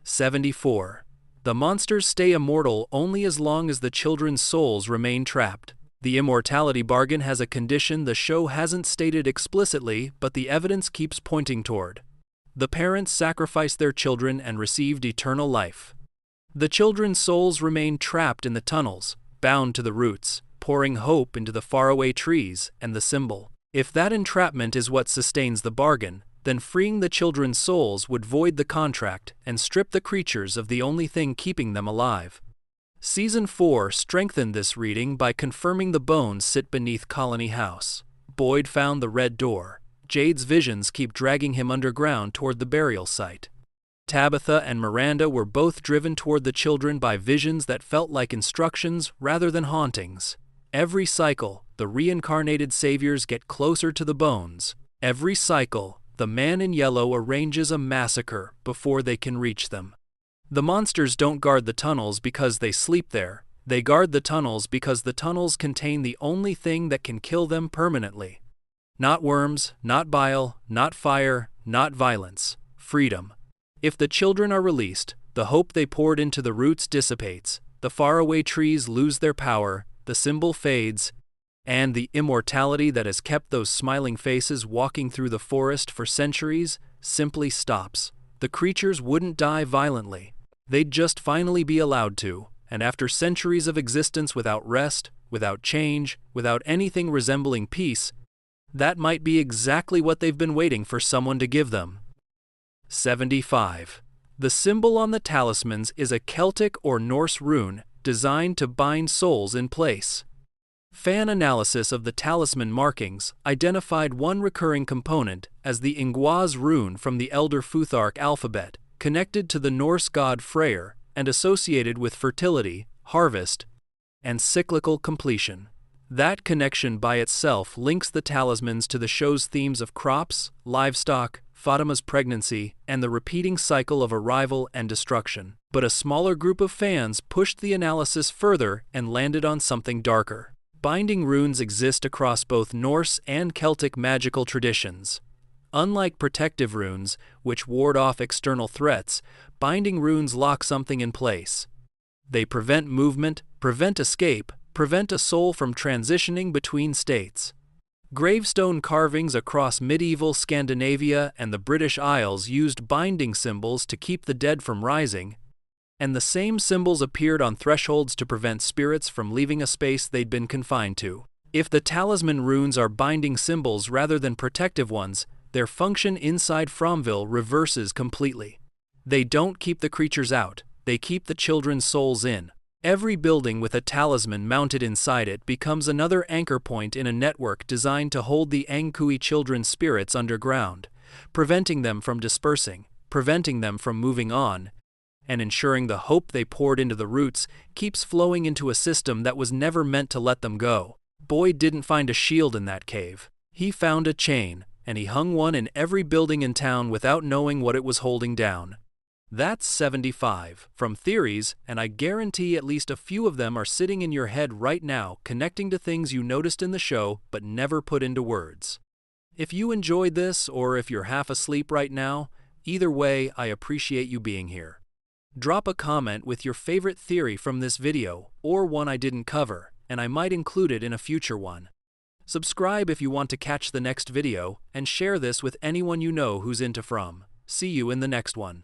74. The monsters stay immortal only as long as the children's souls remain trapped. The immortality bargain has a condition the show hasn't stated explicitly, but the evidence keeps pointing toward. The parents sacrificed their children and received eternal life. The children's souls remain trapped in the tunnels, bound to the roots, pouring hope into the faraway trees and the symbol. If that entrapment is what sustains the bargain, then freeing the children's souls would void the contract and strip the creatures of the only thing keeping them alive. Season 4 strengthened this reading by confirming the bones sit beneath Colony House. Boyd found the red door. Jade's visions keep dragging him underground toward the burial site. Tabitha and Miranda were both driven toward the children by visions that felt like instructions rather than hauntings. Every cycle, the reincarnated saviors get closer to the bones. Every cycle, the man in yellow arranges a massacre before they can reach them. The monsters don't guard the tunnels because they sleep there. They guard the tunnels because the tunnels contain the only thing that can kill them permanently. Not worms, not bile, not fire, not violence. Freedom. If the children are released, the hope they poured into the roots dissipates, the faraway trees lose their power, the symbol fades, and the immortality that has kept those smiling faces walking through the forest for centuries simply stops. The creatures wouldn't die violently. They'd just finally be allowed to, and after centuries of existence without rest, without change, without anything resembling peace, that might be exactly what they've been waiting for someone to give them. 75. The symbol on the talismans is a Celtic or Norse rune designed to bind souls in place. Fan analysis of the talisman markings identified one recurring component as the Ingwaz rune from the Elder Futhark alphabet, connected to the Norse god Freyr and associated with fertility, harvest, and cyclical completion. That connection by itself links the talismans to the show's themes of crops, livestock, Fatima's pregnancy, and the repeating cycle of arrival and destruction. But a smaller group of fans pushed the analysis further and landed on something darker. Binding runes exist across both Norse and Celtic magical traditions. Unlike protective runes, which ward off external threats, binding runes lock something in place. They prevent movement, prevent escape, prevent a soul from transitioning between states. Gravestone carvings across medieval Scandinavia and the British Isles used binding symbols to keep the dead from rising, and the same symbols appeared on thresholds to prevent spirits from leaving a space they'd been confined to. If the talisman runes are binding symbols rather than protective ones, their function inside Fromville reverses completely. They don't keep the creatures out, they keep the children's souls in. Every building with a talisman mounted inside it becomes another anchor point in a network designed to hold the Angkui children's spirits underground, preventing them from dispersing, preventing them from moving on, and ensuring the hope they poured into the roots keeps flowing into a system that was never meant to let them go. Boyd didn't find a shield in that cave. He found a chain, and he hung one in every building in town without knowing what it was holding down. That's 75 from theories, and I guarantee at least a few of them are sitting in your head right now, connecting to things you noticed in the show but never put into words. If you enjoyed this, or if you're half asleep right now, either way, I appreciate you being here. Drop a comment with your favorite theory from this video, or one I didn't cover, and I might include it in a future one. Subscribe if you want to catch the next video, and share this with anyone you know who's into From. See you in the next one.